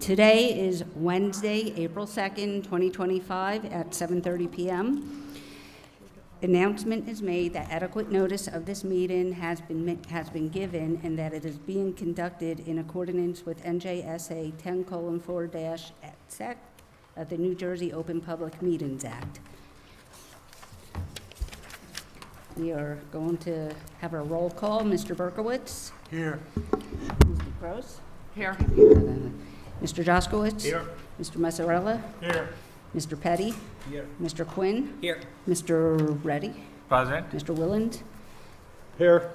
Today is Wednesday, April 2nd, 2025 at 7:30 p.m. Announcement is made that adequate notice of this meeting has been given and that it is being conducted in accordance with NJSA 10:4-sec of the New Jersey Open Public Meetings Act. We are going to have a roll call. Mr. Berkowitz? Here. Mr. Gross? Here. Mr. Joskowitz? Here. Mr. Mazzarella? Here. Mr. Petty? Here. Mr. Quinn? Here. Mr. Reddy? Present. Mr. Willand? Here.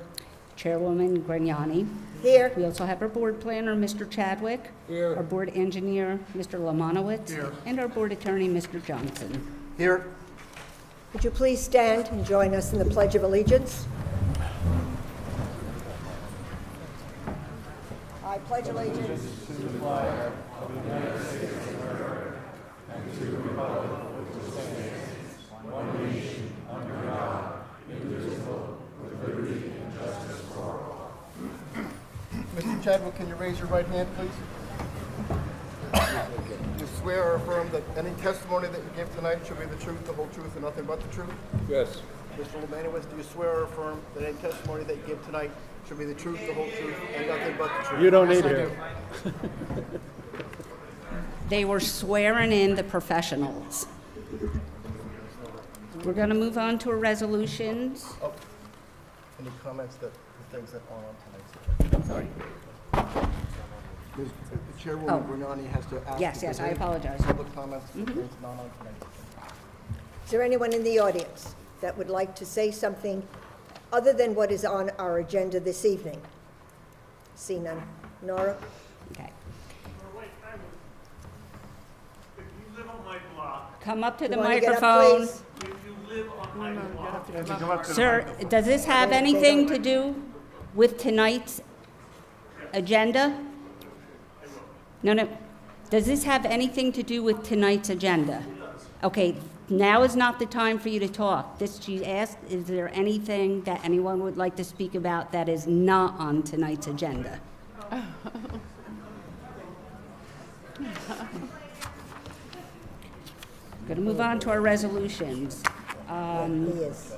Chairwoman Grignani? Here. We also have our board planner, Mr. Chadwick, Here. our board engineer, Mr. Lamanowitz, Here. and our board attorney, Mr. Johnson. Here. Would you please stand and join us in the Pledge of Allegiance? I pledge allegiance Mr. Chadwick, can you raise your right hand, please? Do you swear or affirm that any testimony that you give tonight should be the truth, the whole truth, and nothing but the truth? Yes. Mr. Lemanowitz, do you swear or affirm that any testimony that you give tonight should be the truth, the whole truth, and nothing but the truth? You don't Yes, need I it. do. They were swearing in the professionals. We're going to move on to our resolutions. Oh, any comments that, the things that are on tonight's agenda? Sorry. The Chairwoman Grignani has to ask. Yes, if yes, there's I any apologize. Public comments, for things not on tonight's agenda. Is there anyone in the audience that would like to say something other than what is on our agenda this evening? See none. Nora? Okay. Wait, if you live on my block, Come up to You the wanna get up, microphone. please? if you live on my block, Sir, does this have anything to do with tonight's agenda? No, no. Does this have anything to do with tonight's agenda? Okay, now is not the time for you to talk. She asked, is there anything that anyone would like to speak about that is not on tonight's agenda? Going to move on to our resolutions. He is.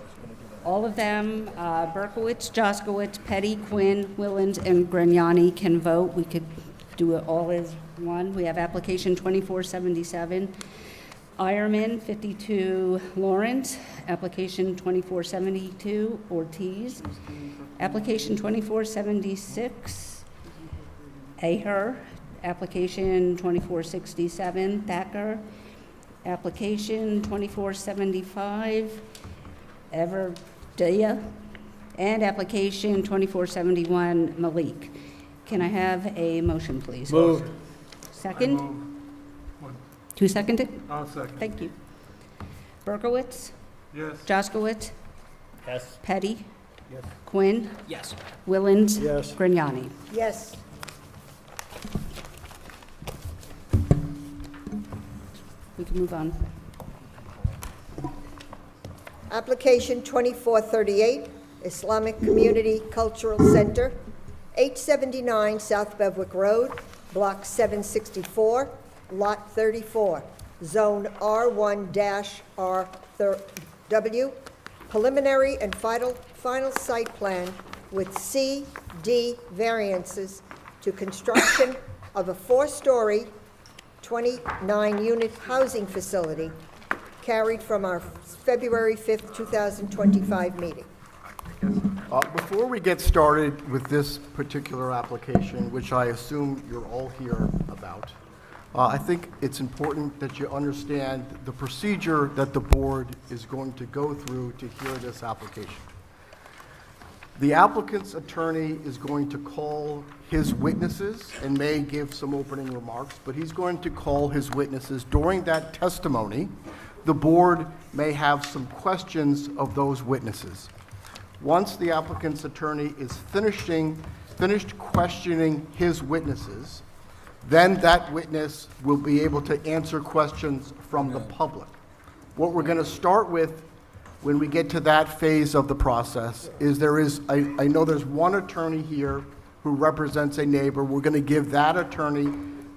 All of them, Berkowitz, Joskowitz, Petty, Quinn, Willens, and Grignani can vote. We could do it all as one. We have application 2477, Ironman, 52, Lawrence, application 2472, Ortiz, application 2476, Aher, application 2467, Thacker, application 2475, Everdea, and application 2471, Malik. Can I have a motion, please? Moved. Second? Who seconded? I'll second. Thank you. Berkowitz? Yes. Joskowitz? Yes. Petty? Yes. Quinn? Yes. Willens? Yes. Grignani? Yes. We can move on. Application 2438, Islamic Community Cultural Center, 879 South Bevwick Road, Block 764, Lot 34, Zone R1-RW, preliminary and final site plan with CD variances to construction of a 4-story, 29-unit housing facility carried from our February 5th, 2025 meeting. Before we get started with this particular application, which I assume you're all here about, I think it's important that you understand the procedure that the board is going to go through to hear this application. The applicant's attorney is going to call his witnesses and may give some opening remarks, but he's going to call his witnesses. During that testimony, the board may have some questions of those witnesses. Once the applicant's attorney is finished questioning his witnesses, then that witness will be able to answer questions from the public. What we're going to start with when we get to that phase of the process is I know there's one attorney here who represents a neighbor. We're going to give that attorney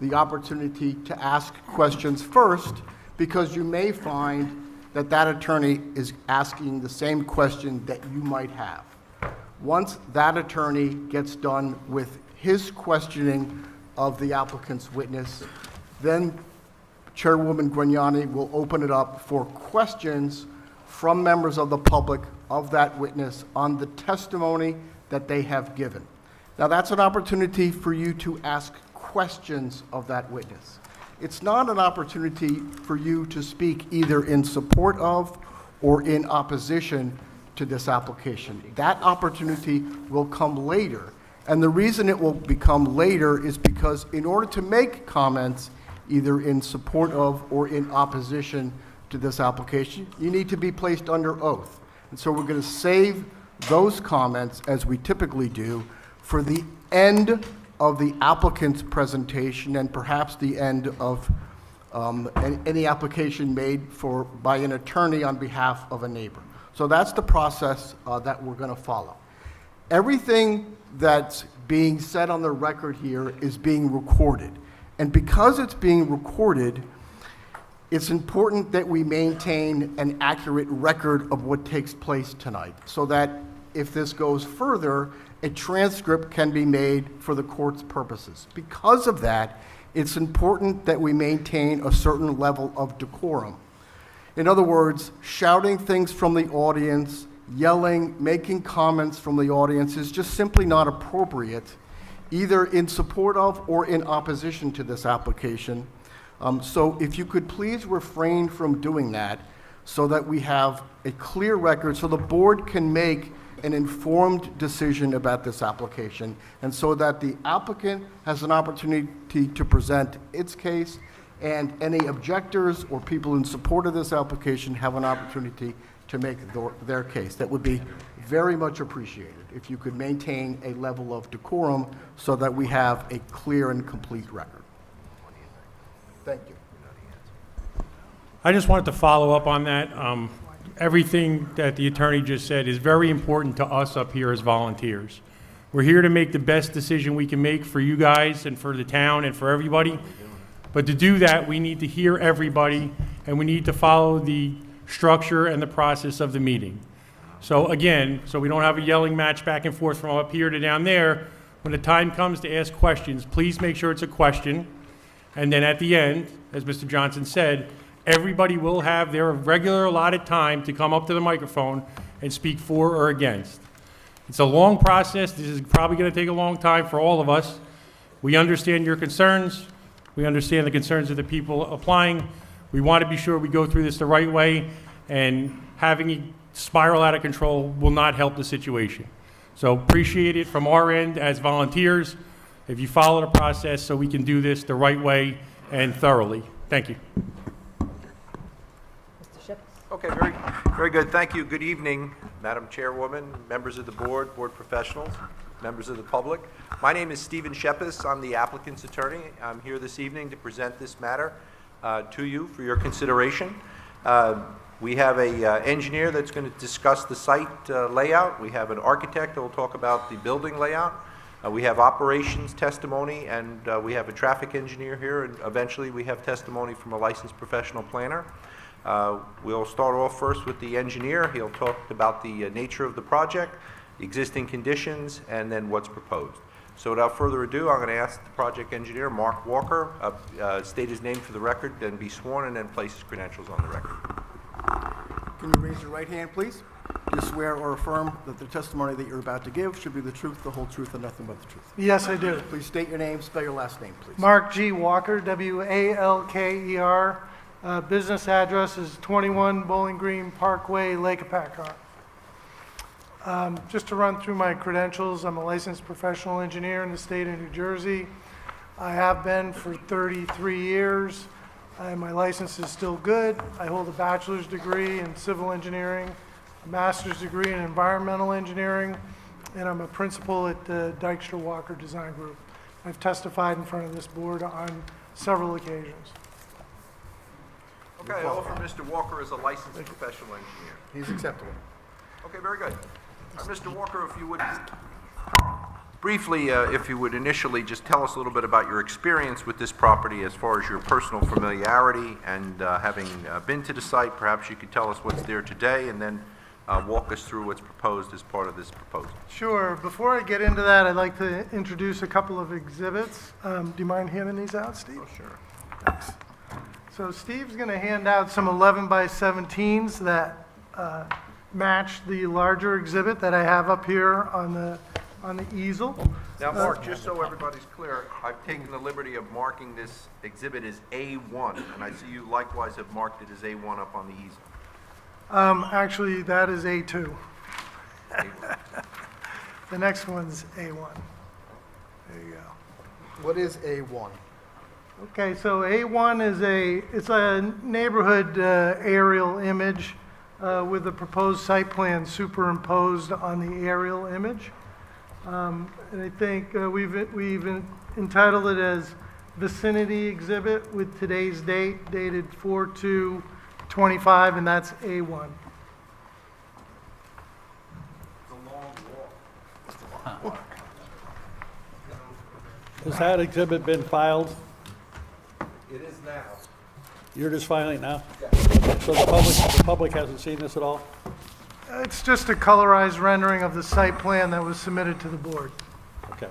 the opportunity to ask questions first, because you may find that that attorney is asking the same question that you might have. Once that attorney gets done with his questioning of the applicant's witness, then Chairwoman Grignani will open it up for questions from members of the public of that witness on the testimony that they have given. Now, that's an opportunity for you to ask questions of that witness. It's not an opportunity for you to speak either in support of or in opposition to this application. That opportunity will come later. And the reason it will become later is because in order to make comments either in support of or in opposition to this application, you need to be placed under oath. And so we're going to save those comments, as we typically do, for the end of the applicant's presentation and perhaps the end of any application made by an attorney on behalf of a neighbor. So that's the process that we're going to follow. Everything that's being said on the record here is being recorded. And because it's being recorded, it's important that we maintain an accurate record of what takes place tonight, so that if this goes further, a transcript can be made for the court's purposes. Because of that, it's important that we maintain a certain level of decorum. In other words, shouting things from the audience, yelling, making comments from the audience is just simply not appropriate, either in support of or in opposition to this application. So if you could please refrain from doing that so that we have a clear record so the board can make an informed decision about this application, and so that the applicant has an opportunity to present its case, and any objectors or people in support of this application have an opportunity to make their case. That would be very much appreciated if you could maintain a level of decorum so that we have a clear and complete record. Thank you. I just wanted to follow up on that. Everything that the attorney just said is very important to us up here as volunteers. We're here to make the best decision we can make for you guys and for the town and for everybody. But to do that, we need to hear everybody, and we need to follow the structure and the process of the meeting. So again, so we don't have a yelling match back and forth from up here to down there, when the time comes to ask questions, please make sure it's a question. And then at the end, as Mr. Johnson said, everybody will have their regular allotted time to come up to the microphone and speak for or against. It's a long process. This is probably going to take a long time for all of us. We understand your concerns. We understand the concerns of the people applying. We want to be sure we go through this the right way, and having it spiral out of control will not help the situation. So appreciate it from our end as volunteers, if you follow the process so we can do this the right way and thoroughly. Thank you. Mr. Shipp? Okay, very good. Thank you. Good evening, Madam Chairwoman, members of the board, board professionals, members of the public. My name is Stephen Sheppis. I'm the applicant's attorney. I'm here this evening to present this matter to you for your consideration. We have an engineer that's going to discuss the site layout. We have an architect that will talk about the building layout. We have operations testimony, and we have a traffic engineer here, and eventually we have testimony from a licensed professional planner. We'll start off first with the engineer. He'll talk about the nature of the project, the existing conditions, and then what's proposed. So without further ado, I'm going to ask the project engineer, Mark Walker, state his name for the record, then be sworn, and then place his credentials on the record. Can you raise your right hand, please? Do you swear or affirm that the testimony that you're about to give should be the truth, the whole truth, and nothing but the truth? Yes, I do. Please state your name, spell your last name, please. Mark G. Walker, W-A-L-K-E-R. Business address is 21 Bowling Green Parkway, Lake Apacon. Just to run through my credentials, I'm a licensed professional engineer in the state of New Jersey. I have been for 33 years. My license is still good. I hold a bachelor's degree in civil engineering, a master's degree in environmental engineering, and I'm a principal at the Dykstra Walker Design Group. I've testified in front of this board on several occasions. Okay, I offer Mr. Walker as a licensed professional engineer. He's acceptable. Okay, very good. Mr. Walker, if you would Briefly, if you would initially just tell us a little bit about your experience with this property as far as your personal familiarity and having been to the site, perhaps you could tell us what's there today and then walk us through what's proposed as part of this proposal. Sure. Before I get into that, I'd like to introduce a couple of exhibits. Do you mind handing these out, Steve? Oh, sure. Thanks. So Steve's going to hand out some 11 by 17s that match the larger exhibit that I have up here on the easel. Now, Mark, just so everybody's clear, I've taken the liberty of marking this exhibit as A1, and I see you likewise have marked it as A1 up on the easel. Actually, that is A2. The next one's A1. There you go. What is A1? Okay, so A1 is it's a neighborhood aerial image with the proposed site plan superimposed on the aerial image. And I think we've entitled it as Vicinity Exhibit with today's date, dated 4/2/25, and that's A1. Has that exhibit been filed? It is now. You're just filing it now? So the public hasn't seen this at all? It's just a colorized rendering of the site plan that was submitted to the board. Okay.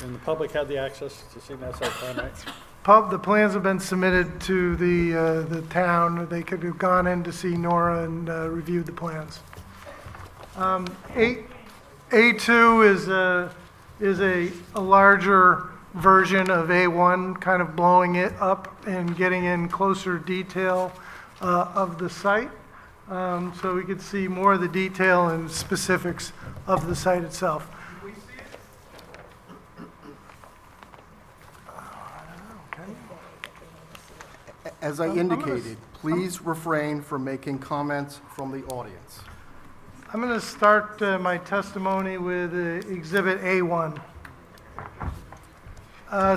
And the public had the access to see that site plan, right? The plans have been submitted to the town. They could have gone in to see Nora and reviewed the plans. A2 is a larger version of A1, kind of blowing it up and getting in closer detail of the site. So we could see more of the detail and specifics of the site itself. As I indicated, please refrain from making comments from the audience. I'm going to start my testimony with Exhibit A1.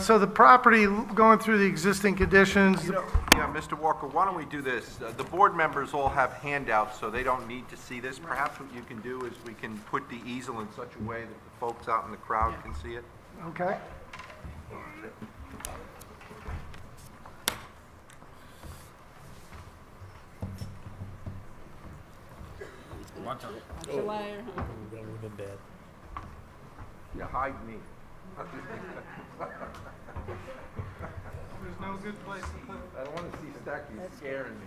So the property, going through the existing conditions, Yeah, Mr. Walker, why don't we do this? The board members all have handouts, so they don't need to see this. Perhaps what you can do is we can put the easel in such a way that the folks out in the crowd can see it. okay? Yeah, hide me. There's no good place to put it. I don't want to see Stacky scaring me.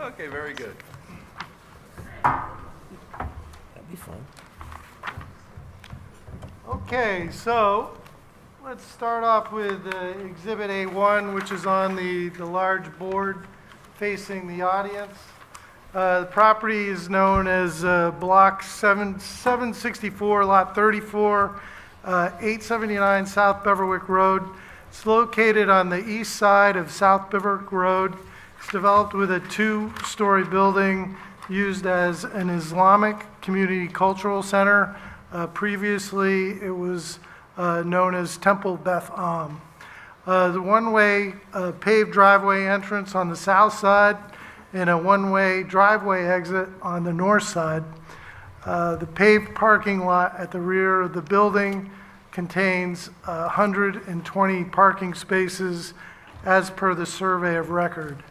Okay, very good. Okay, so let's start off with Exhibit A1, which is on the large board facing the audience. The property is known as Block 764, Lot 34, 879 South Beverwick Road. It's located on the east side of South Beverwick Road. It's developed with a two-story building used as an Islamic Community Cultural Center. Previously, it was known as Temple Beth Am. The one-way paved driveway entrance on the south side and a one-way driveway exit on the north side. The paved parking lot at the rear of the building contains 120 parking spaces as per the survey of record.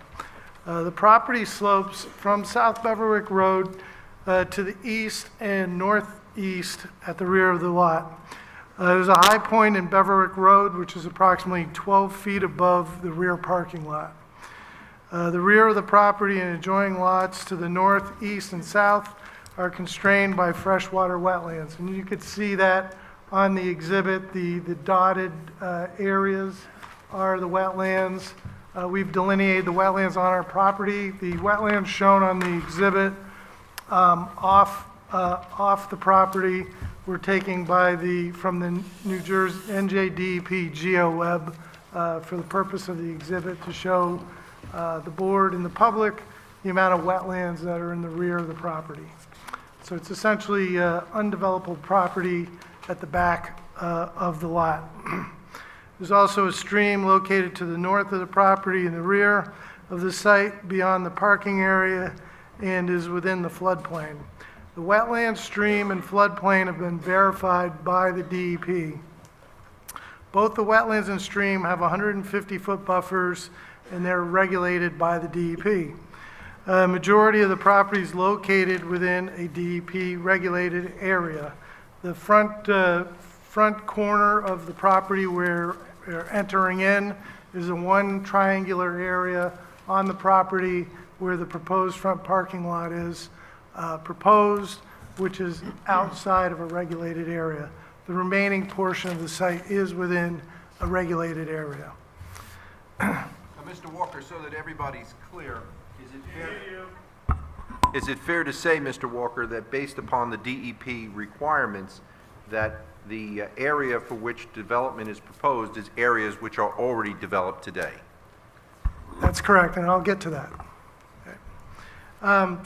The property slopes from South Beverwick Road to the east and northeast at the rear of the lot. There's a high point in Beverwick Road, which is approximately 12 feet above the rear parking lot. The rear of the property and adjoining lots to the north, east, and south are constrained by freshwater wetlands. And you could see that on the exhibit. The dotted areas are the wetlands. We've delineated the wetlands on our property. The wetlands shown on the exhibit off the property were taken from the New Jersey NJDEP GeoWeb for the purpose of the exhibit to show the board and the public the amount of wetlands that are in the rear of the property. So it's essentially undeveloped property at the back of the lot. There's also a stream located to the north of the property in the rear of the site beyond the parking area, and is within the floodplain. The wetland, stream, and floodplain have been verified by the DEP. Both the wetlands and stream have 150-foot buffers, and they're regulated by the DEP. Majority of the property is located within a DEP-regulated area. The front corner of the property where we're entering in is a one triangular area on the property where the proposed front parking lot is proposed, which is outside of a regulated area. The remaining portion of the site is within a regulated area. Mr. Walker, so that everybody's clear, is it fair to say, Mr. Walker, that based upon the DEP requirements, that the area for which development is proposed is areas which are already developed today? That's correct, and I'll get to that. Okay.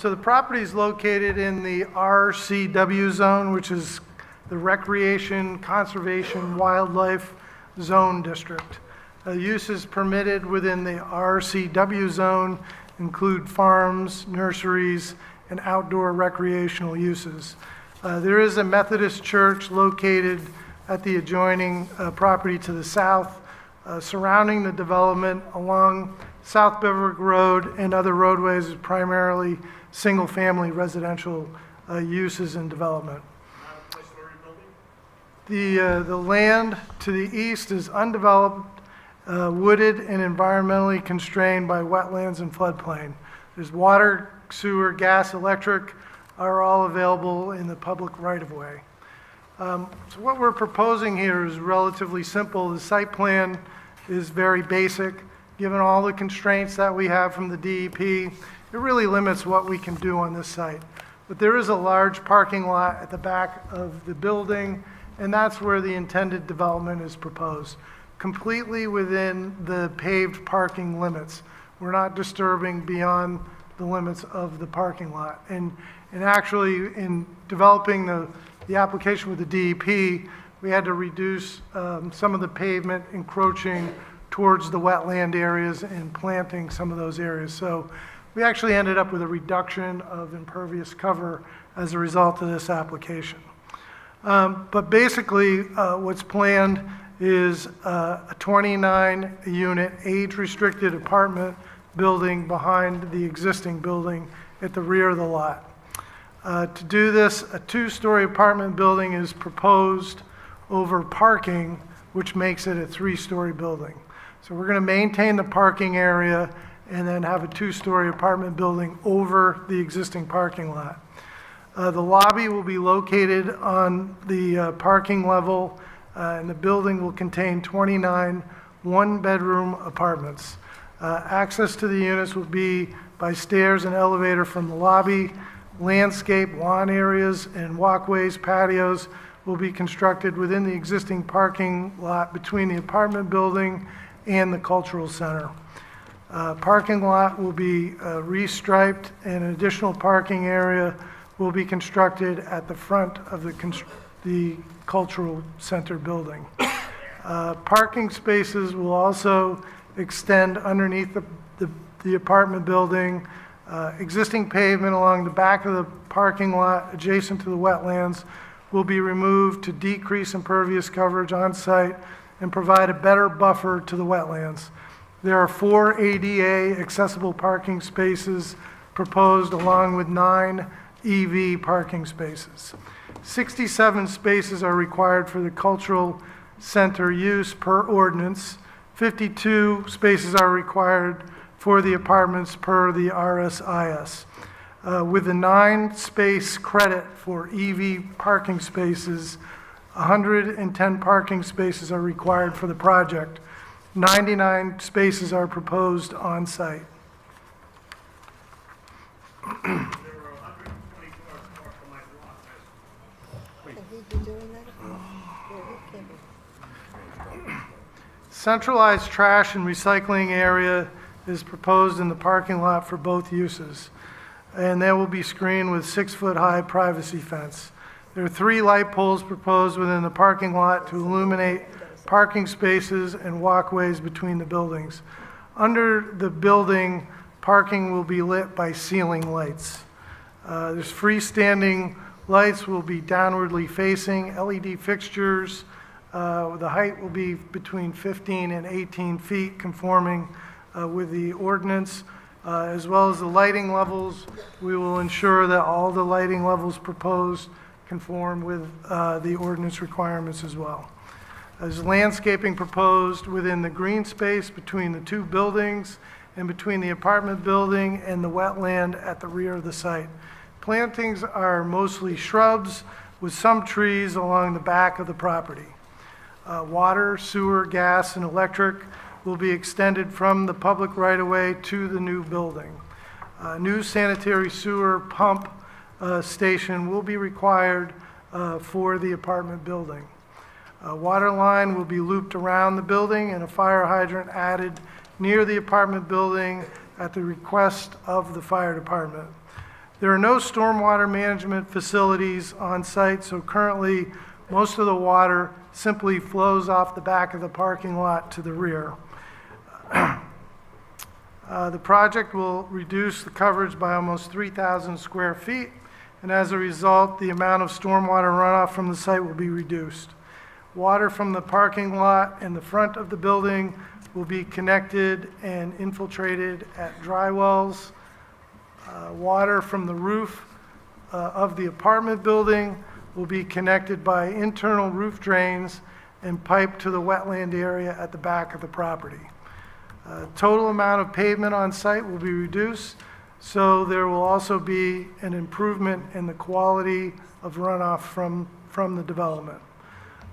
So the property is located in the RCW zone, which is the Recreation, Conservation, Wildlife Zone District. Uses permitted within the RCW zone include farms, nurseries, and outdoor recreational uses. There is a Methodist church located at the adjoining property to the south, surrounding the development along South Bivouac Road and other roadways is primarily single-family residential uses and development. The land to the east is undeveloped, wooded, and environmentally constrained by wetlands and floodplain. There's water, sewer, gas, electric are all available in the public right-of-way. So what we're proposing here is relatively simple. The site plan is very basic. Given all the constraints that we have from the DEP, it really limits what we can do on this site. But there is a large parking lot at the back of the building, and that's where the intended development is proposed, completely within the paved parking limits. We're not disturbing beyond the limits of the parking lot. And actually, in developing the application with the DEP, we had to reduce some of the pavement encroaching towards the wetland areas and planting some of those areas. So we actually ended up with a reduction of impervious cover as a result of this application. But basically, what's planned is a 29-unit age-restricted apartment building behind the existing building at the rear of the lot. To do this, a two-story apartment building is proposed over parking, which makes it a three-story building. So we're going to maintain the parking area and then have a two-story apartment building over the existing parking lot. The lobby will be located on the parking level, and the building will contain 29 one-bedroom apartments. Access to the units will be by stairs and elevator from the lobby. Landscape, lawn areas, and walkways, patios will be constructed within the existing parking lot between the apartment building and the cultural center. Parking lot will be restriped, and an additional parking area will be constructed at the front of the cultural center building. Parking spaces will also extend underneath the apartment building. Existing pavement along the back of the parking lot adjacent to the wetlands will be removed to decrease impervious coverage on site and provide a better buffer to the wetlands. There are 4 ADA accessible parking spaces proposed along with 9 EV parking spaces. 67 spaces are required for the cultural center use per ordinance. 52 spaces are required for the apartments per the RSIS. With the 9-space credit for EV parking spaces, 110 parking spaces are required for the project. 99 spaces are proposed on site. There were 120 cars parked on my block. Can he be doing that? Yeah, he can be. Centralized trash and recycling area is proposed in the parking lot for both uses, and they will be screened with 6-foot-high privacy fence. There are 3 light poles proposed within the parking lot to illuminate parking spaces and walkways between the buildings. Under the building, Parking will be lit by ceiling lights. There's freestanding lights will be downwardly facing, LED fixtures. The height will be between 15 and 18 feet, conforming with the ordinance. As well as the lighting levels, we will ensure that all the lighting levels proposed conform with the ordinance requirements as well. There's landscaping proposed within the green space between the two buildings and between the apartment building and the wetland at the rear of the site. Plantings are mostly shrubs with some trees along the back of the property. Water, sewer, gas, and electric will be extended from the public right-of-way to the new building. A new sanitary sewer pump station will be required for the apartment building. A water line will be looped around the building and a fire hydrant added near the apartment building at the request of the fire department. There are no stormwater management facilities on site, so currently most of the water simply flows off the back of the parking lot to the rear. The project will reduce the coverage by almost 3,000 square feet, and as a result, the amount of stormwater runoff from the site will be reduced. Water from the parking lot and the front of the building will be connected and infiltrated at dry wells. Water from the roof of the apartment building will be connected by internal roof drains and piped to the wetland area at the back of the property. Total amount of pavement on site will be reduced, so there will also be an improvement in the quality of runoff from the development.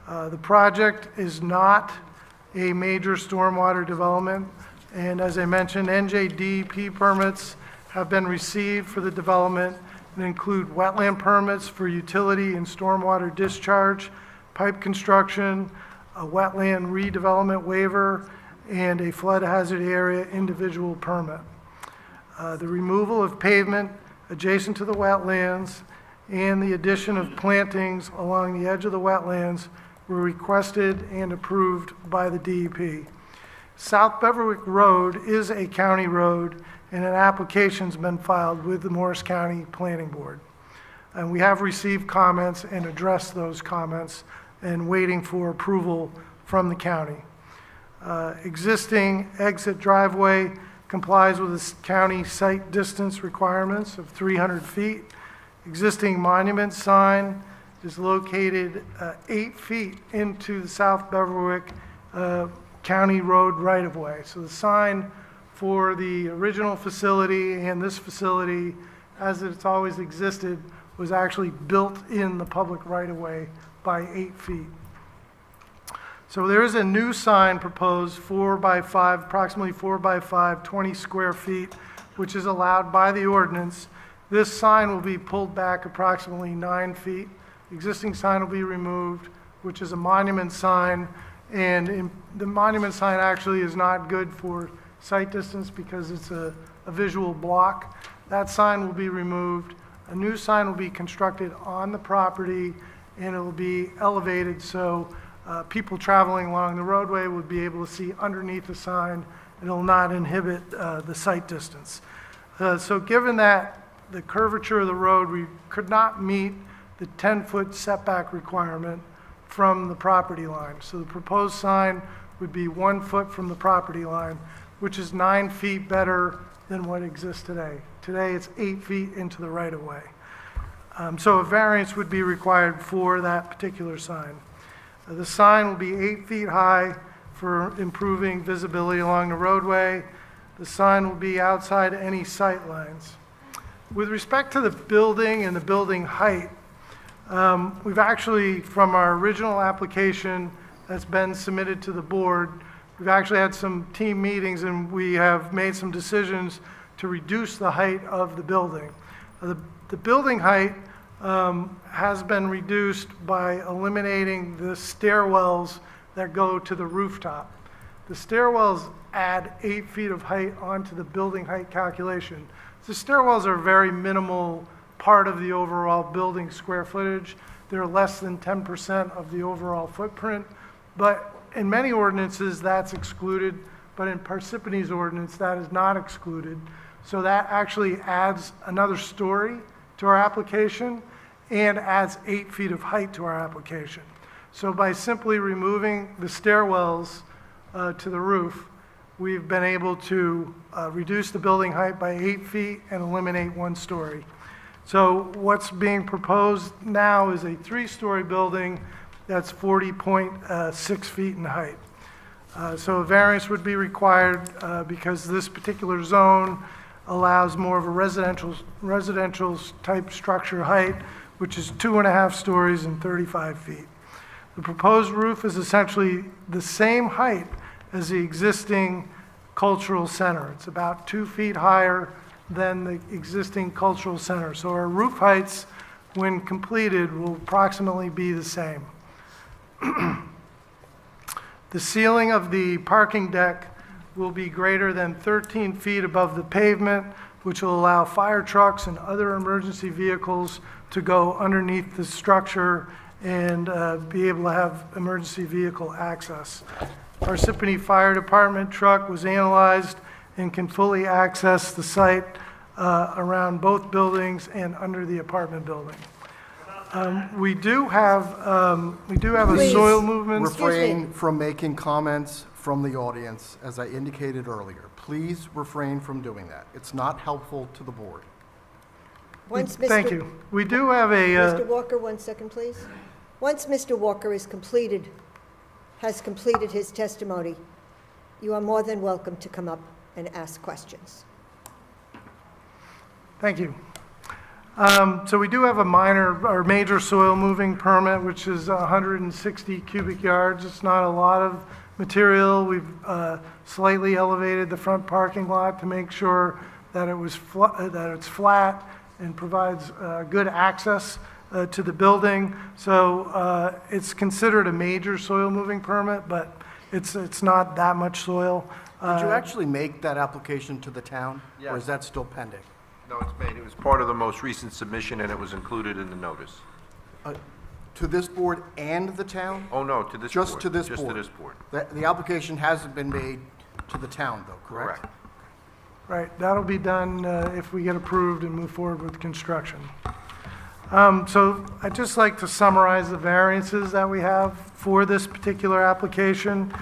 The project is not a major stormwater development, and as I mentioned, NJDEP permits have been received for the development and include wetland permits for utility and stormwater discharge, pipe construction, a wetland redevelopment waiver, and a flood hazard area individual permit. The removal of pavement adjacent to the wetlands and the addition of plantings along the edge of the wetlands were requested and approved by the DEP. South Beverwick Road is a county road, and an application's been filed with the Morris County Planning Board. And we have received comments and addressed those comments and waiting for approval from the county. Existing exit driveway complies with the county site distance requirements of 300 feet. Existing monument sign is located 8 feet into the South Beverwick County Road right-of-way. So the sign for the original facility and this facility, as it's always existed, was actually built in the public right-of-way by 8 feet. So there is a new sign proposed 4 by 5, approximately 4 by 5, 20 square feet, which is allowed by the ordinance. This sign will be pulled back approximately 9 feet. The existing sign will be removed, which is a monument sign, and the monument sign actually is not good for sight distance because it's a visual block. That sign will be removed. A new sign will be constructed on the property, and it will be elevated so people traveling along the roadway would be able to see underneath the sign, and it will not inhibit the sight distance. So given that the curvature of the road, we could not meet the 10-foot setback requirement from the property line. So the proposed sign would be 1 foot from the property line, which is 9 feet better than what exists today. Today, it's 8 feet into the right-of-way. So a variance would be required for that particular sign. The sign will be 8 feet high for improving visibility along the roadway. The sign will be outside any sight lines. With respect to the building and the building height, we've actually, from our original application that's been submitted to the board, we've actually had some team meetings and we have made some decisions to reduce the height of the building. The building height has been reduced by eliminating the stairwells that go to the rooftop. The stairwells add 8 feet of height onto the building height calculation. The stairwells are a very minimal part of the overall building square footage. They're less than 10% of the overall footprint, but in many ordinances that's excluded, but in Parsippany's ordinance that is not excluded. So that actually adds another story to our application and adds 8 feet of height to our application. So by simply removing the stairwells to the roof, we've been able to reduce the building height by 8 feet and eliminate 1 story. So what's being proposed now is a 3-story building that's 40.6 feet in height. So a variance would be required because this particular zone allows more of a residential type structure height, which is 2.5 stories and 35 feet. The proposed roof is essentially the same height as the existing cultural center. It's about 2 feet higher than the existing cultural center. So our roof heights, when completed, will approximately be the same. The ceiling of the parking deck will be greater than 13 feet above the pavement, which will allow fire trucks and other emergency vehicles to go underneath the structure and be able to have emergency vehicle access. Parsippany Fire Department truck was analyzed and can fully access the site around both buildings and under the apartment building. We do have a Please. soil movement. Refrain from making comments from the audience, as I indicated earlier. Please refrain from doing that. It's not helpful to the board. Once Thank Mr. you. We do have a, Mr. Walker, 1 second, please. Once Mr. Walker has completed his testimony, you are more than welcome to come up and ask questions. thank you. So we do have a minor or major soil moving permit, which is 160 cubic yards. It's not a lot of material. We've slightly elevated the front parking lot to make sure that it's flat and provides good access to the building. So it's considered a major soil moving permit, but it's not that much soil. Did you actually make that application to the town? Or Yes. is that still pending? No, it's made. It was part of the most recent submission, and it was included in the notice. To this board and the town? Oh, no, to this board. Just to this board? Just to this board. The application hasn't been made to the town, though, correct? Correct. Right, that'll be done if we get approved and move forward with construction. So I'd just like to summarize the variances that we have for this particular application.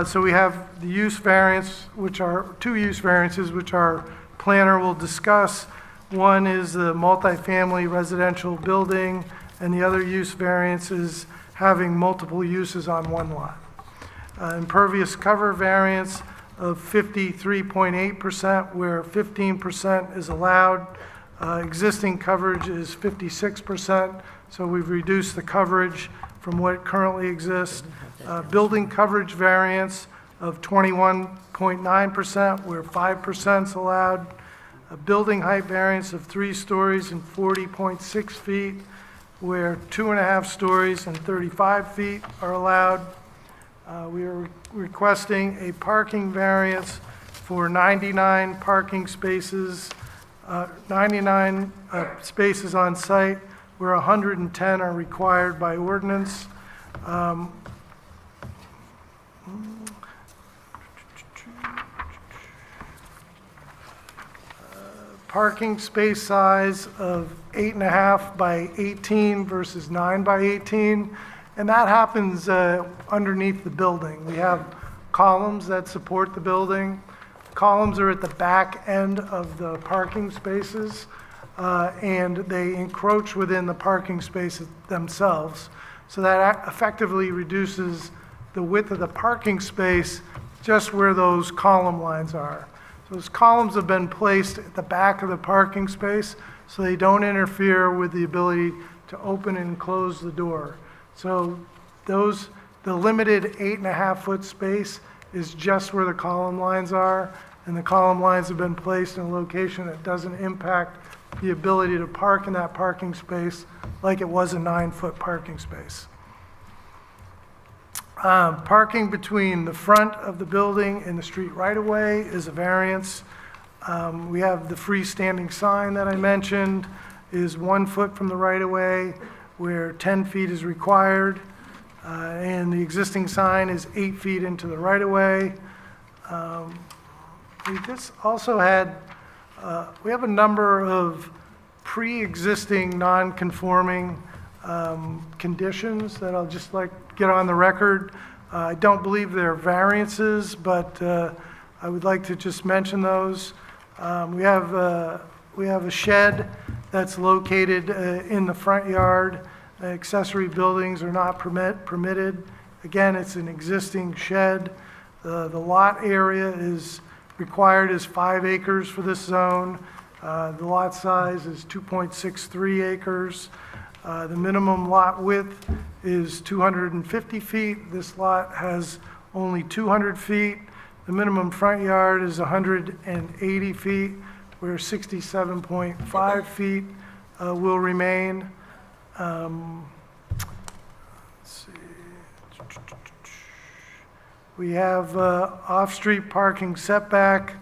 So we have the use variance, which are 2 use variances, which our planner will discuss. One is the multifamily residential building, and the other use variance is having multiple uses on 1 lot. Impervious cover variance of 53.8%, where 15% is allowed. Existing coverage is 56%, so we've reduced the coverage from what currently exists. Building coverage variance of 21.9%, where 5% is allowed. A building height variance of 3 stories and 40.6 feet, where 2.5 stories and 35 feet are allowed. We are requesting a parking variance for 99 parking spaces, 99 spaces on site, where 110 are required by ordinance. Parking space size of 8.5 by 18 versus 9 by 18, and that happens underneath the building. We have columns that support the building. Columns are at the back end of the parking spaces, and they encroach within the parking spaces themselves. So that effectively reduces the width of the parking space just where those column lines are. So those columns have been placed at the back of the parking space so they don't interfere with the ability to open and close the door. So the limited 8.5 foot space is just where the column lines are, and the column lines have been placed in a location that doesn't impact the ability to park in that parking space like it was a 9-foot parking space. Parking between the front of the building and the street right-of-way is a variance. We have the freestanding sign that I mentioned is 1 foot from the right-of-way, where 10 feet is required, and the existing sign is 8 feet into the right-of-way. We just also had We have a number of pre-existing non-conforming conditions that I'll just like to get on the record. I don't believe they're variances, but I would like to just mention those. We have a shed that's located in the front yard. Accessory buildings are not permitted. Again, it's an existing shed. The lot area is required is 5 acres for this zone. The lot size is 2.63 acres. The minimum lot width is 250 feet. This lot has only 200 feet. The minimum front yard is 180 feet, where 67.5 feet will remain. Let's see. We have off-street parking setback.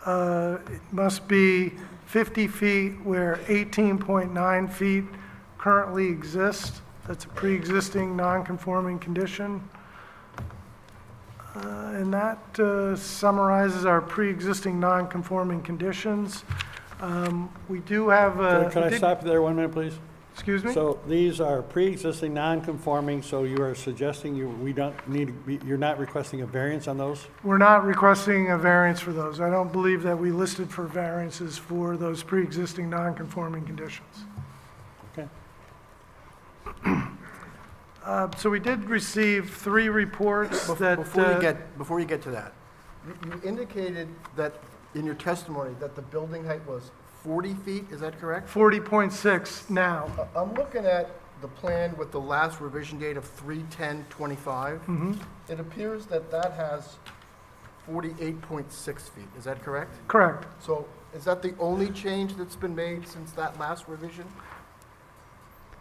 It must be 50 feet where 18.9 feet currently exist. That's a pre-existing non-conforming condition. And that summarizes our pre-existing non-conforming conditions. We do have. Can I stop you there 1 minute, please? Excuse me? So these are pre-existing non-conforming, so you are suggesting you're not requesting a variance on those? We're not requesting a variance for those. I don't believe that we listed for variances for those pre-existing non-conforming conditions. Okay. So we did receive 3 reports that. Before you get to that, you indicated that in your testimony that the building height was 40 feet, is that correct? 40.6 now. I'm looking at the plan with the last revision date of 3/10/25. It appears that that has 48.6 feet, is that correct? Correct. So is that the only change that's been made since that last revision?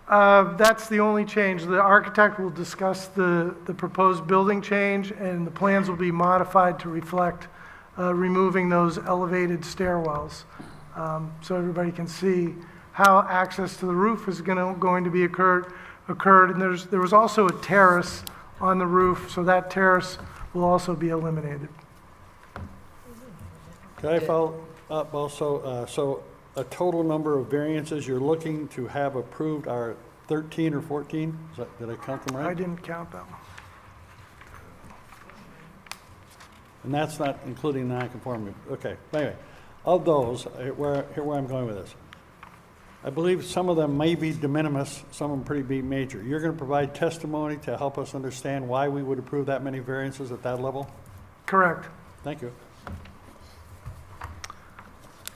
That's the only change. The architect will discuss the proposed building change, and the plans will be modified to reflect removing those elevated stairwells, so everybody can see how access to the roof is going to be occurred. And there was also a terrace on the roof, so that terrace will also be eliminated. Can I follow up also? So a total number of variances you're looking to have approved are 13 or 14? Did I count them right? I didn't count them. And that's not including non-conforming. Okay, anyway, of those, here where I'm going with this. I believe some of them may be de minimis, some of them pretty be major. You're going to provide testimony to help us understand why we would approve that many variances at that level? Correct. Thank you.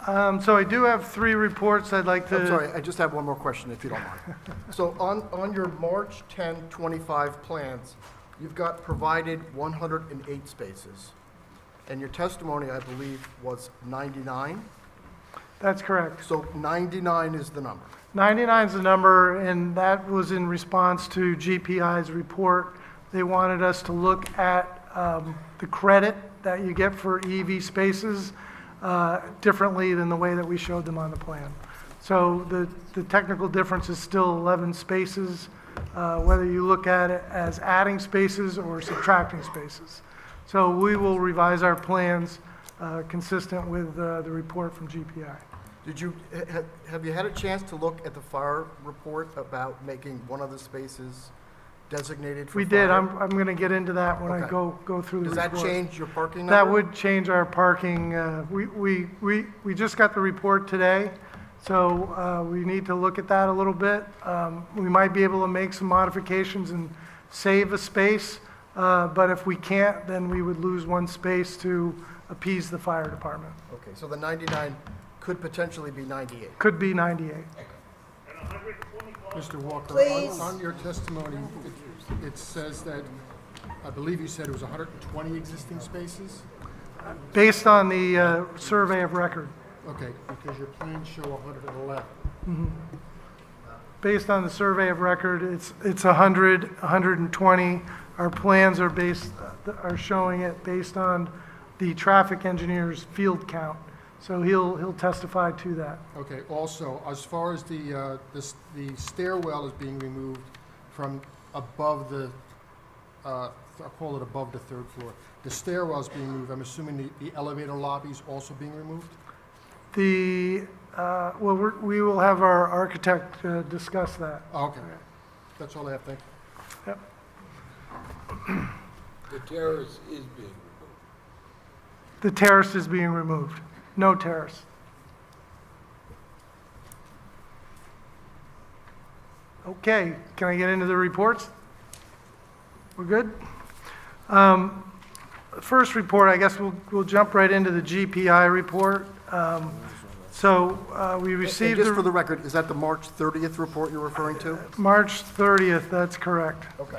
So I do have 3 reports I'd like to. I'm sorry, I just have one more question, if you don't mind. So on your March 10, 25 plans, you've got provided 108 spaces. And your testimony, I believe, was 99? That's correct. So 99 is the number? 99 is the number, and that was in response to GPI's report. They wanted us to look at the credit that you get for EV spaces differently than the way that we showed them on the plan. So the technical difference is still 11 spaces, whether you look at it as adding spaces or subtracting spaces. So we will revise our plans consistent with the report from GPI. Have you had a chance to look at the fire report about making one of the spaces designated for fire? We did. I'm going to get into that when I Okay. go through the Does report. that change your parking number? That would change our parking. We just got the report today, so we need to look at that a little bit. We might be able to make some modifications and save a space, but if we can't, then we would lose 1 space to appease the fire department. Okay, so the 99 could potentially be 98. Could be 98. Mr. Walker, Please. on your testimony, it says that, I believe you said it was 120 existing spaces? Based on the survey of record. Okay, because your plans show 111. Based on the survey of record, it's 100, 120. Our plans are showing it based on the traffic engineer's field count. So he'll testify to that. Okay, also, as far as the stairwell is being removed from above the I'll call it above the third floor. The stairwell's being moved. I'm assuming the elevator lobby's also being removed? Well, we will have our architect discuss that. Oh, okay. That's all I have, thank you. Yep. The terrace is being removed. The terrace is being removed. No terrace. Okay, can I get into the reports? We're good? First report, I guess we'll jump right into the GPI report. We And received just for the the record, is that the March 30th report you're referring to? March 30th, that's correct. Okay.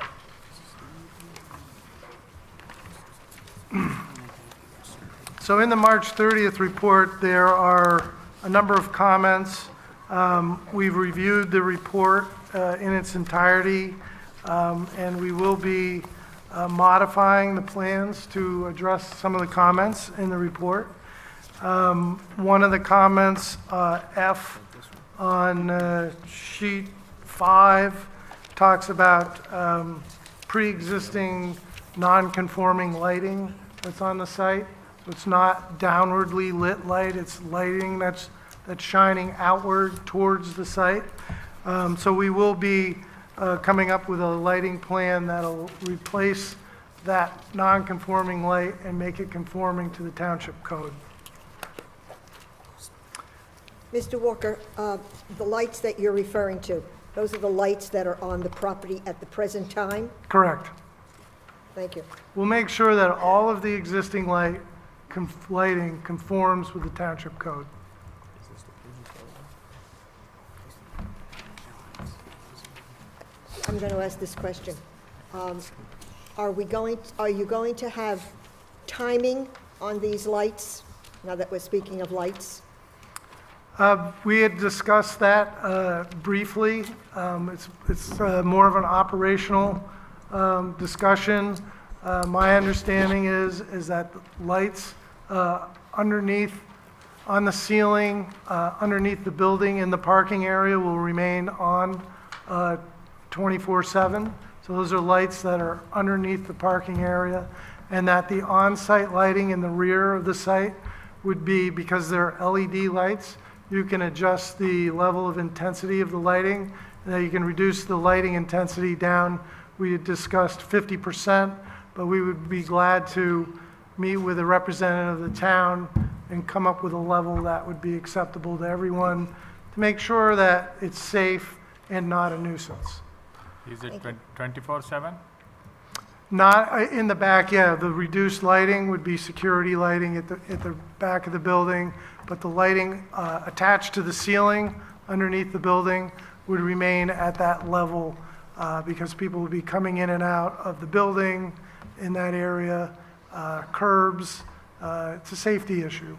So in the March 30th report, there are a number of comments. We've reviewed the report in its entirety, and we will be modifying the plans to address some of the comments in the report. One of the comments, F, on sheet 5, talks about pre-existing non-conforming lighting that's on the site. So it's not downwardly lit light, it's lighting that's shining outward towards the site. So we will be coming up with a lighting plan that'll replace that non-conforming light and make it conforming to the township code. Mr. Walker, the lights that you're referring to, those are the lights that are on the property at the present time? Correct. Thank you. We'll make sure that all of the existing lighting conforms with the township code. I'm going to ask this question. Are you going to have timing on these lights, now that we're speaking of lights? We had discussed that briefly. It's more of an operational discussion. My understanding is that the lights underneath, on the ceiling, underneath the building in the parking area will remain on 24/7. So those are lights that are underneath the parking area, and that the on-site lighting in the rear of the site would be, because they're LED lights, you can adjust the level of intensity of the lighting, and that you can reduce the lighting intensity down. We had discussed 50%, but we would be glad to meet with a representative of the town and come up with a level that would be acceptable to everyone to make sure that it's safe and not a nuisance. Is it 24/7? Not in the back, yeah, the reduced lighting would be security lighting at the back of the building, but the lighting attached to the ceiling underneath the building would remain at that level because people would be coming in and out of the building in that area, curbs. It's a safety issue.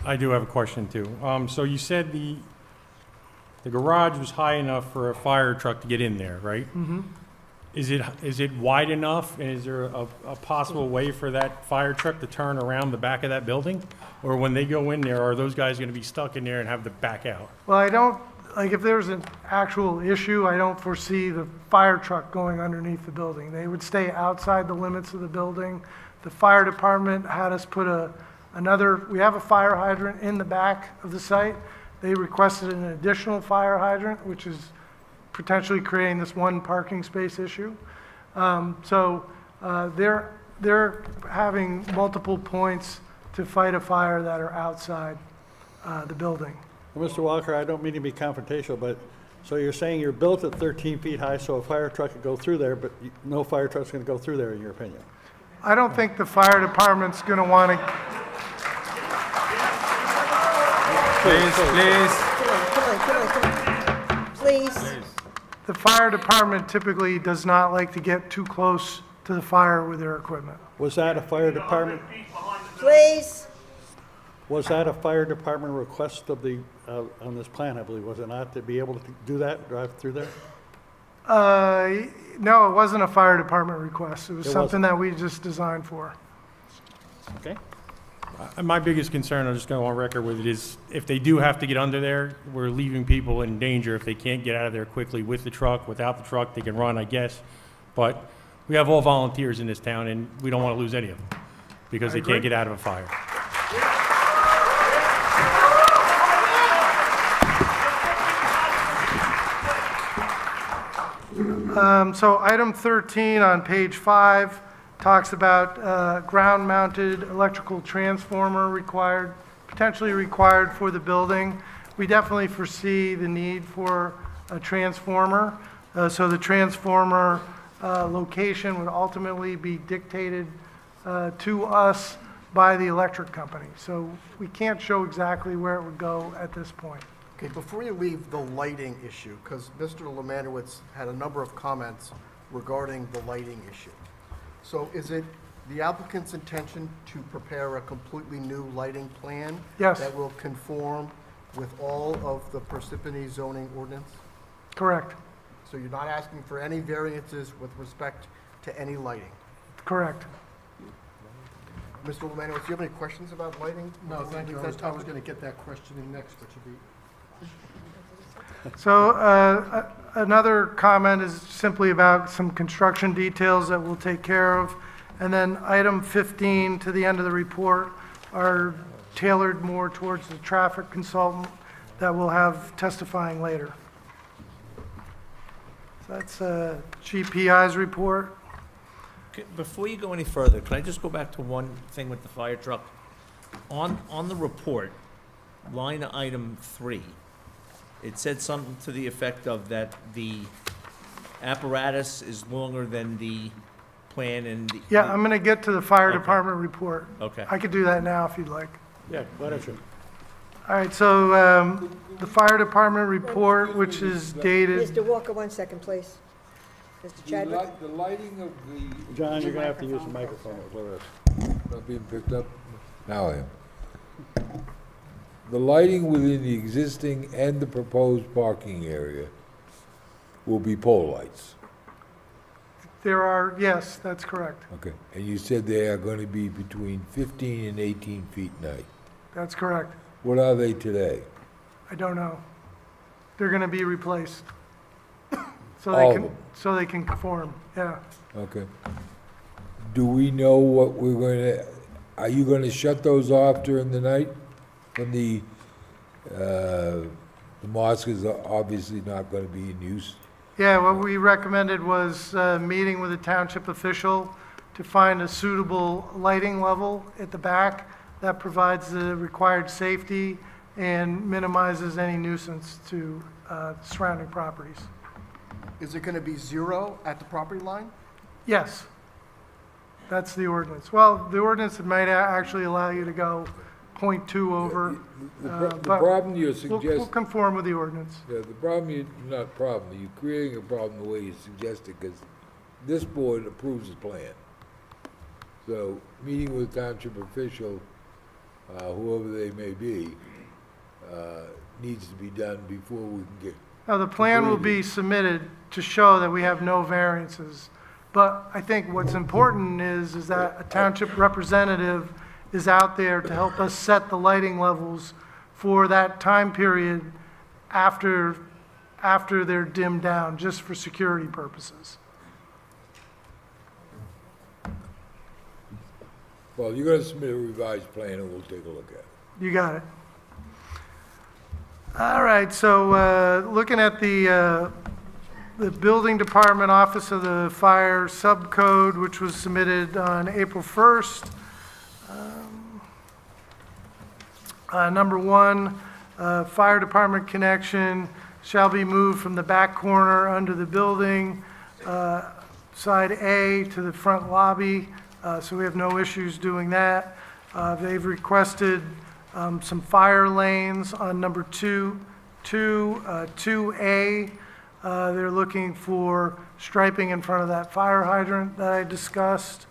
I do have a question too. So you said the garage was high enough for a fire truck to get in there, right? Mm-hmm. Is it wide enough, and is there a possible way for that fire truck to turn around the back of that building? Or when they go in there, are those guys gonna be stuck in there and have to back out? Well, I don't, like, if there's an actual issue, I don't foresee the fire truck going underneath the building. They would stay outside the limits of the building. The fire department had us put we have a fire hydrant in the back of the site. They requested an additional fire hydrant, which is potentially creating this one parking space issue. They're having multiple points to fight a fire that are outside the building. Mr. Walker, I don't mean to be confrontational, but, so you're saying you're built at 13 feet high, so a fire truck could go through there, but no fire truck's gonna go through there, in your opinion? I don't think the fire department's going to want to. Please. Come on. Please. The fire department typically does not like to get too close to the fire with their equipment. Was that a fire department, Please. was that a fire department request of the, on this plan, I believe, was it not, to be able to do that, drive through there? No, it wasn't a fire department request. It was It something that we just designed for. Okay. My biggest concern, I'm just going on record with it, is if they do have to get under there, we're leaving people in danger if they can't get out of there quickly with the truck. Without the truck, they can run, I guess. But we have all volunteers in this town, and we don't want to lose any of them because they can't get out of a fire. So item 13 on page 5 talks about ground-mounted electrical transformer required, potentially required for the building. We definitely foresee the need for a transformer. So the transformer location would ultimately be dictated to us by the electric company. So we can't show exactly where it would go at this point. Okay, before you leave the lighting issue, because Mr. Lemanowitz had a number of comments regarding the lighting issue. So is it the applicant's intention to prepare a completely new lighting plan? Yes. That will conform with all of the Parsippany zoning ordinance? Correct, So you're not asking for any variances with respect to any lighting? correct. Mr. Lemanowitz, do you have any questions about lighting? No, thank you. I was going to get that question in next, which would be, So another comment is simply about some construction details that we'll take care of. And then item 15 to the end of the report are tailored more towards the traffic consultant that we'll have testifying later. So that's GPI's report. Before you go any further, can I just go back to one thing with the fire truck? On the report, line item 3, it said something to the effect of that the apparatus is longer than the plan and the... Yeah, I'm going to get to the fire Okay. department report. Okay. I could do that now if you'd like. Yeah, why don't you? All right, so the fire department report, which is dated, Mr. Walker, 1 second, please. Mr. Chadwick? The lighting of the, John, you're gonna have to use the microphone, whatever it is. not being picked up? Now I am. The lighting within the existing and the proposed parking area will be pole lights. there are, yes, that's correct. Okay. And you said they are going to be between 15 and 18 feet in height. That's correct. What are they today? I don't know. They're going to be replaced. So All they of can, them? so they can conform, yeah. Okay. Do we know what we're going to, are you going to shut those off during the night? When the mosque is obviously not going to be in use? Yeah, what we recommended was meeting with a township official to find a suitable lighting level at the back that provides the required safety and minimizes any nuisance to surrounding properties. Is it going to be 0 at the property line? Yes, that's the ordinance. Well, the ordinance might actually allow you to go 0.2 over, The but problem you're we'll suggesting, conform with the ordinance. yeah, the problem, not problem, you're creating a problem the way you suggested, because this board approves the plan. So, meeting with township official, whoever they may be, needs to be done before we can get, Now, the plan will be submitted to show that we have no variances. But I think what's important is that a township representative is out there to help us set the lighting levels for that time period after they're dimmed down, just for security purposes. well, you're gonna submit a revised plan and we'll take a look at it. You got it. All right, so looking at the building department office of the fire subcode, which was submitted on April 1st. Number 1, fire department connection shall be moved from the back corner under the building, side A to the front lobby, so we have no issues doing that. They've requested some fire lanes on number 2A. They're looking for striping in front of that fire hydrant that I discussed,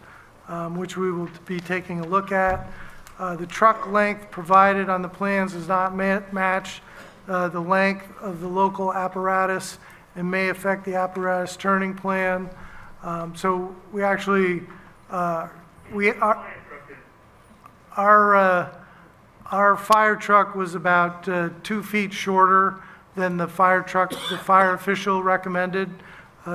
which we will be taking a look at. The truck length provided on the plans does not match the length of the local apparatus and may affect the apparatus turning plan. So we actually, we are, Our fire truck was about 2 feet shorter than the fire truck the fire official recommended.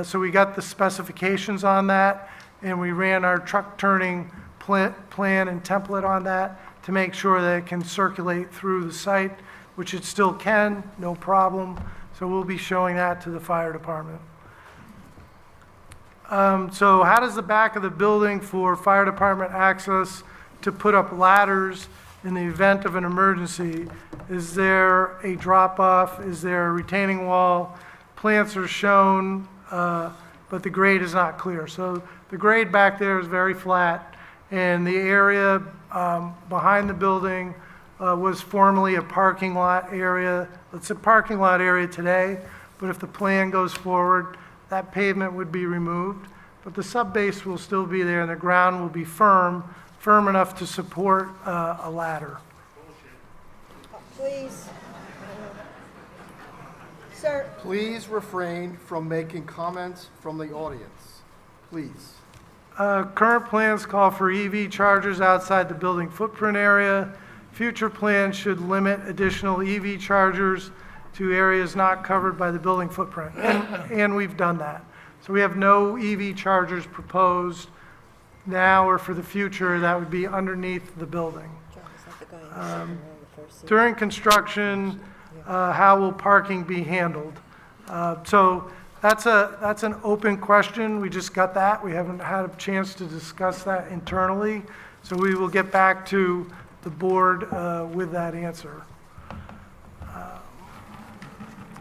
So we got the specifications on that, and we ran our truck turning plan and template on that to make sure that it can circulate through the site, which it still can, no problem. So we'll be showing that to the fire department. So how does the back of the building for fire department access to put up ladders in the event of an emergency? Is there a drop-off? Is there a retaining wall? Plants are shown, but the grade is not clear. So the grade back there is very flat, and the area behind the building was formerly a parking lot area. It's a parking lot area today, but if the plan goes forward, that pavement would be removed. But the subbase will still be there, and the ground will be firm enough to support a ladder. Please. Sir, Please refrain from making comments from the audience. Please. Current plans call for EV chargers outside the building footprint area. Future plans should limit additional EV chargers to areas not covered by the building footprint, and we've done that. So we have no EV chargers proposed now or for the future. That would be underneath the building. During construction, how will parking be handled? So that's an open question. We just got that. We haven't had a chance to discuss that internally. So we will get back to the board with that answer.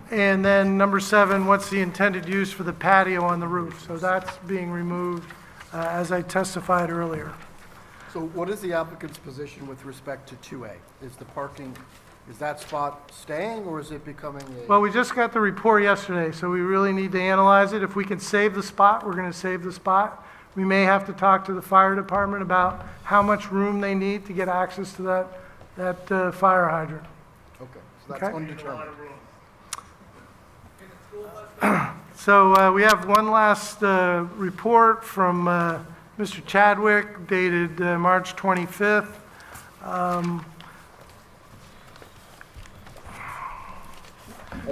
And then number 7, what's the intended use for the patio on the roof? So that's being removed, as I testified earlier. So what is the applicant's position with respect to 2A? Is that spot staying, or is it becoming a? Well, we just got the report yesterday, so we really need to analyze it. If we can save the spot, we're going to save the spot. We may have to talk to the fire department about how much room they need to get access to that fire hydrant. Okay, so that's Okay. undetermined. So we have one last report from Mr. Chadwick dated March 25th. I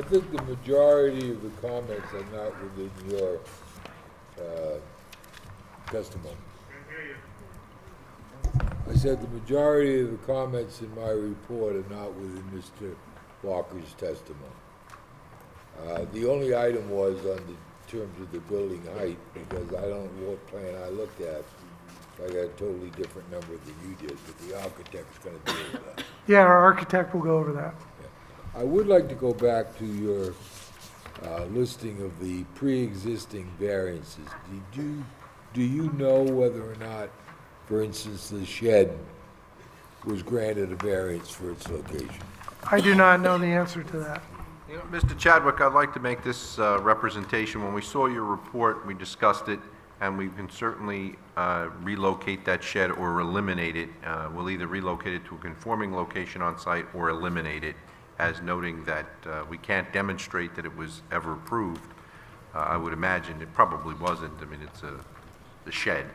think the majority of the comments are not within your testimony. I said the majority of the comments in my report are not within Mr. Walker's testimony. The only item was on the terms of the building height, because I don't know what plan I looked at. I got a totally different number than you did, but the architect's gonna deal with that. Yeah, our architect will go over that. I would like to go back to your listing of the pre-existing variances. Do you know whether or not, for instance, the shed was granted a variance for its location? I do not know the answer to that. You know, Mr. Chadwick, I'd like to make this representation. When we saw your report, we discussed it, and we can certainly relocate that shed or eliminate it. We'll either relocate it to a conforming location on site or eliminate it, as noting that we can't demonstrate that it was ever approved. I would imagine it probably wasn't. I mean, it's the shed.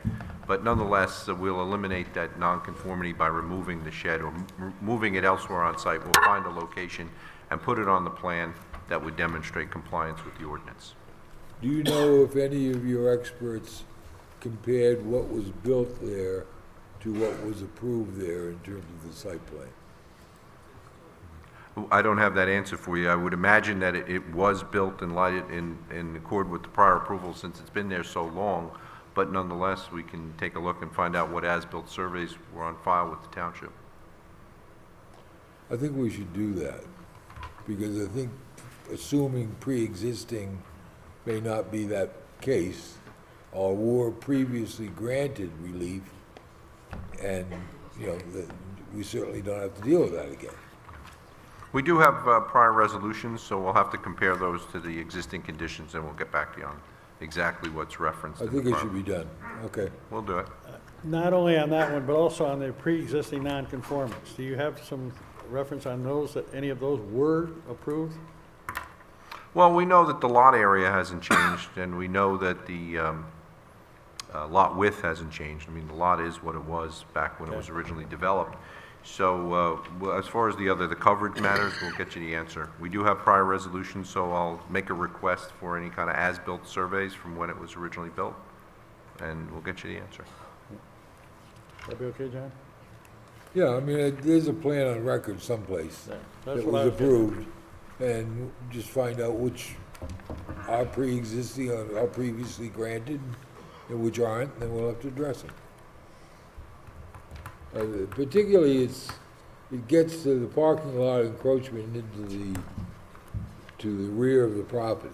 But nonetheless, we'll eliminate that nonconformity by removing the shed or moving it elsewhere on site. We'll find a location and put it on the plan that would demonstrate compliance with the ordinance. Do you know if any of your experts compared what was built there to what was approved there in terms of the site plan? I don't have that answer for you. I would imagine that it was built in accord with the prior approval since it's been there so long, but nonetheless, we can take a look and find out what as-built surveys were on file with the township. I think we should do that, because I think assuming pre-existing may not be that case, or were previously granted relief, and, you know, we certainly don't have to deal with that again. We do have prior resolutions, so we'll have to compare those to the existing conditions, and we'll get back to you on exactly what's referenced. I think it should be done. Okay. We'll do it. Not only on that one, but also on the pre-existing non-conformance. Do you have some reference on those, that any of those were approved? Well, we know that the lot area hasn't changed, and we know that the lot width hasn't changed. I mean, the lot is what it was back when it was originally developed. So as far as the coverage matters, we'll get you the answer. We do have prior resolutions, so I'll make a request for any kind of as-built surveys from when it was originally built, and we'll get you the answer. That be okay, John? Yeah, I mean, there's a plan on record someplace That's that what I was was getting at. approved, and just find out which are pre-existing, or are previously granted, and which aren't, then we'll have to address them. Particularly, it gets to the parking lot encroachment to the rear of the property,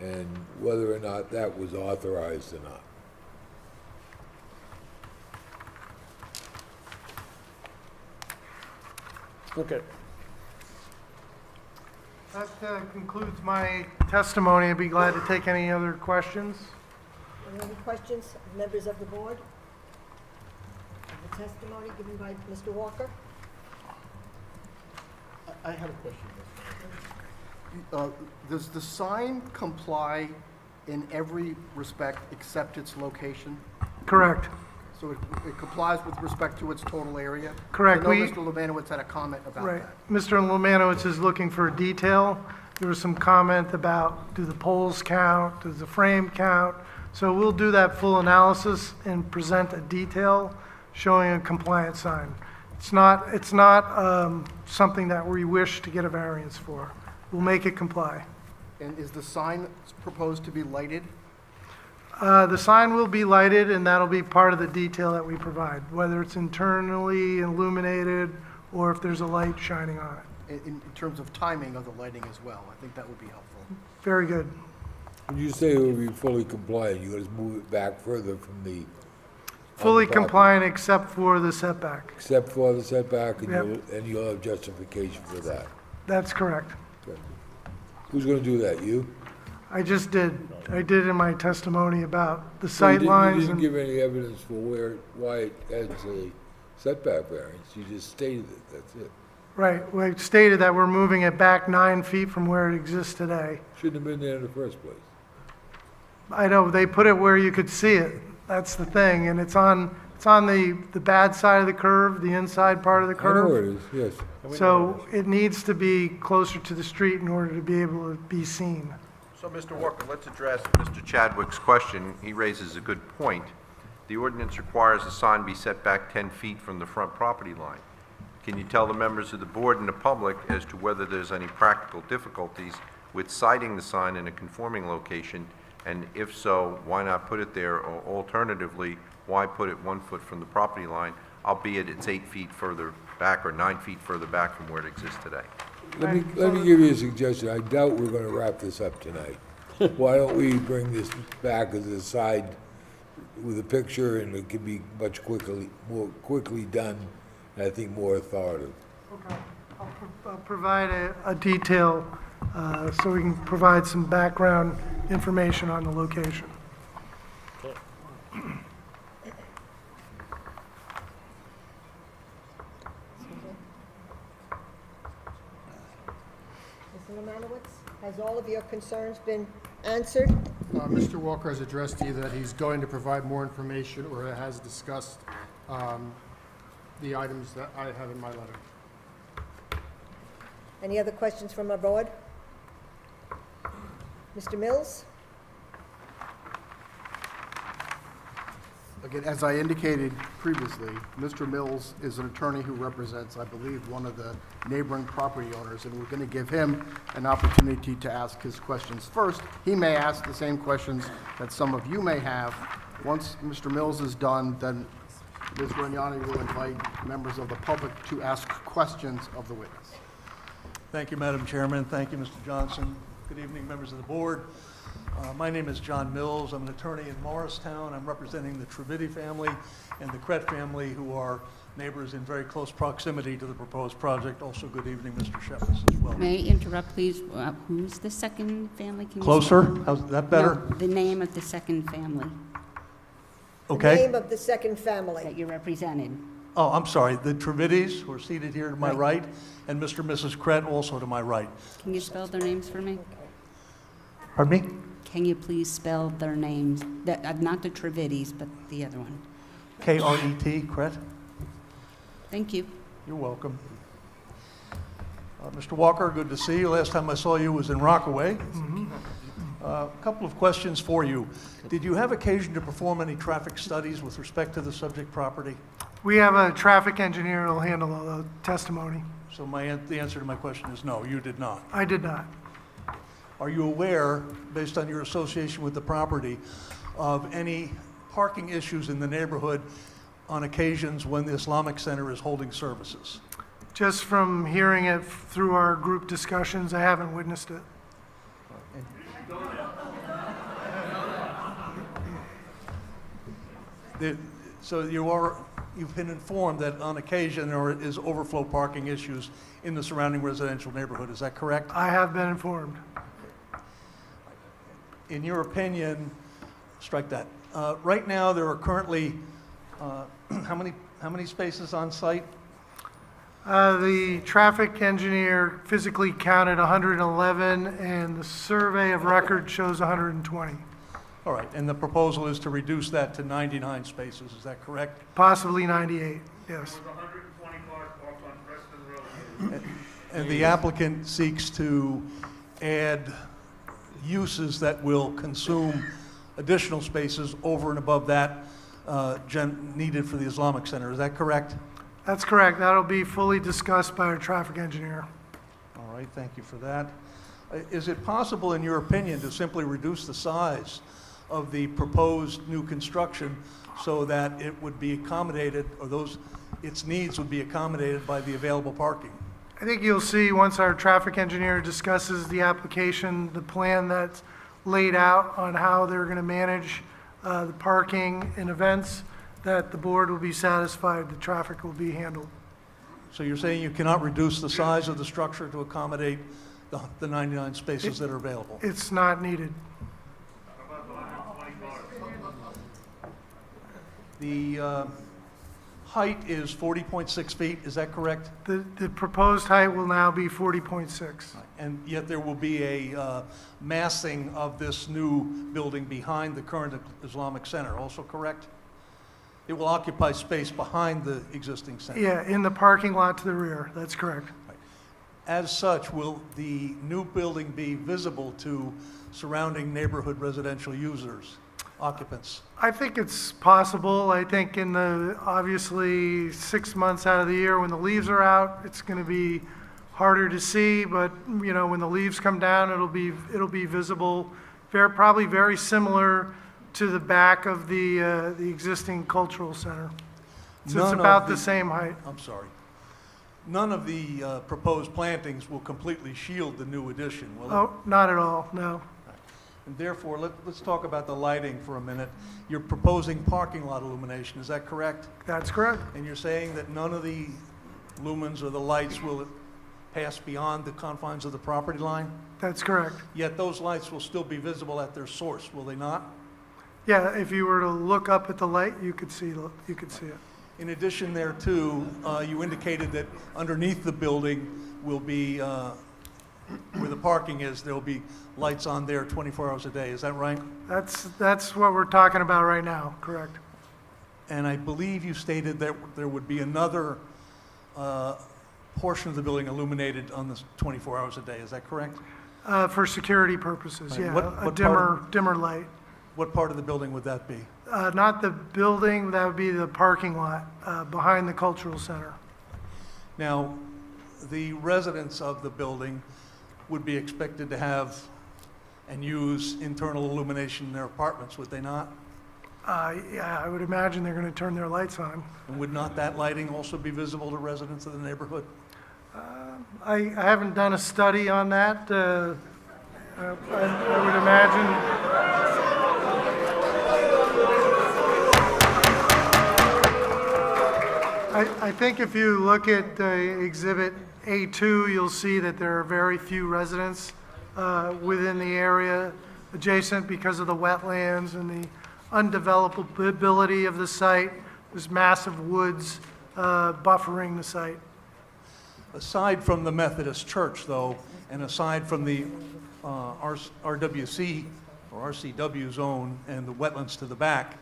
and whether or not that was authorized or not. Okay. That concludes my testimony. I'd be glad to take any other questions. Any questions, members of the board? The testimony given by Mr. Walker? I have a question. Does the sign comply in every respect except its location? Correct. So it complies with respect to its total area? Correct. I know We- Mr. Lemanowitz had a comment about Right. that. Mr. Lemanowitz is looking for detail. There was some comment about, do the poles count? Does the frame count? So we'll do that full analysis and present a detail showing a compliant sign. It's not something that we wish to get a variance for. We'll make it comply. And is the sign proposed to be lighted? The sign will be lighted, and that'll be part of the detail that we provide, whether it's internally illuminated or if there's a light shining on it. In terms of timing of the lighting as well? I think that would be helpful. Very good. When you say it will be fully compliant, you gotta move it back further from the... Fully property. compliant except for the setback. Except for the setback, and Yep. you'll have justification for that. That's correct. Okay. Who's gonna do that, you? I just did. I did in my testimony about the So you sight didn't- lines. You and didn't give any evidence for why it adds a setback variance, you just stated it, that's it. Right, we stated that we're moving it back 9 feet from where it exists today. Shouldn't have been there in the first place. I know, they put it where you could see it. That's the thing, and it's on the bad side of the curve, the inside part of the I know where curve. it is, yes. So it needs to be closer to the street in order to be able to be seen. So, Mr. Walker, let's address Mr. Chadwick's question. He raises a good point. The ordinance requires the sign be set back 10 feet from the front property line. Can you tell the members of the board and the public as to whether there's any practical difficulties with siting the sign in a conforming location? And if so, why not put it there? Or alternatively, why put it 1 foot from the property line, albeit it's 8 feet further back or 9 feet further back from where it exists today? Let me give you a suggestion, I doubt we're gonna wrap this up tonight. Why don't we bring this back as a side with a picture, and it can be more quickly done, and I think more authoritative. Okay. I'll provide a detail so we can provide some background information on the location. Mr. Lemanowitz, has all of your concerns been answered? Mr. Walker has addressed to you that he's going to provide more information, or has discussed the items that I have in my letter. Any other questions from our board? Mr. Mills? Again, as I indicated previously, Mr. Mills is an attorney who represents, I believe, one of the neighboring property owners, and we're going to give him an opportunity to ask his questions first. He may ask the same questions that some of you may have. Once Mr. Mills is done, then Ms. Grignani will invite members of the public to ask questions of the witness. Thank you, Madam Chairman. Thank you, Mr. Johnson. Good evening, members of the board. My name is John Mills. I'm an attorney in Morristown. I'm representing the Trividi family and the Kret family, who are neighbors in very close proximity to the proposed project. Also, good evening, Mr. Shepis, as well. May I interrupt, please? Who's the second family? Can you say- Closer? How's that better? No, the name of the second family The Okay. name of the second family. that you represented. Oh, I'm sorry. The Trividis, who are seated here to my right, and Mr. and Mrs. Kret, also to my right. Can you spell their names for me? Pardon me? can you please spell their names? Not the Trevittys, but the other one. K-R-E-T, Kret. Thank you. You're welcome. Mr. Walker, good to see you. Last time I saw you was in Rockaway. A couple of questions for you. Did you have occasion to perform any traffic studies with respect to the subject property? We have a traffic engineer who will handle all the testimony. So the answer to my question is no, you did not. I did not. Are you aware, based on your association with the property, of any parking issues in the neighborhood on occasions when the Islamic Center is holding services? Just from hearing it through our group discussions, I haven't witnessed it. So you've been informed that on occasion there is overflow parking issues in the surrounding residential neighborhood, is that correct? I have been informed. In your opinion, strike that. Right now, there are currently, how many spaces on site? The traffic engineer physically counted 111, and the survey of record shows 120. All right, and the proposal is to reduce that to 99 spaces, is that correct? Possibly 98, yes. There was 120 cars parked on Preston Road. And the applicant seeks to add uses that will consume additional spaces over and above that needed for the Islamic Center, is that correct? That's correct. That'll be fully discussed by our traffic engineer. All right, thank you for that. Is it possible, in your opinion, to simply reduce the size of the proposed new construction so that it would be accommodated, or its needs would be accommodated by the available parking? I think you'll see once our traffic engineer discusses the application, the plan that's laid out on how they're going to manage the parking and events, that the board will be satisfied the traffic will be handled. So you're saying you cannot reduce the size of the structure to accommodate the 99 spaces that are available? It's not needed. The height is 40.6 feet, is that correct? The proposed height will now be 40.6. And yet there will be a massing of this new building behind the current Islamic Center, also correct? It will occupy space behind the existing center. Yeah, in the parking lot to the rear, that's correct. As such, will the new building be visible to surrounding neighborhood residential users, occupants? I think it's possible. I think in the, obviously, 6 months out of the year when the leaves are out, it's going to be harder to see, but, you know, when the leaves come down, it'll be visible. Probably very similar to the back of the existing cultural center. So it's about the same height. I'm sorry. None of the proposed plantings will completely shield the new addition, will it? Oh, not at all, no. And therefore, let's talk about the lighting for a minute. You're proposing parking lot illumination, is that correct? That's correct. And you're saying that none of the lumens or the lights will pass beyond the confines of the property line? That's correct. Yet those lights will still be visible at their source, will they not? Yeah, if you were to look up at the light, you could see it. In addition there too, you indicated that underneath the building will be, where the parking is, there'll be lights on there 24 hours a day, is that right? That's what we're talking about right now, correct. And I believe you stated that there would be another portion of the building illuminated on this 24 hours a day, is that correct? For security purposes, Right. yeah, What dimmer light. What part of the building would that be? Not the building, that would be the parking lot behind the cultural center. Now, the residents of the building would be expected to have and use internal illumination in their apartments, would they not? Yeah, I would imagine they're going to turn their lights on. And would not that lighting also be visible to residents of the neighborhood? I haven't done a study on that. I would imagine. I think if you look at Exhibit A2, you'll see that there are very few residents within the area adjacent because of the wetlands and the undevelopability of the site. There's massive woods buffering the site. Aside from the Methodist Church, though, and aside from the RWC, or RCW zone and the wetlands to the back,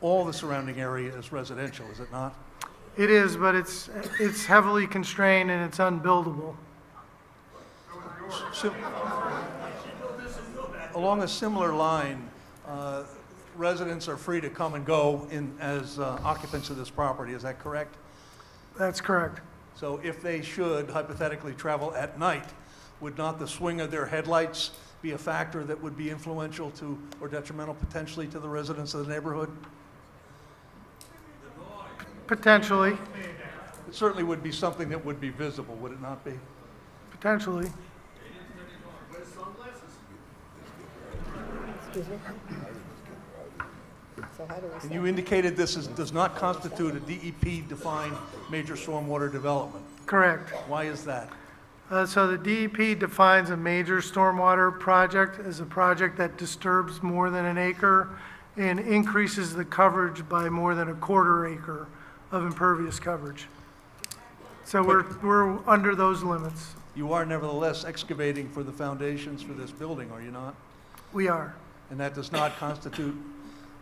all the surrounding area is residential, is it not? It is, but it's heavily constrained and it's unbuildable. Sim- Along a similar line, residents are free to come and go in as occupants of this property, is that correct? That's correct. So if they should hypothetically travel at night, would not the swing of their headlights be a factor that would be influential to, or detrimental potentially to the residents of the neighborhood? Potentially, It certainly would be something that would be visible, would it not be? potentially. Excuse me? So how do we And say? you indicated this does not constitute a DEP-defined major stormwater development. Correct. Why is that? So the DEP defines a major stormwater project as a project that disturbs more than an acre and increases the coverage by more than a quarter acre of impervious coverage. So we're under those limits. You are nevertheless excavating for the foundations for this building, are you not? We are. And that does not constitute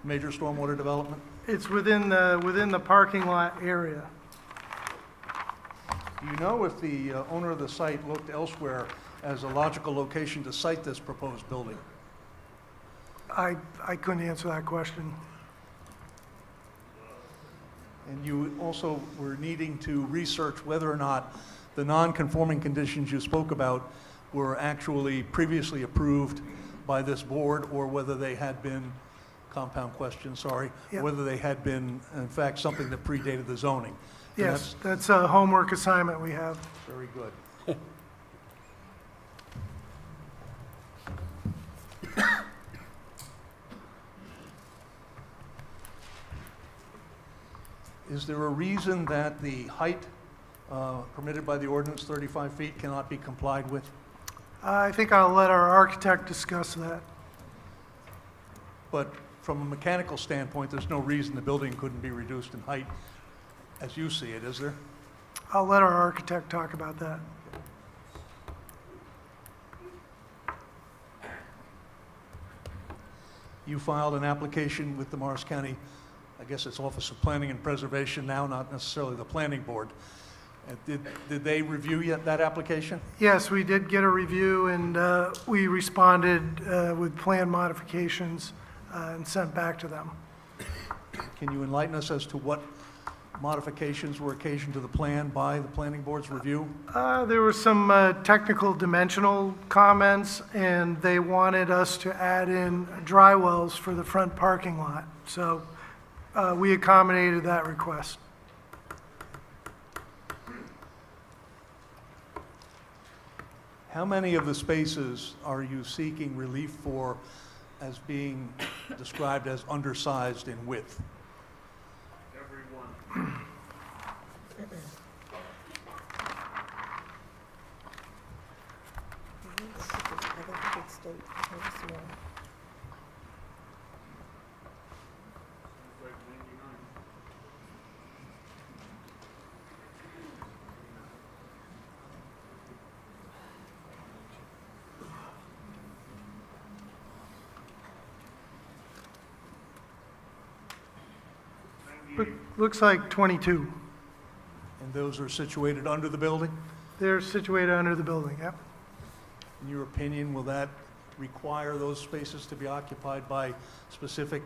major stormwater development? It's within the parking lot area. Do you know if the owner of the site looked elsewhere as a logical location to site this proposed building? I couldn't answer that question. And you also were needing to research whether or not the non-conforming conditions you spoke about were actually previously approved by this board, or whether they had been, compound question, sorry, Yep. whether they had been, in fact, something that predated the zoning. And Yes, that's a homework assignment we have. that's very good. Is there a reason that the height permitted by the ordinance, 35 feet, cannot be complied with? I think I'll let our architect discuss that. But from a mechanical standpoint, there's no reason the building couldn't be reduced in height as you see it, is there? I'll let our architect talk about that. You filed an application with the Morris County, I guess it's Office of Planning and Preservation now, not necessarily the Planning Board. Did they review yet that application? Yes, we did get a review, and we responded with plan modifications and sent back to them. Can you enlighten us as to what modifications were occasioned to the plan by the Planning Board's review? There were some technical dimensional comments, and they wanted us to add in dry wells for the front parking lot. So we accommodated that request. How many of the spaces are you seeking relief for as being described as undersized in width? Everyone. I think it's state, it's small. Like 99. Looks like 22. And those are situated under the building? They're situated under the building, yep. In your opinion, will that require those spaces to be occupied by specific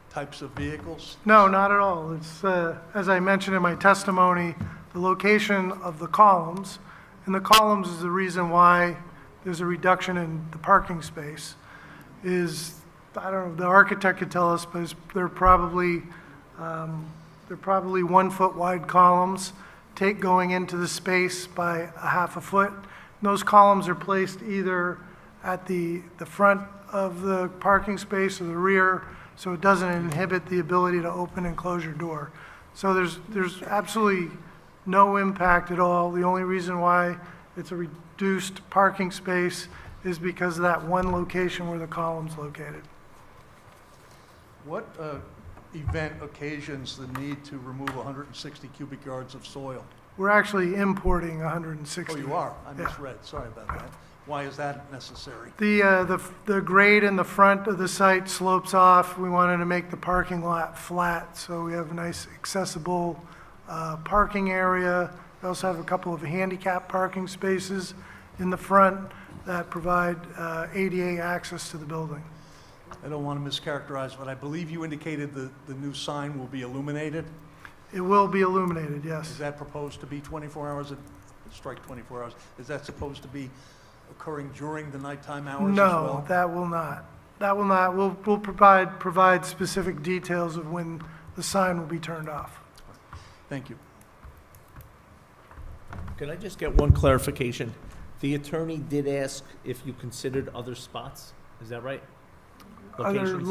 types of vehicles? No, not at all. It's, as I mentioned in my testimony, the location of the columns, and the columns is the reason why there's a reduction in the parking space, is, I don't know, the architect could tell us, but they're probably 1 foot wide columns, going into the space by a half a foot. And those columns are placed either at the front of the parking space or the rear, so it doesn't inhibit the ability to open and close your door. So there's absolutely no impact at all. The only reason why it's a reduced parking space is because of that one location where the column's located. What event occasions the need to remove 160 cubic yards of soil? We're actually importing 160. Oh, you are? I Yeah. misread, sorry about that. Why is that necessary? The grade in the front of the site slopes off. We wanted to make the parking lot flat, so we have a nice accessible parking area. We also have a couple of handicap parking spaces in the front that provide ADA access to the building. I don't want to mischaracterize, but I believe you indicated the new sign will be illuminated. It will be illuminated, yes. Is that proposed to be 24 hours, strike 24 hours? Is that supposed to be occurring during the nighttime hours as well? No, that will not. That will not. We'll provide specific details of when the sign will be turned off. Thank you. Can I just get one clarification? The attorney did ask if you considered other spots, is that right? Locations?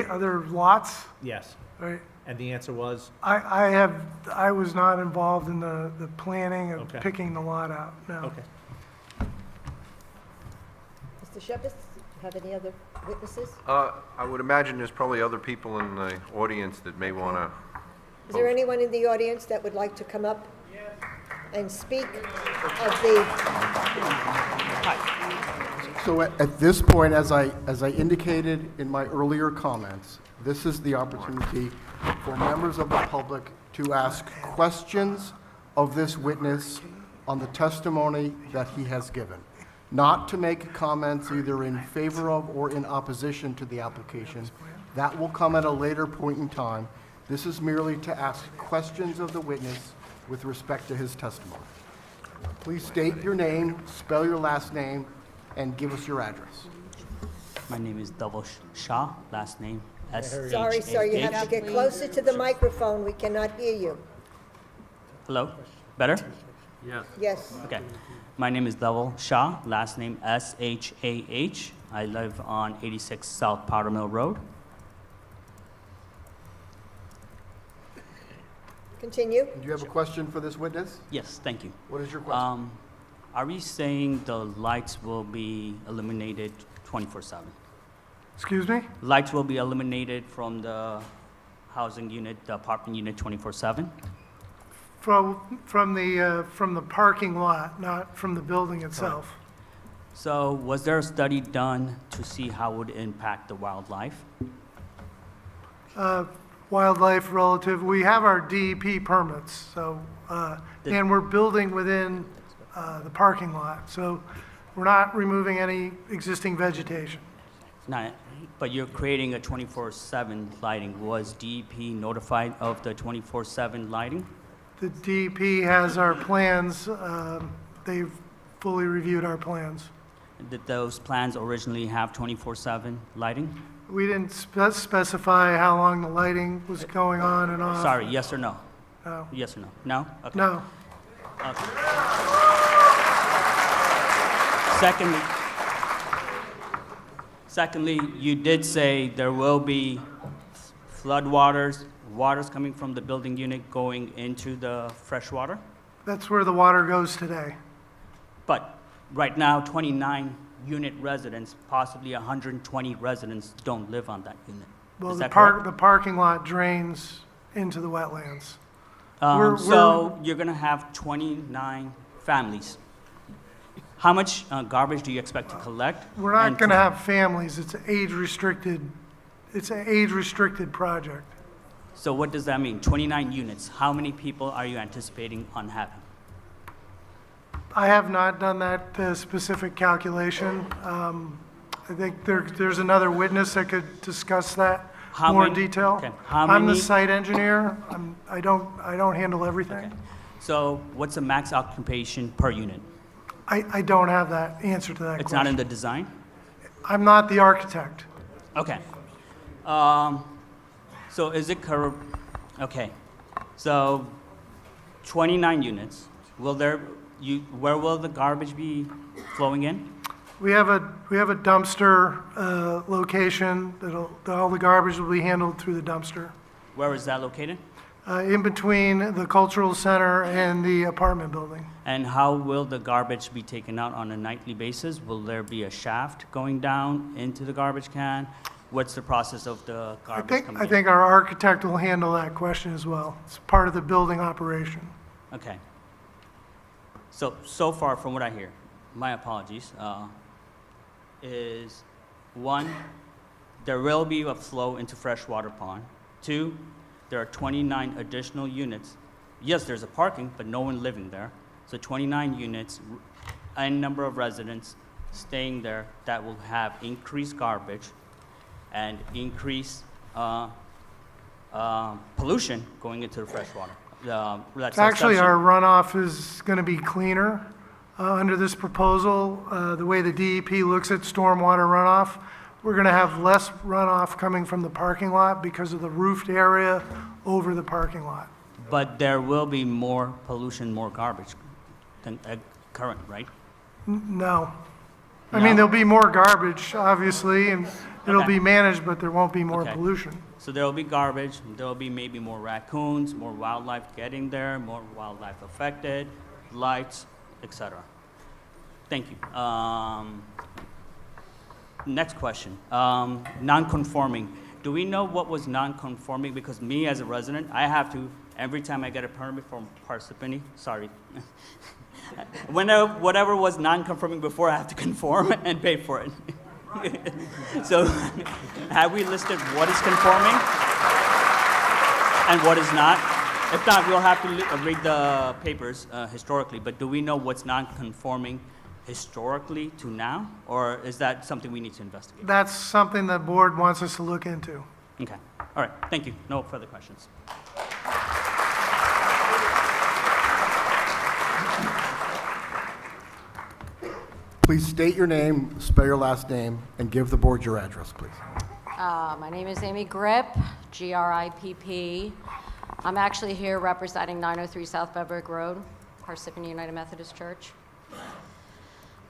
Other lots, Yes, right? and the answer was? I was not involved in the planning of Okay. picking the lot out, no. Okay. Mr. Shepis, have any other witnesses? I would imagine there's probably other people in the audience that may want to. Is there anyone in the audience that would like to come up and speak of the, So at this point, as I indicated in my earlier comments, this is the opportunity for members of the public to ask questions of this witness on the testimony that he has given, not to make comments either in favor of or in opposition to the application. That will come at a later point in time. This is merely to ask questions of the witness with respect to his testimony. Please state your name, spell your last name, and give us your address. My name is Double Shah, last name S-H-A-H. sorry, sir, you have to get closer to the microphone, we cannot hear you. Hello? Better? Yes, Okay. My name is Double Shah, last name S-H-A-H. I live on 86 South Powder Mill Road. continue. Do you have a question for this witness? Yes, thank you. What is your question? Are we saying the lights will be illuminated 24/7? Excuse me? Lights will be illuminated from the housing unit, the apartment unit 24/7? From the parking lot, not from the building itself. So was there a study done to see how it would impact the wildlife? Wildlife relative, we have our DEP permits, so, and we're building within the parking lot, so we're not removing any existing vegetation. Not, but you're creating a 24/7 lighting. Was DEP notified of the 24/7 lighting? The DEP has our plans, they've fully reviewed our plans. Did those plans originally have 24/7 lighting? We didn't specify how long the lighting was going on and off. Sorry, yes or no? No. Yes or no? No? Okay. No. Okay. Secondly, you did say there will be floodwaters, waters coming from the building unit going into the freshwater? That's where the water goes today. But right now, 29 unit residents, possibly 120 residents don't live on that unit. Well, Is the that correct? the parking lot drains into the wetlands. We're- So you're gonna have 29 families. How much garbage do you expect to collect? We're not And going to have families, it's an age-restricted project. So what does that mean? 29 units, how many people are you anticipating on having? I have not done that specific calculation. I think there's another witness that could discuss that How more in many- detail. okay. How I'm the many- site engineer, I don't handle everything. So what's the max occupation per unit? I don't have that answer to that It's not in question. the design? I'm not the architect. Okay. So is it correct? Okay. So 29 units. Where will the garbage be flowing in? We have a dumpster location that all the garbage will be handled through the dumpster. Where is that located? In between the cultural center and the apartment building. And how will the garbage be taken out on a nightly basis? Will there be a shaft going down into the garbage can? What's the process of the garbage coming I in? think our architect will handle that question as well. It's part of the building operation. Okay. So far from what I hear, my apologies, is, one, there will be a flow into freshwater pond. Two, there are 29 additional units. Yes, there's a parking, but no one living there. So 29 units, a number of residents staying there that will have increased garbage and increased pollution going into the freshwater. Actually, our runoff is going to be cleaner under this proposal. The way the DEP looks at stormwater runoff, we're going to have less runoff coming from the parking lot because of the roofed area over the parking lot. But there will be more pollution, more garbage than current, right? No. I No? mean, there'll be more garbage, obviously, and it'll Okay. be managed, but there won't be more Okay. pollution. So there will be garbage, there will be maybe more raccoons, more wildlife getting there, more wildlife affected, lights, etc. Thank you. Next question, non-conforming. Do we know what was non-conforming? Because me as a resident, I have to, every time I get a permit from Parsippany, sorry. Whatever was non-conforming before, I have to conform and pay for it. So have we listed what is conforming and what is not? If not, we'll have to read the papers historically, but do we know what's non-conforming historically to now? Or is that something we need to investigate? That's something the board wants us to look into. Okay, all right, thank you. No further questions. Please state your name, spell your last name, and give the board your address, please. My name is Amy Grip, G-R-I-P-P. I'm actually here representing 903 South Bedford Road, Parsippany United Methodist Church.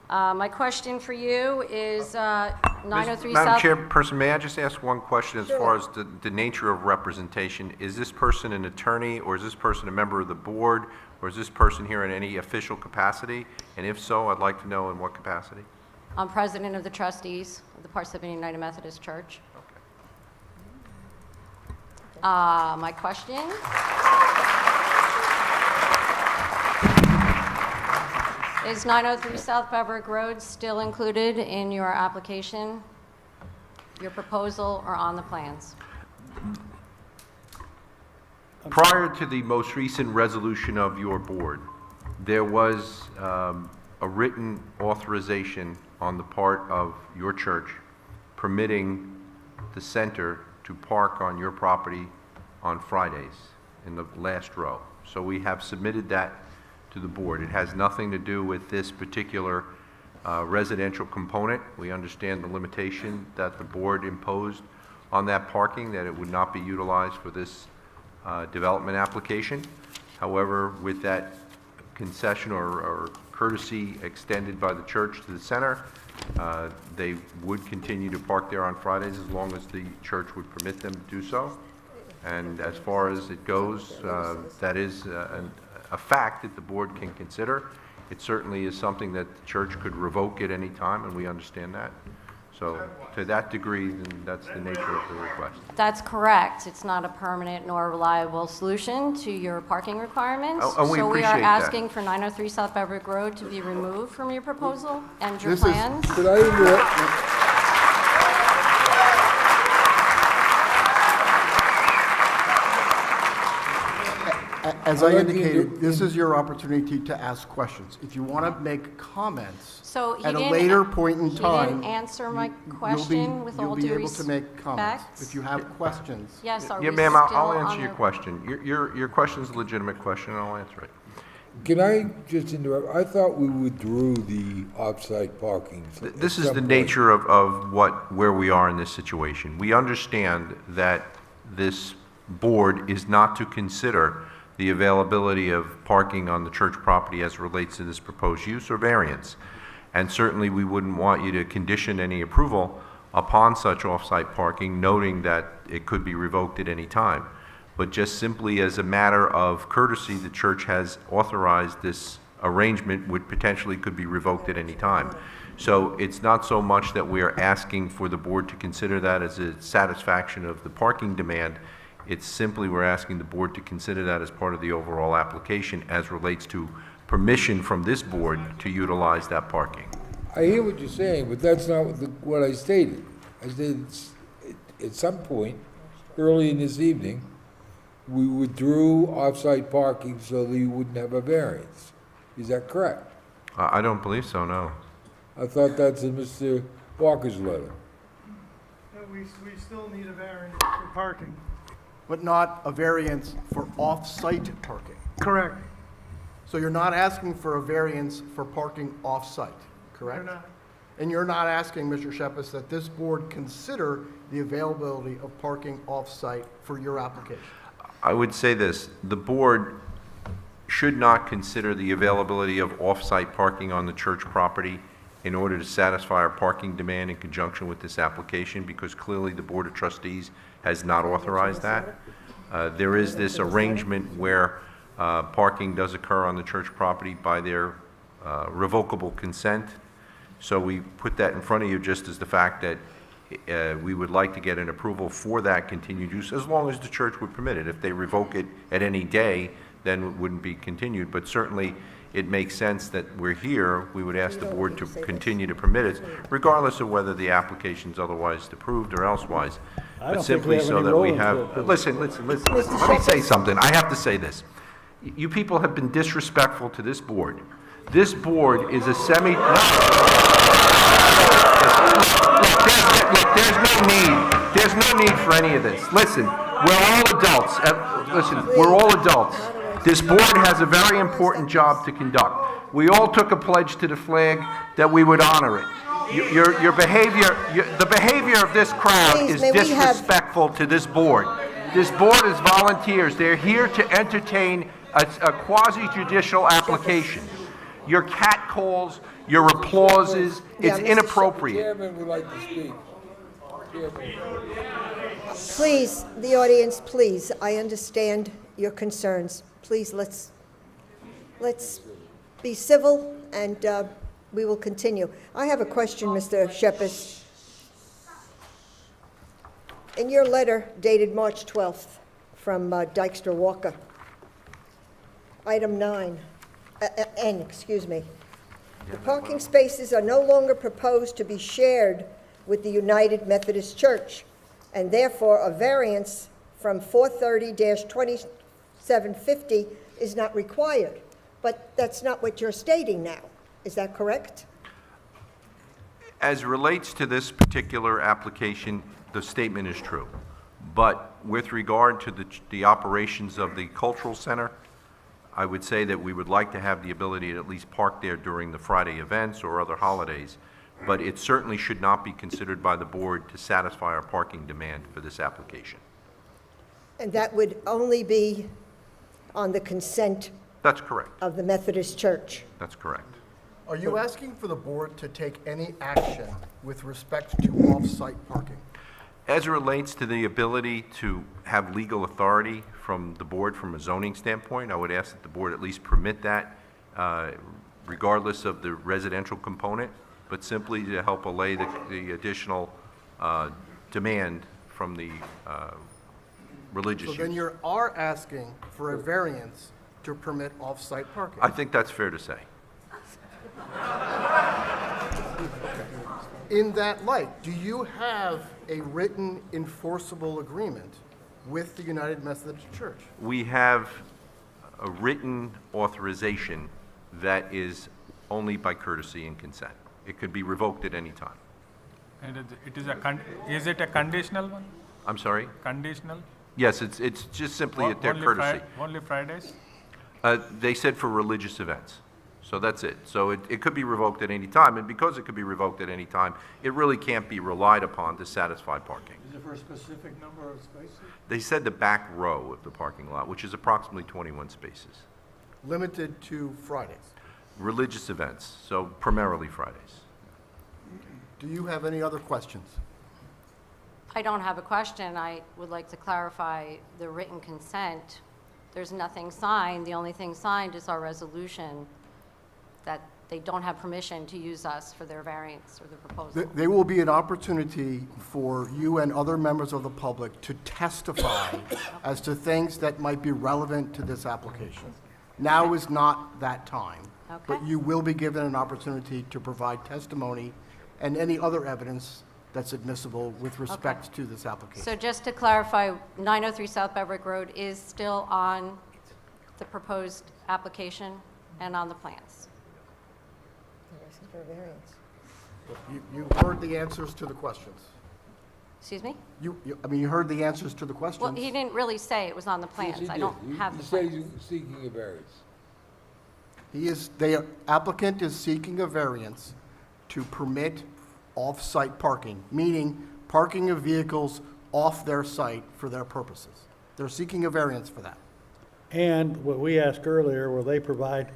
My question for you is 903 Madam South... Chairperson, may I just ask one question as far as the nature of representation? Is this person an attorney, or is this person a member of the board, or is this person here in any official capacity? And if so, I'd like to know in what capacity. I'm president of the trustees of the Parsippany United Methodist Church. My question... Is 903 South Beverwick Road still included in your application, your proposal, or on the plans? Prior to the most recent resolution of your board, there was a written authorization on the part of your church permitting the center to park on your property on Fridays in the last row. So we have submitted that to the board. It has nothing to do with this particular residential component. We understand the limitation that the board imposed on that parking, that it would not be utilized for this development application. However, with that concession or courtesy extended by the church to the center, they would continue to park there on Fridays as long as the church would permit them to do so. And as far as it goes, that is a fact that the board can consider. It certainly is something that the church could revoke at any time, and we understand that. So to that degree, then that's the nature of the request. That's correct. It's not a permanent nor reliable solution to your parking requirements. Oh, and we So we are appreciate that. asking for 903 South Beverwick Road to be removed from your proposal and your This is- plans. Could I interrupt? As I I'd like to indicated, this is your opportunity to ask questions. If you want to make comments So he at a didn't- later point in time... He didn't answer my you'll be- question with all due You'll be able to make comments. respect. If you have questions. Yes, are Yeah, we ma'am, still I'll on answer your the- question. Your question is a legitimate question, and I'll answer it. Can I just interrupt? I thought we withdrew the off-site parking. at This is some the point. nature of where we are in this situation. We understand that this board is not to consider the availability of parking on the church property as it relates to this proposed use or variance. And certainly, we wouldn't want you to condition any approval upon such off-site parking, noting that it could be revoked at any time. But just simply as a matter of courtesy, the church has authorized this arrangement which potentially could be revoked at any time. So it's not so much that we are asking for the board to consider that as a satisfaction of the parking demand. It's simply we're asking the board to consider that as part of the overall application as relates to permission from this board to utilize that parking. I hear what you're saying, but that's not what I stated. I stated at some point, early in this evening, we withdrew off-site parking so that you wouldn't have a variance. Is that correct? I don't believe so, no. I thought that's in Mr. Walker's letter. We still need a variance for parking. But not a variance for off-site parking. Correct. So you're not asking for a variance for parking off-site, correct? We're not. And you're not asking, Mr. Shepis, that this board consider the availability of parking off-site for your application? I would say this, the board should not consider the availability of off-site parking on the church property in order to satisfy our parking demand in conjunction with this application, because clearly the Board of Trustees has not authorized that. There is this arrangement where parking does occur on the church property by their revocable consent. So we put that in front of you just as the fact that we would like to get an approval for that continued use, as long as the church would permit it. If they revoke it at any day, then it wouldn't be continued. But certainly, it makes sense that we're here, we would ask the board to continue to permit it, regardless of whether the application's otherwise approved or elsewise. I But don't think we simply have so any that we roads have, to- listen, let me say something. I have to say this. You people have been disrespectful to this board. This board is a there's no need for any of this. Listen, we're all adults. We're all adults. This board has a very important job to conduct. We all took a pledge to the flag that we would honor it. Your behavior, the behavior of this crowd Please, is may we have- disrespectful to this board. This board is volunteers. They're here to entertain a quasi-judicial application. Your catcalls, your applauses, it's Mr. inappropriate. Chairman would like to speak. Chairman. Please, the audience, please, I understand your concerns. Please, let's be civil, and we will continue. I have a question, Mr. Shepis. In your letter dated March 12th from Dykstra Walker, item 9, N, excuse me. The parking spaces are no longer proposed to be shared with the United Methodist Church, and therefore a variance from 430-2750 is not required. But that's not what you're stating now. Is that correct? As relates to this particular application, the statement is true. But with regard to the operations of the cultural center, I would say that we would like to have the ability to at least park there during the Friday events or other holidays, but it certainly should not be considered by the board to satisfy our parking demand for this application. And that would only be on the consent That's correct. of the Methodist Church. That's correct. Are you asking for the board to take any action with respect to off-site parking? As it relates to the ability to have legal authority from the board from a zoning standpoint, I would ask that the board at least permit that regardless of the residential component, but simply to help allay the additional demand from the religious So then use. you are asking for a variance to permit off-site parking? I think that's fair to say. In that light, do you have a written enforceable agreement with the United Methodist Church? We have a written authorization that is only by courtesy and consent. It could be revoked at any time. And is it a conditional one? I'm sorry? Conditional? Yes, it's just simply at their courtesy. Only Fridays? They said for religious events. So that's it. So it could be revoked at any time, and because it could be revoked at any time, it really can't be relied upon to satisfy parking. Is it for a specific number of spaces? They said the back row of the parking lot, which is approximately 21 spaces. Limited to Fridays? Religious events, so primarily Fridays. Do you have any other questions? I don't have a question. I would like to clarify the written consent. There's nothing signed. The only thing signed is our resolution that they don't have permission to use us for their variance or their proposal. There will be an opportunity for you and other members of the public to testify as to things that might be relevant to this application. Now is not that time. Okay? But you will be given an opportunity to provide testimony and any other evidence that's admissible with respect to this application. So just to clarify, 903 South Beverwick Road is still on the proposed application and on the plans? They're asking for a variance. You heard the answers to the questions. Excuse me? You heard the answers to the questions. Well, he didn't really say it was on the Yes, plans. he I did. don't have the He said plans. he's seeking a variance. The applicant is seeking a variance to permit off-site parking, meaning parking of vehicles off their site for their purposes. They're seeking a variance for that. And what we asked earlier, will they provide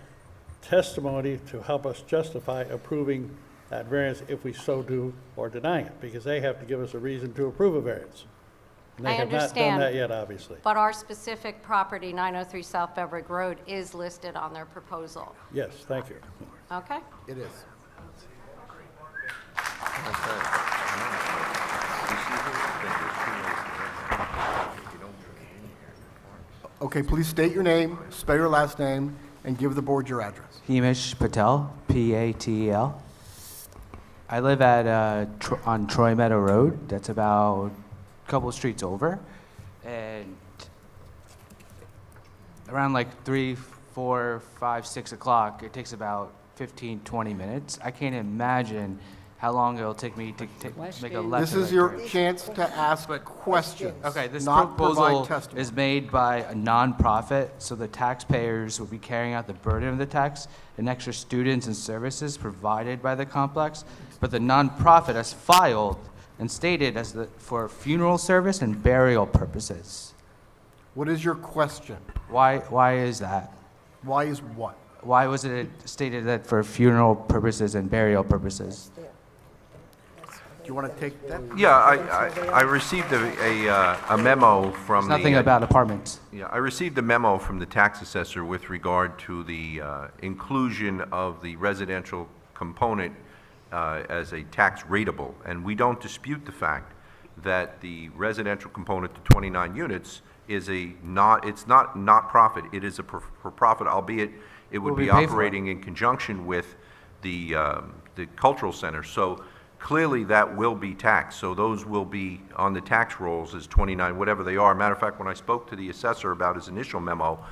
testimony to help us justify approving that variance if we so do, or denying it? Because they have to give us a reason to approve a variance. And they I have not done understand. that yet, obviously. But our specific property, 903 South Beverwick Road, is listed on their proposal. Yes, thank you. Okay? It is. Okay, please state your name, spell your last name, and give the board your address. Hemish Patel, Patel. I live at on Troy Meadow Road. That's about a couple streets over, and around like 3, 4, 5, 6 o'clock, it takes about 15, 20 minutes. I can't imagine how long it'll take me to make a left. This is your chance to ask questions, Okay, this not proposal provide testimony. is made by a nonprofit, so the taxpayers will be carrying out the burden of the tax and extra students and services provided by the complex. But the nonprofit has filed and stated as for funeral service and burial purposes. What is your question? Why is that? Why is what? Why was it stated that for funeral purposes and burial purposes? Do you want to take that? Yeah, I received a memo from There's nothing about apartments. Yeah, I received a memo from the tax assessor with regard to the inclusion of the residential component as a tax rateable, and we don't dispute the fact that the residential component to 29 units is it's not profit, it is a for profit, albeit it would be operating in conjunction with the cultural center. So clearly that will be taxed, so those will be on the tax rolls as 29, whatever they are. Matter of fact, when I spoke to the assessor about his initial memo,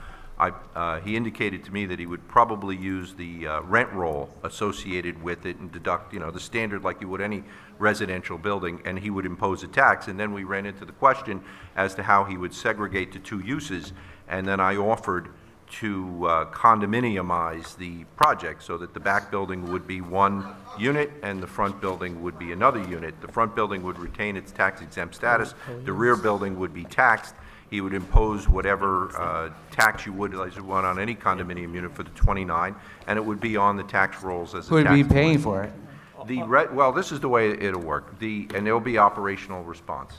he indicated to me that he would probably use the rent roll associated with it and deduct, the standard like you would any residential building, and he would impose a tax. And then we ran into the question as to how he would segregate the two uses, and then I offered to condominiumize the project so that the back building would be one unit and the front building would be another unit. The front building would retain its tax exempt status, the rear building would be taxed. He would impose whatever tax you would, as you want on any condominium unit for the 29, and it would be on the tax rolls as a tax. Who would be paying for it? Well, this is the way it'll work, and there'll be operational response.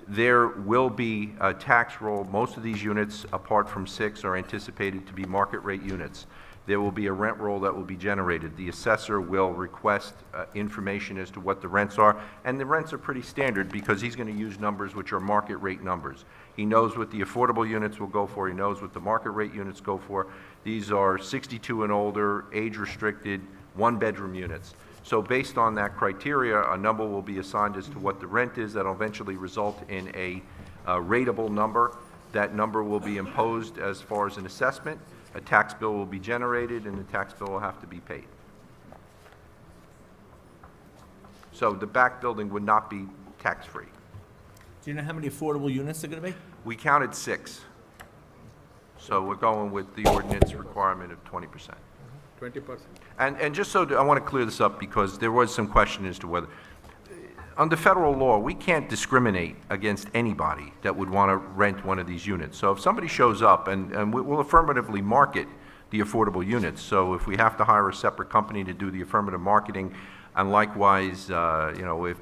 There will be a tax roll. Most of these units, apart from 6, are anticipated to be market rate units. There will be a rent roll that will be generated. The assessor will request information as to what the rents are, and the rents are pretty standard because he's going to use numbers which are market rate numbers. He knows what the affordable units will go for. He knows what the market rate units go for. These are 62 and older, age-restricted, one-bedroom units. So based on that criteria, a number will be assigned as to what the rent is. That'll eventually result in a rateable number. That number will be imposed as far as an assessment. A tax bill will be generated, and the tax bill will have to be paid. So the back building would not be tax-free. Do you know how many affordable units are going to be? We counted 6. So we're going with the ordinance requirement of 20%. 20%. And just so I want to clear this up because there was some question as to whether, under federal law, we can't discriminate against anybody that would want to rent one of these units. So if somebody shows up, and we'll affirmatively market the affordable units. So if we have to hire a separate company to do the affirmative marketing, and likewise, if the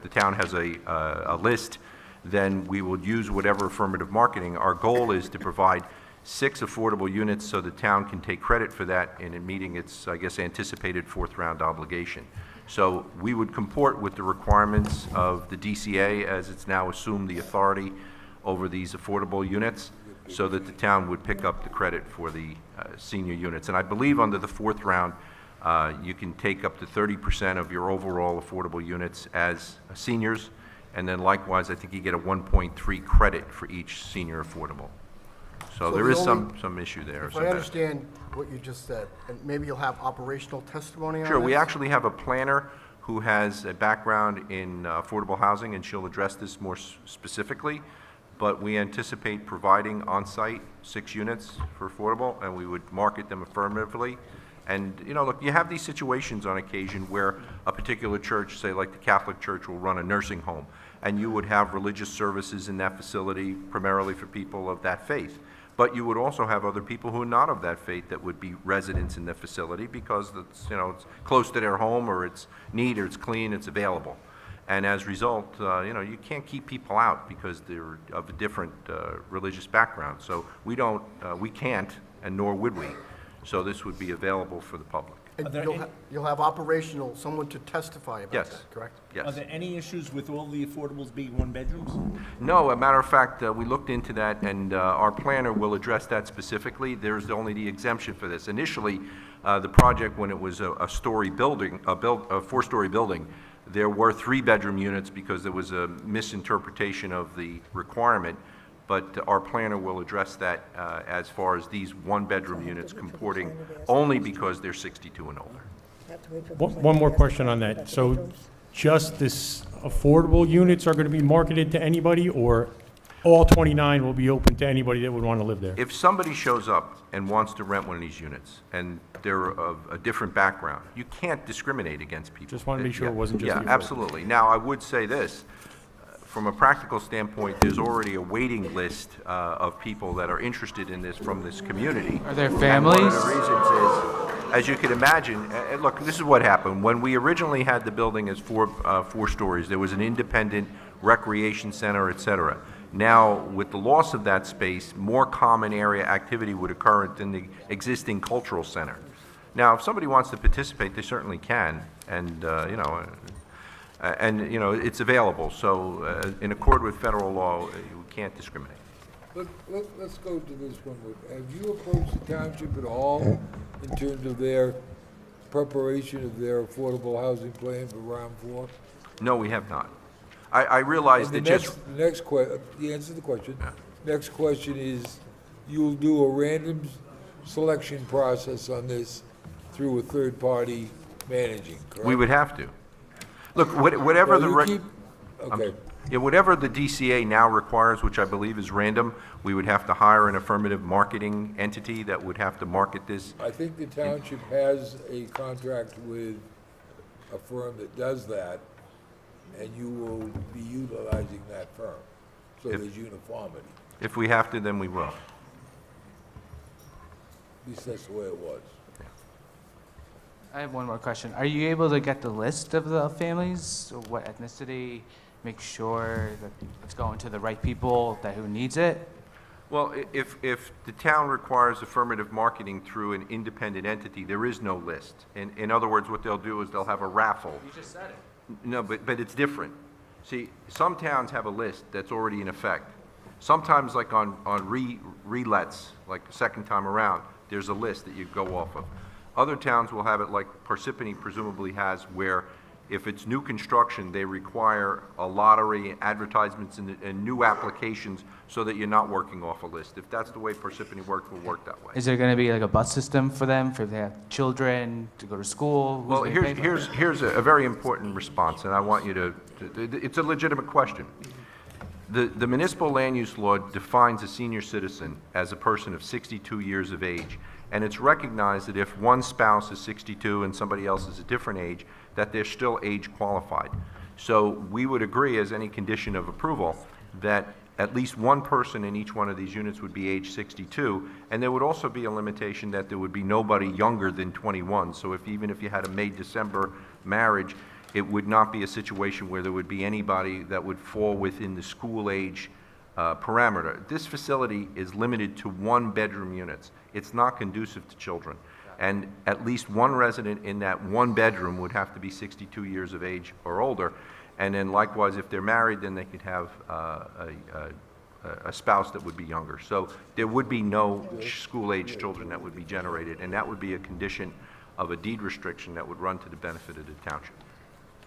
town has a list, then we will use whatever affirmative marketing. Our goal is to provide 6 affordable units so the town can take credit for that in meeting its, I guess, anticipated 4th round obligation. So we would comport with the requirements of the DCA as it's now assumed the authority over these affordable units. so that the town would pick up the credit for the senior units. And I believe under the fourth round, you can take up to 30% of your overall affordable units as seniors, and then likewise, I think you get a 1.3 credit for each senior affordable. So there the is only- some issue there. If I understand what you just said, and maybe you'll have operational testimony on Sure, we this? actually have a planner who has a background in affordable housing, and she'll address this more specifically. But we anticipate providing on-site 6 units for affordable, and we would market them affirmatively. And, you know, look, you have these situations on occasion where a particular church, say like the Catholic Church, will run a nursing home, and you would have religious services in that facility primarily for people of that faith. But you would also have other people who are not of that faith that would be residents in the facility because it's, you know, it's close to their home, or it's neat, or it's clean, it's available. And as a result, you know, you can't keep people out because they're of a different religious background. So we can't, and nor would we. So this would be available for the public. And you'll have operational, someone to testify about Yes. that, correct? Yes. Are there any issues with all the affordables being one-bedrooms? No, a matter of fact, we looked into that, and our planner will address that specifically. There's only the exemption for this. Initially, the project, when it was a story building, a four-story building, there were 3-bedroom units because there was a misinterpretation of the requirement. But our planner will address that as far as these 1-bedroom units comporting only because they're 62 and older. One more question on that. So just this affordable units are going to be marketed to anybody, or all 29 will be open to anybody that would want to live there? If somebody shows up and wants to rent one of these units, and they're of a different background, you can't discriminate against people. Just want to be sure it wasn't just Yeah, the affordable. absolutely. Now, I would say this. From a practical standpoint, there's already a waiting list of people that are interested in this from this community. Are there And one of families? the reasons is, as you can imagine, look, this is what happened. When we originally had the building as four stories, there was an independent recreation center, et cetera. Now, with the loss of that space, more common area activity would occur in the existing cultural center. Now, if somebody wants to participate, they certainly can, and, you know, and, you know, it's available. So in accord with federal law, you can't discriminate. Let's go to this one. Have you approached the township at all in terms of their preparation of their affordable housing plan for round 4? No, we have not. I realize that just... The answer to the question. Next question is, you'll do a random selection process on this through a third party managing, correct? We would have to. Look, whatever Well, the... you keep- Okay. Yeah, whatever the DCA now requires, which I believe is random, we would have to hire an affirmative marketing entity that would have to market this. I think the township has a contract with a firm that does that, and you will be utilizing that firm, so there's uniformity. If we have to, then we will. At least that's the way it was. I have one more question. Are you able to get the list of the families, or what ethnicity, make sure that it's going to the right people that who needs it? Well, if the town requires affirmative marketing through an independent entity, there is no list. In other words, what they'll do is they'll have a raffle. You just said it. No, but it's different. See, some towns have a list that's already in effect. Sometimes, like on relets, like the second time around, there's a list that you go off of. Other towns will have it like Parsippany presumably has, where if it's new construction, they require a lottery, advertisements, and new applications so that you're not working off a list. If that's the way Parsippany works, will work that way. Is there going to be like a bus system for them, if they have children to go to school? Who's Well, gonna pay for it? here's a very important response, and I want you to it's a legitimate question. The municipal land use law defines a senior citizen as a person of 62 years of age, and it's recognized that if one spouse is 62 and somebody else is a different age, that they're still age qualified. So we would agree, as any condition of approval, that at least one person in each one of these units would be age 62, and there would also be a limitation that there would be nobody younger than 21. So even if you had a May-December marriage, it would not be a situation where there would be anybody that would fall within the school age parameter. This facility is limited to 1-bedroom units. It's not conducive to children. And at least one resident in that 1 bedroom would have to be 62 years of age or older. And then likewise, if they're married, then they could have a spouse that would be younger. So there would be no school-age children that would be generated, and that would be a condition of a deed restriction that would run to the benefit of the township.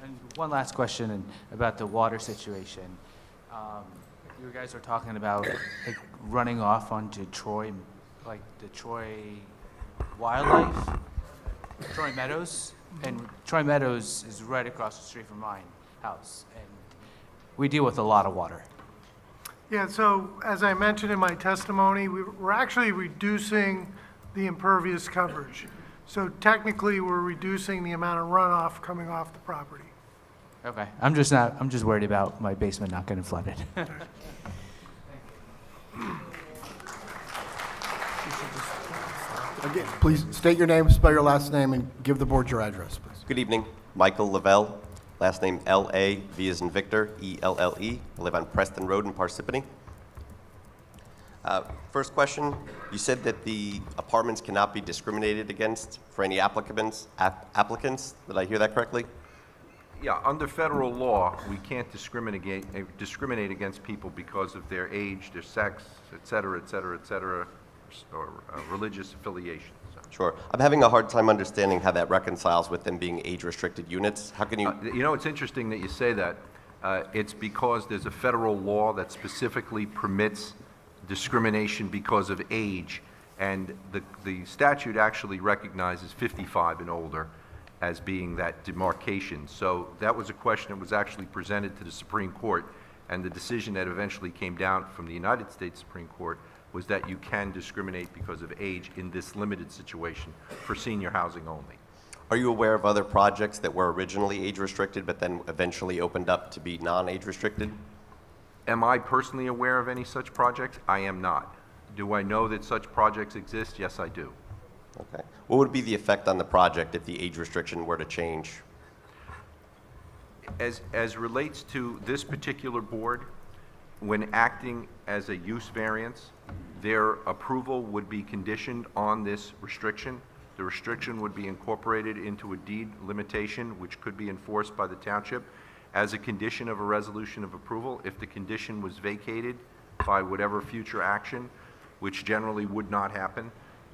And one last question about the water situation. You guys were talking about like running off onto Troy, like the Troy Wildlife, Troy Meadows, and Troy Meadows is right across the street from my house, and we deal with a lot of water. Yeah, so as I mentioned in my testimony, we're actually reducing the impervious coverage. So technically, we're reducing the amount of runoff coming off the property. Okay, I'm just worried about my basement not getting flooded. Again, please state your name, spell your last name, and give the board your address, please. Good evening. Michael Lavelle, last name L-A, V as in Victor, E-L-L-E. I live on Preston Road in Parsippany. First question, you said that the apartments cannot be discriminated against for any applicants. Did I hear that correctly? Yeah, under federal law, we can't discriminate against people because of their age, their sex, et cetera, or religious affiliations. Sure. I'm having a hard time understanding how that reconciles with them being age-restricted units. How can you... You know, it's interesting that you say that. It's because there's a federal law that specifically permits discrimination because of age, and the statute actually recognizes 55 and older as being that demarcation. So that was a question that was actually presented to the Supreme Court, and the decision that eventually came down from the United States Supreme Court was that you can discriminate because of age in this limited situation for senior housing only. Are you aware of other projects that were originally age-restricted but then eventually opened up to be non-age-restricted? Am I personally aware of any such projects? I am not. Do I know that such projects exist? Yes, I do. Okay. What would be the effect on the project if the age restriction were to change? As relates to this particular board, when acting as a use variance, their approval would be conditioned on this restriction. The restriction would be incorporated into a deed limitation, which could be enforced by the township as a condition of a resolution of approval. If the condition was vacated by whatever future action, which generally would not happen,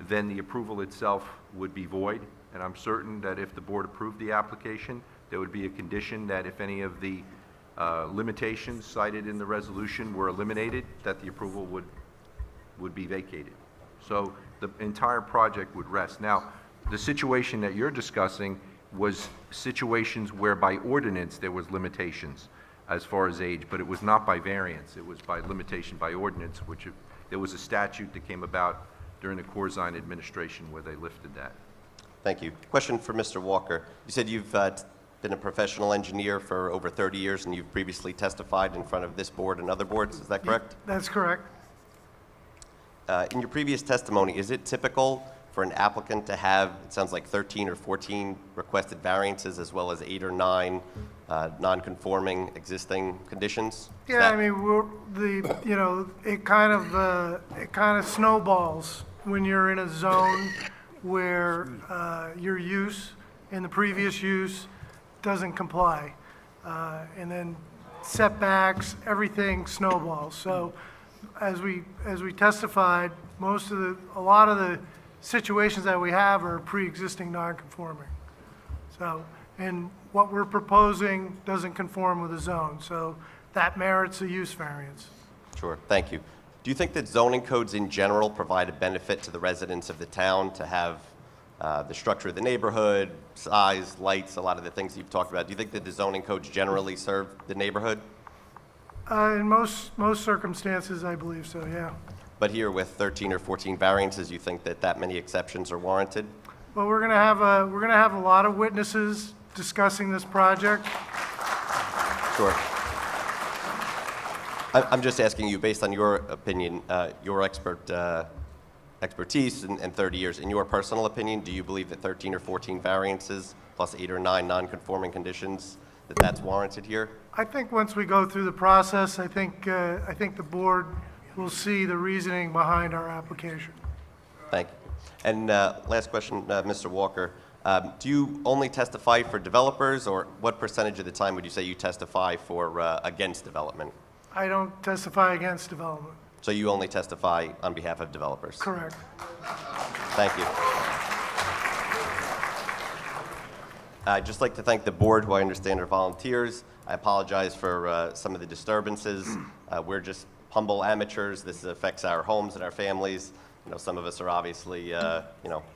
then the approval itself would be void. And I'm certain that if the board approved the application, there would be a condition that if any of the limitations cited in the resolution were eliminated, that the approval would be vacated. So the entire project would rest. Now, the situation that you're discussing was situations where by ordinance there was limitations as far as age, but it was not by variance. It was by limitation by ordinance, which there was a statute that came about during the Corzine administration where they lifted that. Thank you. Question for Mr. Walker. You said you've been a professional engineer for over 30 years and you've previously testified in front of this board and other boards. Is that correct? That's correct. In your previous testimony, is it typical for an applicant to have, it sounds like 13 or 14 requested variances as well as 8 or 9 non-conforming existing conditions? Yeah, I mean, it kind of snowballs when you're in a zone where your use and the previous use doesn't comply. And then setbacks, everything snowballs. So as we testified, a lot of the situations that we have are pre-existing non-conforming. So, and what we're proposing doesn't conform with the zone, so that merits a use variance. Sure, thank you. Do you think that zoning codes in general provide a benefit to the residents of the town to have the structure of the neighborhood, size, lights, a lot of the things you've talked about? Do you think that the zoning codes generally serve the neighborhood? In most circumstances, I believe so, yeah. But here with 13 or 14 variances, you think that many exceptions are warranted? Well, we're going to have a lot of witnesses discussing this project. Sure. I'm just asking you, based on your opinion, your expertise and 30 years, in your personal opinion, do you believe that 13 or 14 variances plus 8 or 9 non-conforming conditions, that's warranted here? I think once we go through the process, I think the board will see the reasoning behind our application. Thank you. And last question, Mr. Walker. Do you only testify for developers, or what percentage of the time would you say you testify for against development? I don't testify against development. So you only testify on behalf of developers? Correct. Thank you. I'd just like to thank the board, who I understand are volunteers. I apologize for some of the disturbances. We're just humble amateurs. This affects our homes and our families. You know, some of us are obviously,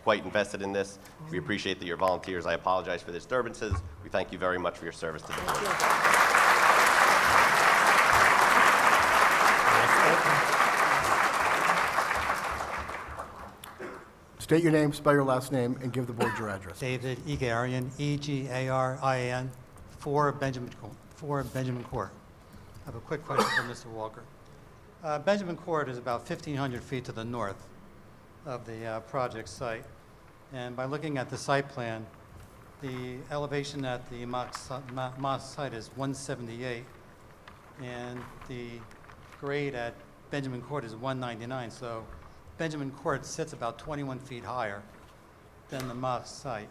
quite invested in this. We appreciate that you're volunteers. I apologize for the disturbances. We thank you very much for your service to the board. State your name, spell your last name, and give the board your address. David Egarian, E-G-A-R-I-A-N, 4 Benjamin Court. I have a quick question for Mr. Walker. Benjamin Court is about 1,500 feet to the north of the project site. And by looking at the site plan, the elevation at the Moss site is 178, and the grade at Benjamin Court is 199. So Benjamin Court sits about 21 feet higher than the Moss site.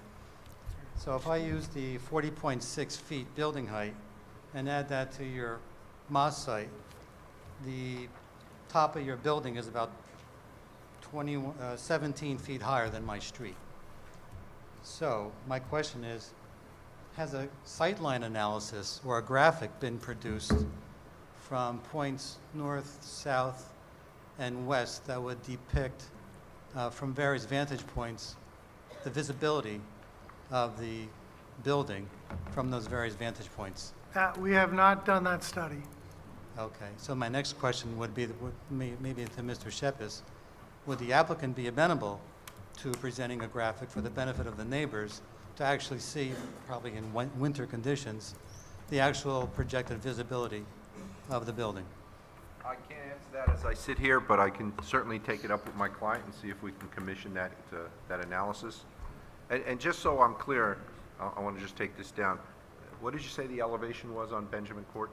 So if I use the 40.6 feet building height and add that to your Moss site, the top of your building is about 17 feet higher than my street. So my question is, has a sightline analysis or a graphic been produced from points north, south, and west that would depict from various vantage points the visibility of the building from those various vantage points? We have not done that study. Okay, so my next question would be, maybe to Mr. Shepis, would the applicant be amenable to presenting a graphic for the benefit of the neighbors to actually see, probably in winter conditions, the actual projected visibility of the building? I can't answer that as I sit here, but I can certainly take it up with my client and see if we can commission that analysis. And just so I'm clear, I want to just take this down. What did you say the elevation was on Benjamin Court?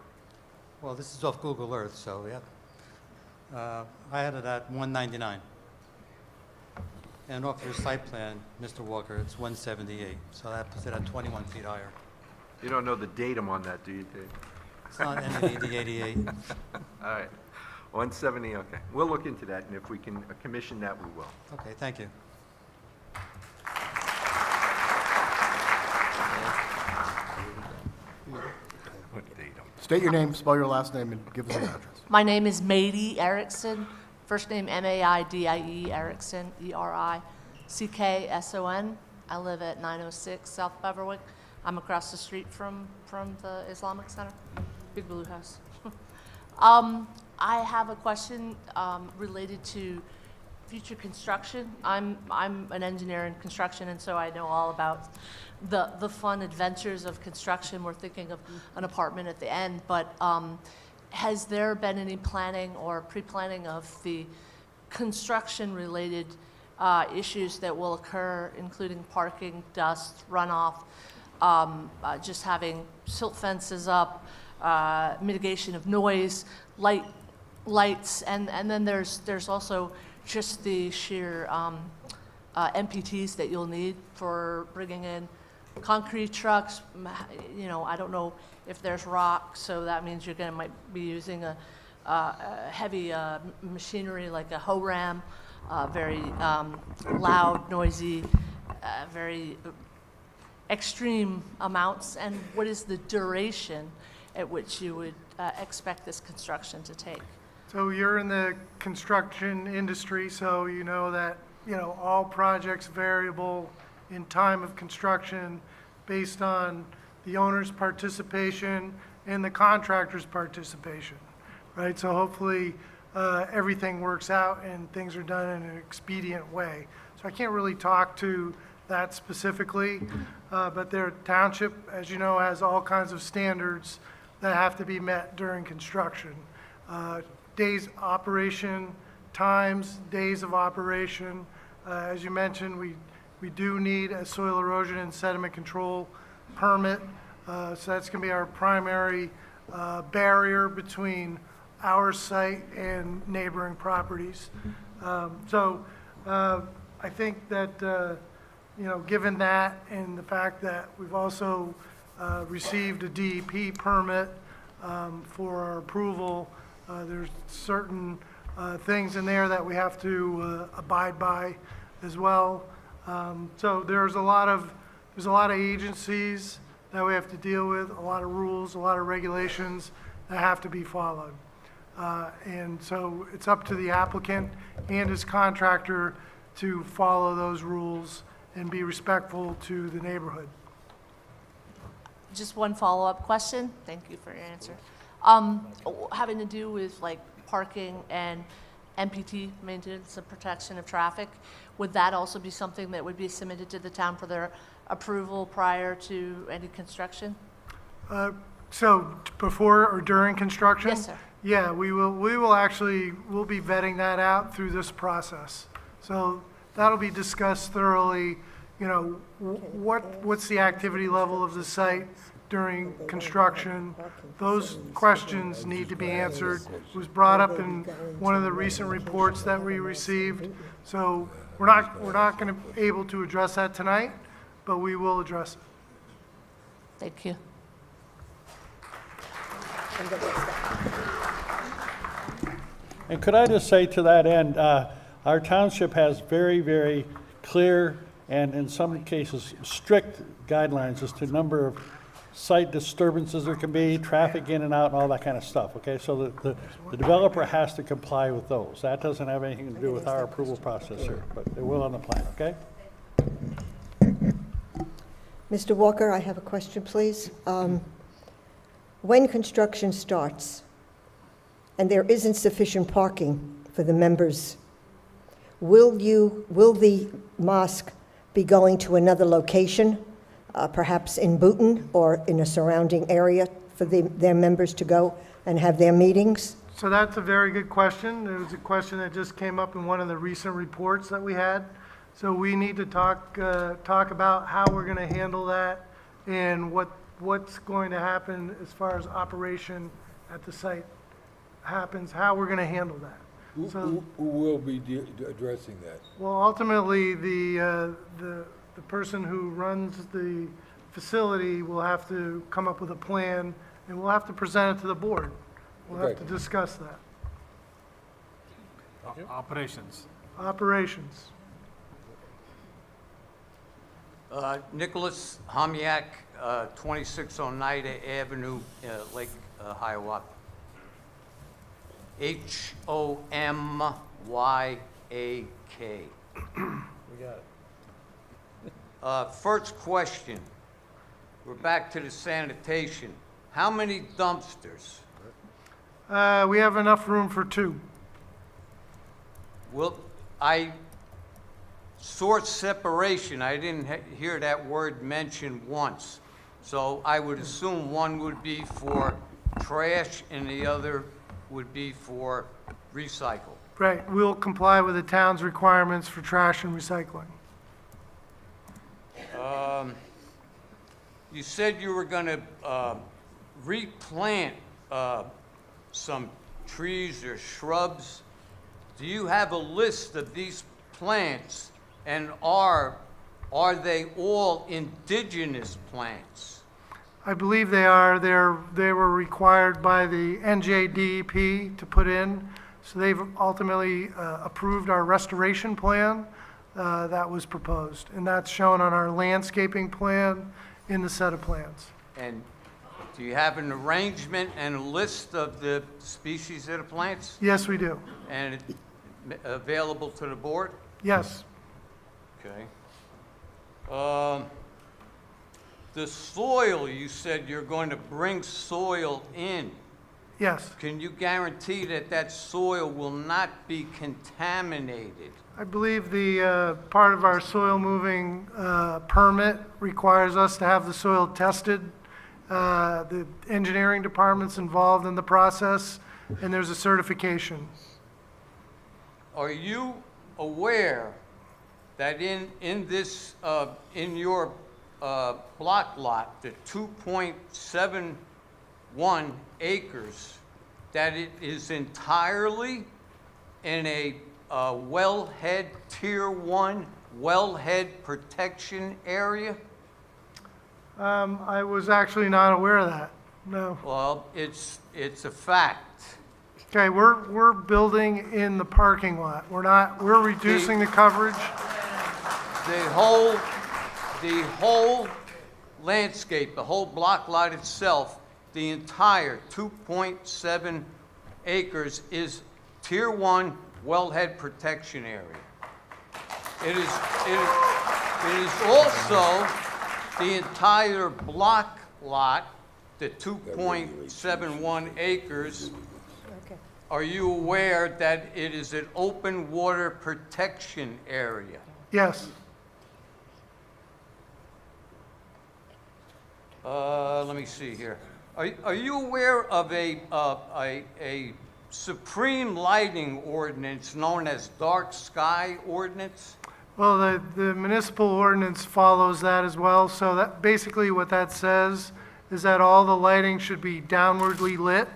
Well, this is off Google Earth, so yeah. I had it at 199. And off your site plan, Mr. Walker, it's 178. So that puts it at 21 feet higher. You don't know the datum on that, do you, Dave? It's not NAD 88. All right, 170, okay. We'll look into that, and if we can commission that, we will. Okay, thank you. State your name, spell your last name, and give us your address. My name is Maidie Erickson. First name M-A-I-D-I-E, Erickson, E-R-I-C-K-S-O-N. I live at 906 South Beverwick. I'm across the street from the Islamic Center, Big Blue House. I have a question related to future construction. I'm an engineer in construction, and so I know all about the fun adventures of construction. We're thinking of an apartment at the end, but has there been any planning or pre-planning of the construction-related issues that will occur, including parking, dust, runoff, just having silt fences up, mitigation of noise, lights, and then there's also just the sheer MPTs that you'll need for bringing in concrete trucks. You know, I don't know if there's rock, so that means you're might be using a heavy machinery like a hoe ram, very loud, noisy, very extreme amounts. And what is the duration at which you would expect this construction to take? So you're in the construction industry, so you know that, all projects variable in time of construction based on the owner's participation and the contractor's participation, right? So hopefully everything works out and things are done in an expedient way. So I can't really talk to that specifically, but their township, as you know, has all kinds of standards that have to be met during construction. Days operation, times, days of operation. As you mentioned, we do need a soil erosion and sediment control permit. So that's going to be our primary barrier between our site and neighboring properties. So I think that, given that and the fact that we've also received a DEP permit for our approval. There's certain things in there that we have to abide by as well. So there's a lot of agencies that we have to deal with, a lot of rules, a lot of regulations that have to be followed. And so it's up to the applicant and his contractor to follow those rules and be respectful to the neighborhood. Just one follow-up question. Thank you for your answer. Having to do with like parking and MPT, maintenance and protection of traffic, would that also be something that would be submitted to the town for their approval prior to any construction? So before or during construction? Yes, sir. Yeah, we'll be vetting that out through this process. So that'll be discussed thoroughly, you know, what's the activity level of the site during construction? Those questions need to be answered. It was brought up in one of the recent reports that we received. So we're not going to be able to address that tonight, but we will address it. Thank you. And could I just say to that end, our township has very, very clear and in some cases strict guidelines as to number of site disturbances there can be, traffic in and out and all that kind of stuff, okay? So the developer has to comply with those. That doesn't have anything to do with our approval process here, but it will on the plan, okay? Mr. Walker, I have a question, please. When construction starts and there isn't sufficient parking for the members, will the mosque be going to another location, perhaps in Booton or in a surrounding area for their members to go and have their meetings? So that's a very good question. It was a question that just came up in one of the recent reports that we had. So we need to talk about how we're going to handle that and what's going to happen as far as operation at the site happens, how we're going to handle that. Who will be addressing that? Well, ultimately, the person who runs the facility will have to come up with a plan, and we'll have to present it to the board. We'll have to discuss that. Operations. Operations. Nicholas Homyak, 26 Oneida Avenue, Lake Hiawatha. Homyak. We got it. First question. We're back to the sanitation. How many dumpsters? We have enough room for 2. Well, I source separation. I didn't hear that word mentioned once. So I would assume one would be for trash and the other would be for recycle. Right, we'll comply with the town's requirements for trash and recycling. You said you were going to replant some trees or shrubs. Do you have a list of these plants, and are they all indigenous plants? I believe they are. They were required by the NJDEP to put in, so they've ultimately approved our restoration plan that was proposed, and that's shown on our landscaping plan in the set of plans. And do you have an arrangement and a list of the species of the plants? Yes, we do. And it available to the board? Yes. Okay. The soil, you said you're going to bring soil in. Yes. Can you guarantee that that soil will not be contaminated? I believe the part of our soil moving permit requires us to have the soil tested. The engineering department's involved in the process, and there's a certification. Are you aware that in your block lot, the 2.71 acres, that it is entirely in a wellhead, Tier 1 wellhead protection area? I was actually not aware of that. No. Well, it's a fact. Okay, we're building in the parking lot. We're reducing the coverage. The whole landscape, the whole block lot itself, the entire 2.7 acres is Tier 1 wellhead protection area. It is also the entire block lot, the 2.71 acres. Are you aware that it is an open water protection area? Yes. Let me see here. Are you aware of a supreme lighting ordinance known as dark sky ordinance? Well, the municipal ordinance follows that as well. So that, basically what that says is that all the lighting should be downwardly lit.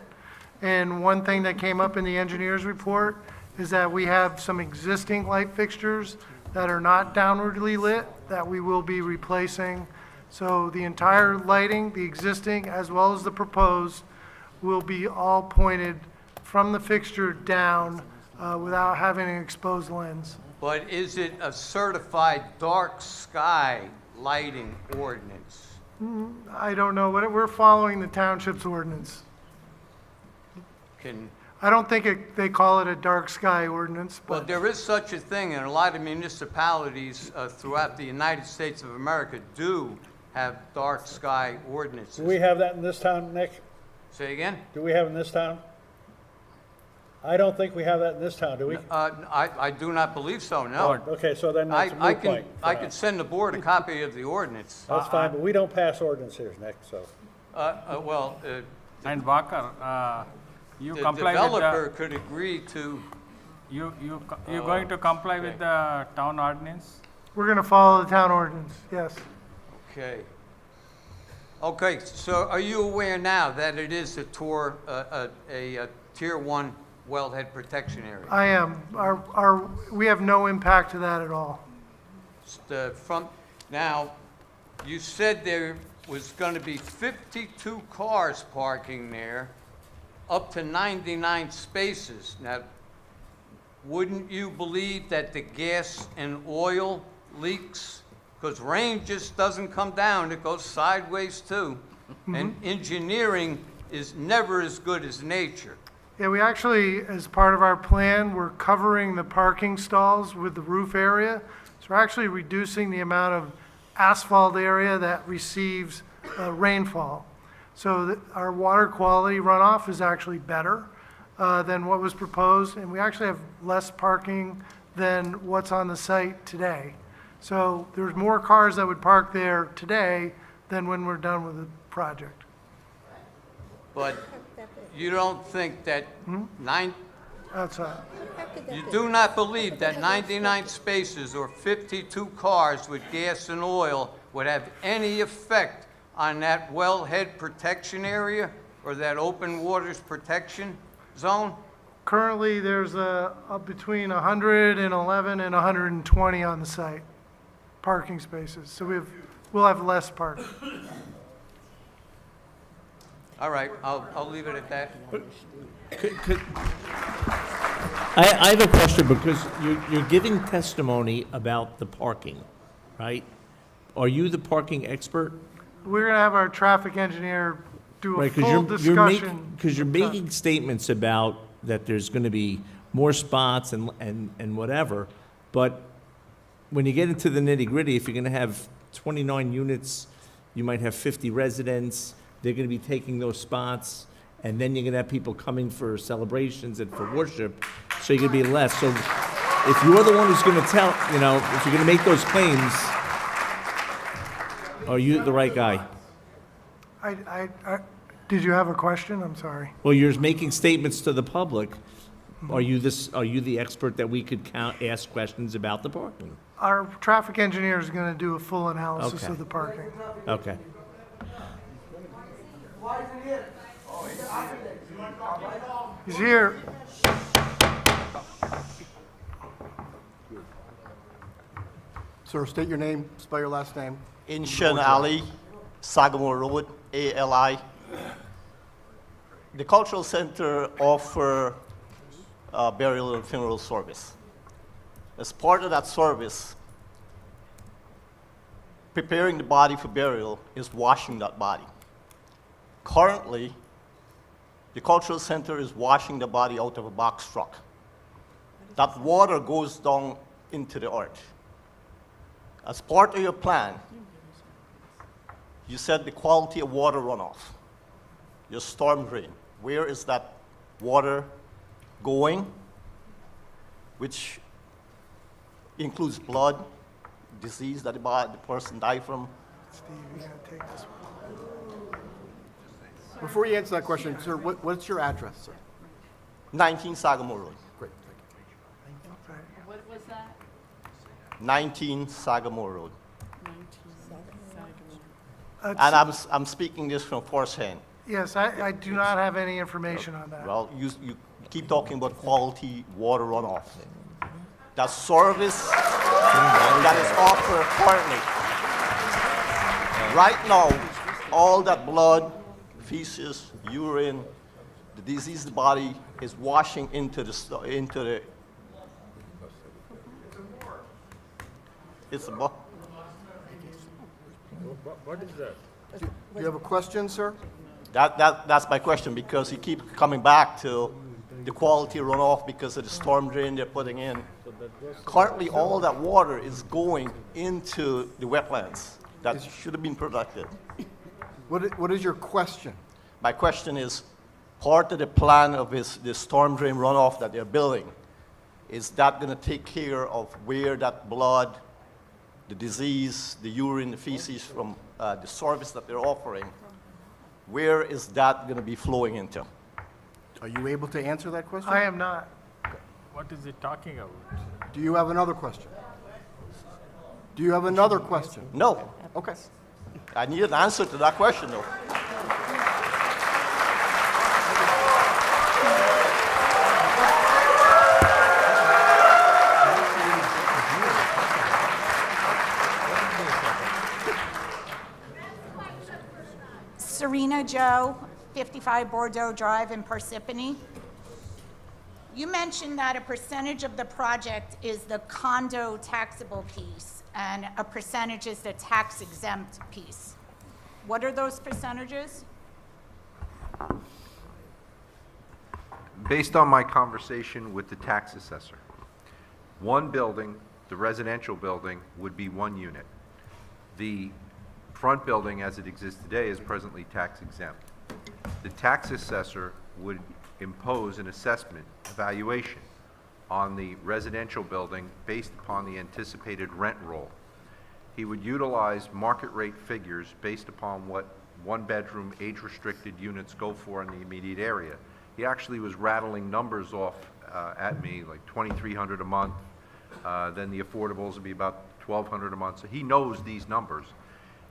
And one thing that came up in the engineer's report is that we have some existing light fixtures that are not downwardly lit that we will be replacing. So the entire lighting, the existing as well as the proposed, will be all pointed from the fixture down without having an exposed lens. But is it a certified dark sky lighting ordinance? I don't know. We're following the township's ordinance. I don't think they call it a dark sky ordinance, Well, but there is such a thing, and a lot of municipalities throughout the United States of America do have dark sky ordinances. Do we have that in this town, Nick? Say again? Do we have it in this town? I don't think we have that in this town, do we? I do not believe so, no. Okay, so then that's a moot point. I can send the board a copy of the ordinance. That's fine, but we don't pass ordinances, Nick, so. And Walker, you the comply with developer the, could agree to. you're going to comply with the town ordinance? we're going to follow the town ordinance, yes. Okay. Okay, so are you aware now that it is a Tier 1 wellhead protection area? I am. We have no impact to that at all. Now, you said there was going to be 52 cars parking there, up to 99 spaces. Now, wouldn't you believe that the gas and oil leaks? Because rain just doesn't come down, it goes sideways too. And engineering is never as good as nature. Yeah, we actually, as part of our plan, we're covering the parking stalls with the roof area. So we're actually reducing the amount of asphalt area that receives rainfall. So our water quality runoff is actually better than what was proposed, and we actually have less parking than what's on the site today. So there's more cars that would park there today than when we're done with the project. But you don't think that Outside. you do not believe that 99 spaces or 52 cars with gas and oil would have any effect on that wellhead protection area or that open waters protection zone? Currently, there's between 111 and 120 on the site, parking spaces. So we'll have less parking. All right, I'll leave it at that. I have a question because you're giving testimony about the parking, right? Are you the parking expert? We're going to have our traffic engineer do a Right, full discussion. Because you're making statements about that there's going to be more spots and whatever, but when you get into the nitty-gritty, if you're going to have 29 units, you might have 50 residents, they're going to be taking those spots, and then you're going to have people coming for celebrations and for worship, so you're going to be less. So if you're the one who's going to tell, if you're going to make those claims, are you the right guy? Did you have a question? I'm sorry. Well, you're making statements to the public. Are you the expert that we could ask questions about the parking? Our traffic engineer is going to do a full analysis Okay. of the parking. Okay. He's here. Sir, state your name, spell your last name. Inshan Ali, Sagamore Road, ALI. the cultural center offer burial and funeral service. As part of that service, preparing the body for burial is washing that body. Currently, the cultural center is washing the body out of a box truck. That water goes down into the earth. As part of your plan, you said the quality of water runoff, your storm drain. Where is that water going? Which includes blood, disease that the person died from. Steve, you gotta take this one. Before you answer that question, sir, what's your address, sir? 19 Sagamore Road. Great, What was that? 19 Sagamore Road. Uh, And I'm speaking this from firsthand. Yes, I do not have any information on that. Well, you keep talking about quality water runoff. That service that is offered currently. Right now, all that blood, feces, urine, the diseased body is washing into the. It's a. What is that? Do you have a question, sir? That's my question, because he keeps coming back to the quality runoff because of the storm drain they're putting in. Currently, all that water is going into the wetlands that should have been protected. What is your question? My question is, part of the plan of the storm drain runoff that they're building, is that going to take care of where that blood, the disease, the urine, the feces from the service that they're offering, where is that going to be flowing into? Are you able to answer that question? I am not. What is it talking about? Do you have another question? Do you have another question? No. Okay. I need an answer to that question, though. Serena Joe, 55 Bordeaux Drive in Parsippany. You mentioned that a percentage of the project is the condo taxable piece and a percentage is the tax exempt piece. What are those percentages? Based on my conversation with the tax assessor, one building, the residential building, would be one unit. The front building, as it exists today, is presently tax exempt. The tax assessor would impose an assessment evaluation on the residential building based upon the anticipated rent roll. He would utilize market rate figures based upon what one-bedroom age-restricted units go for in the immediate area. He actually was rattling numbers off at me, like $2,300 a month, then the affordables would be about $1,200 a month. So he knows these numbers.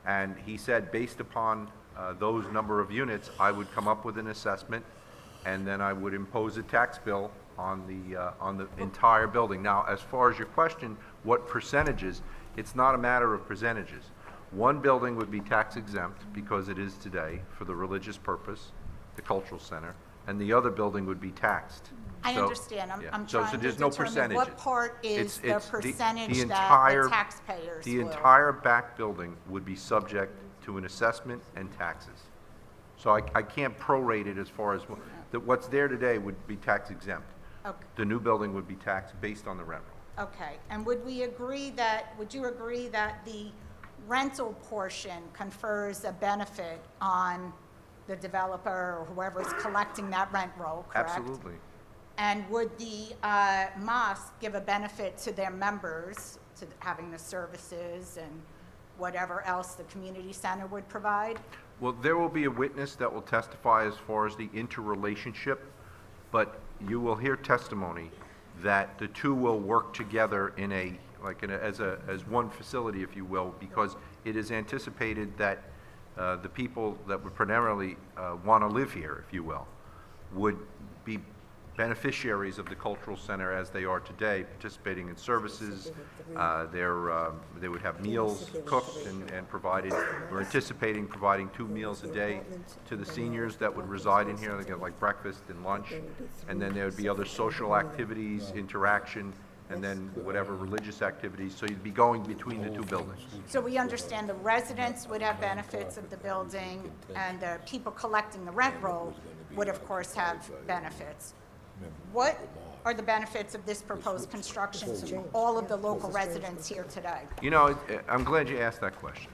And he said, based upon those number of units, I would come up with an assessment, and then I would impose a tax bill on the entire building. Now, as far as your question, what percentages? It's not a matter of percentages. One building would be tax exempt because it is today for the religious purpose, the cultural center, and the other building would be taxed. I So- understand. yeah. I'm So trying to there's no determine percentages. what part is the It's percentage the that entire- the taxpayers The will. entire back building would be subject to an assessment and taxes. So I can't prorate it as far as, what's there today would be tax exempt. Okay. The new building would be taxed based on the rent roll. Okay, and would you agree that the rental portion confers a benefit on the developer or whoever's collecting that rent roll, correct? Absolutely. And would the mosque give a benefit to their members, to having the services and whatever else the community center would provide? Well, there will be a witness that will testify as far as the interrelationship, but you will hear testimony that the two will work together as one facility, if you will, because it is anticipated that the people that would primarily want to live here, if you will, would be beneficiaries of the cultural center as they are today, participating in services. They would have meals cooked and provided. We're anticipating providing 2 meals a day to the seniors that would reside in here. They get like breakfast and lunch. And then there would be other social activities, interaction, and then whatever religious activities. So you'd be going between the 2 buildings. So we understand the residents would have benefits of the building, and the people collecting the rent roll would, of course, have benefits. What are the benefits of this proposed construction to all of the local residents here today? You know, I'm glad you asked that question.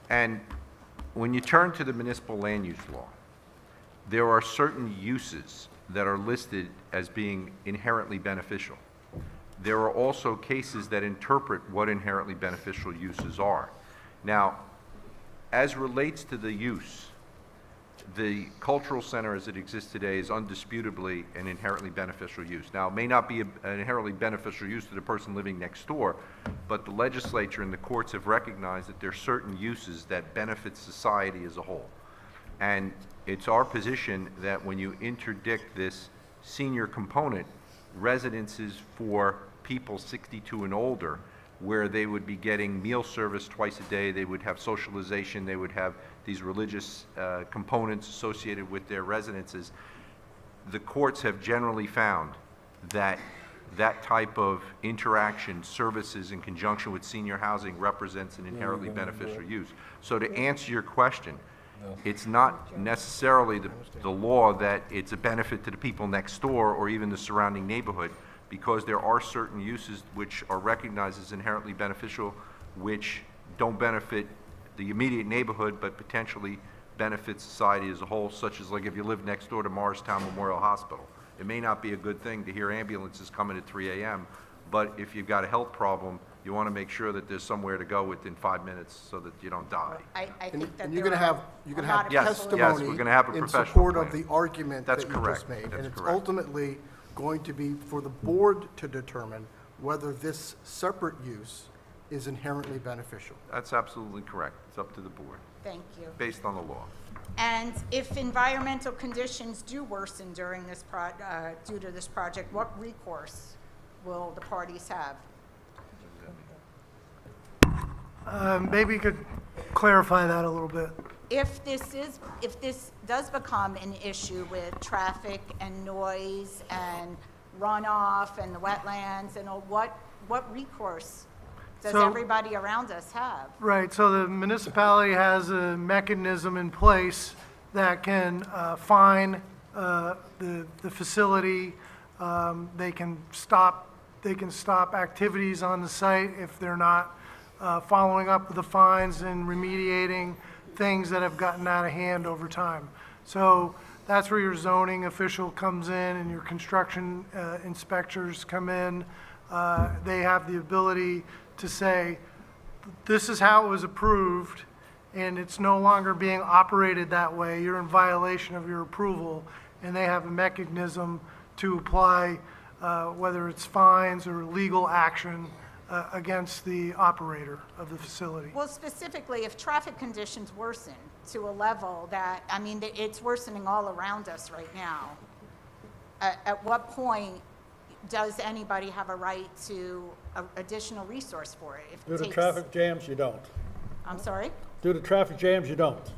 And when you turn to the municipal land use law, there are certain uses that are listed as being inherently beneficial. There are also cases that interpret what inherently beneficial uses are. Now, as relates to the use, the cultural center as it exists today is undisputably an inherently beneficial use. Now, it may not be an inherently beneficial use to the person living next door, but the legislature and the courts have recognized that there are certain uses that benefit society as a whole. And it's our position that when you interdict this senior component, residences for people 62 and older, where they would be getting meal service twice a day, they would have socialization, they would have these religious components associated with their residences. The courts have generally found that that type of interaction, services in conjunction with senior housing represents an inherently beneficial use. So to answer your question, it's not necessarily the law that it's a benefit to the people next door or even the surrounding neighborhood, because there are certain uses which are recognized as inherently beneficial, which don't benefit the immediate neighborhood, but potentially benefit society as a whole, such as like if you live next door to Morristown Memorial Hospital. It may not be a good thing to hear ambulances coming at 3 a.m., but if you've got a health problem, you want to make sure that there's somewhere to go within 5 minutes so that you don't die. I think that And you're there going to are have, a you're going to lot have of Yes, people- yes, testimony we're gonna have a in professional support of plan. the argument That's that you correct. just made. That's And it's correct. ultimately going to be for the board to determine whether this separate use is inherently beneficial. That's absolutely correct. It's up to the board, Thank you. based on the law. And if environmental conditions do worsen during this due to this project, what recourse will the parties have? Maybe you could clarify that a little bit. If this does become an issue with traffic and noise and runoff and the wetlands and all, what recourse does So- everybody around us have? Right, so the municipality has a mechanism in place that can fine the facility. They can stop activities on the site if they're not following up with the fines and remediating things that have gotten out of hand over time. So that's where your zoning official comes in and your construction inspectors come in. They have the ability to say, this is how it was approved, and it's no longer being operated that way. You're in violation of your approval, and they have a mechanism to apply, whether it's fines or legal action against the operator of the facility. Well, specifically, if traffic conditions worsen to a level that, I mean, it's worsening all around us right now, at what point does anybody have a right to additional resource for it? If it Due to takes- traffic jams, you don't. I'm sorry? Due to traffic jams, you don't.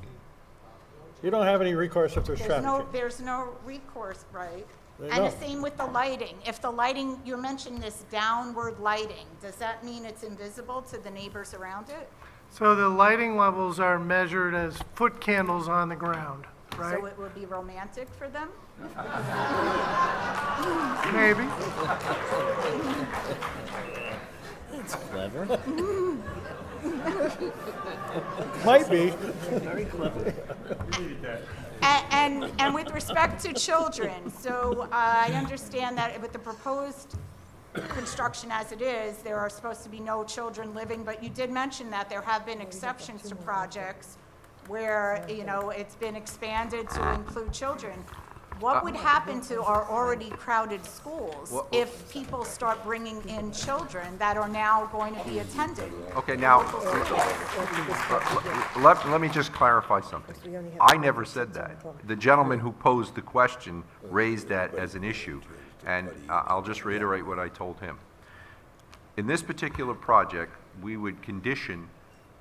You don't have any recourse if there's traffic jams. There's no recourse, right? There you And the go. same with the lighting. If the lighting, you mentioned this downward lighting, does that mean it's invisible to the neighbors around it? So the lighting levels are measured as foot candles on the ground, right? So it would be romantic for them? Maybe. That's clever. Might be. Very clever. And with respect to children, so I understand that with the proposed construction as it is, there are supposed to be no children living, but you did mention that there have been exceptions to projects where, you know, it's been expanded to include children. What would happen to our already crowded schools Well- if people start bringing in children that are now going to be attended? Okay, now, let me just clarify something. I never said that. The gentleman who posed the question raised that as an issue, and I'll just reiterate what I told him. In this particular project, we would condition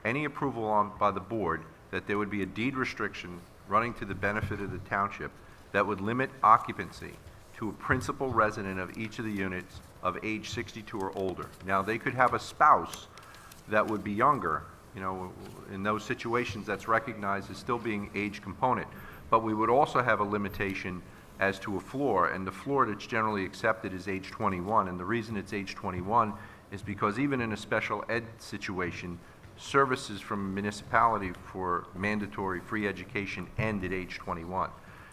any approval by the board that there would be a deed restriction running to the benefit of the township that would limit occupancy to a principal resident of each of the units of age 62 or older. Now, they could have a spouse that would be younger. You know, in those situations, that's recognized as still being age component. But we would also have a limitation as to a floor, and the floor that's generally accepted is age 21. And the reason it's age 21 is because even in a special ed situation, services from a municipality for mandatory free education end at age 21.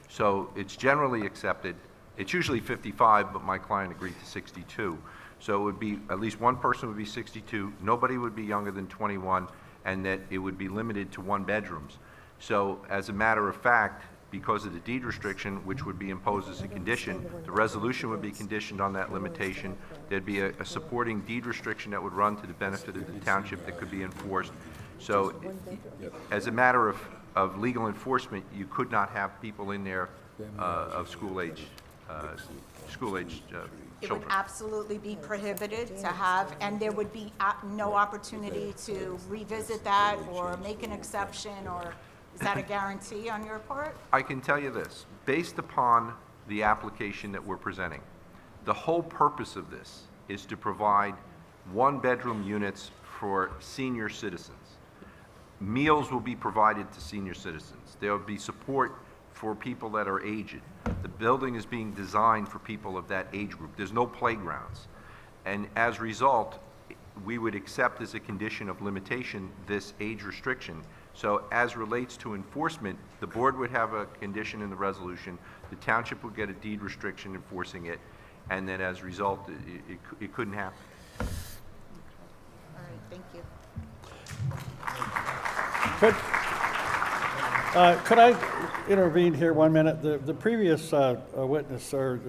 So it's generally accepted. It's usually 55, but my client agreed to 62. So it would be, at least one person would be 62, nobody would be younger than 21, and that it would be limited to 1 bedrooms. So as a matter of fact, because of the deed restriction, which would be imposed as a condition, the resolution would be conditioned on that limitation. There'd be a supporting deed restriction that would run to the benefit of the township that could be enforced. So as a matter of legal enforcement, you could not have people in there of school age It would children. absolutely be prohibited to have, and there would be no opportunity to revisit that or make an exception, or is that a guarantee on your part? I can tell you this, based upon the application that we're presenting, the whole purpose of this is to provide 1-bedroom units for senior citizens. Meals will be provided to senior citizens. There will be support for people that are aged. The building is being designed for people of that age group. There's no playgrounds. And as a result, we would accept as a condition of limitation this age restriction. So as relates to enforcement, the board would have a condition in the resolution, the township would get a deed restriction enforcing it, and then as a result, it couldn't happen. All right, thank you. Could I intervene here 1 minute? The previous witness or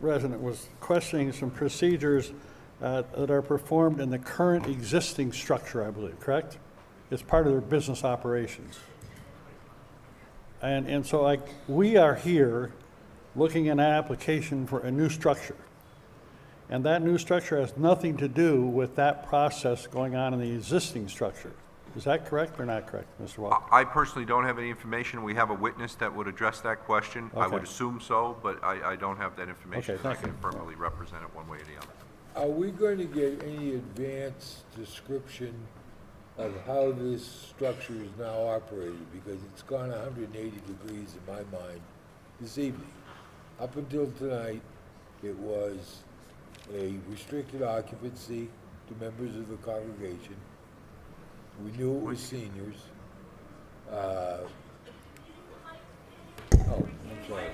resident was questioning some procedures that are performed in the current existing structure, I believe, correct? It's part of their business operations. And so we are here looking at an application for a new structure. And that new structure has nothing to do with that process going on in the existing structure. Is that correct or not correct, Mr. Walker? I personally don't have any information. We have a witness that would address that question. I would Okay. assume so, but I don't have that information. Okay, So I thank can you. affirmatively represent it one way or the other. Are we going to get any advanced description of how this structure is now operated? Because it's gone 180 degrees in my mind this evening. Up until tonight, it was a restricted occupancy to members of the congregation. We knew it was seniors. I'm sorry.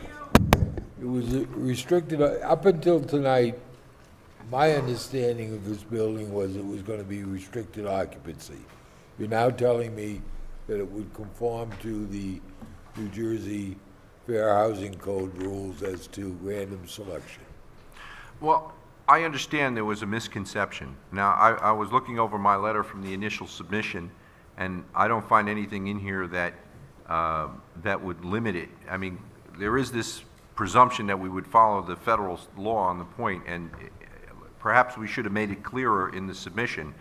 It was restricted, up until tonight, my understanding of this building was it was gonna be restricted occupancy. You're now telling me that it would conform to the New Jersey Fair Housing Code rules as to random selection. Well, I understand there was a misconception. Now, I was looking over my letter from the initial submission, and I don't find anything in here that, that would limit it. I mean, there is this presumption that we would follow the federal law on the point, and perhaps we should have made it clearer in the submission,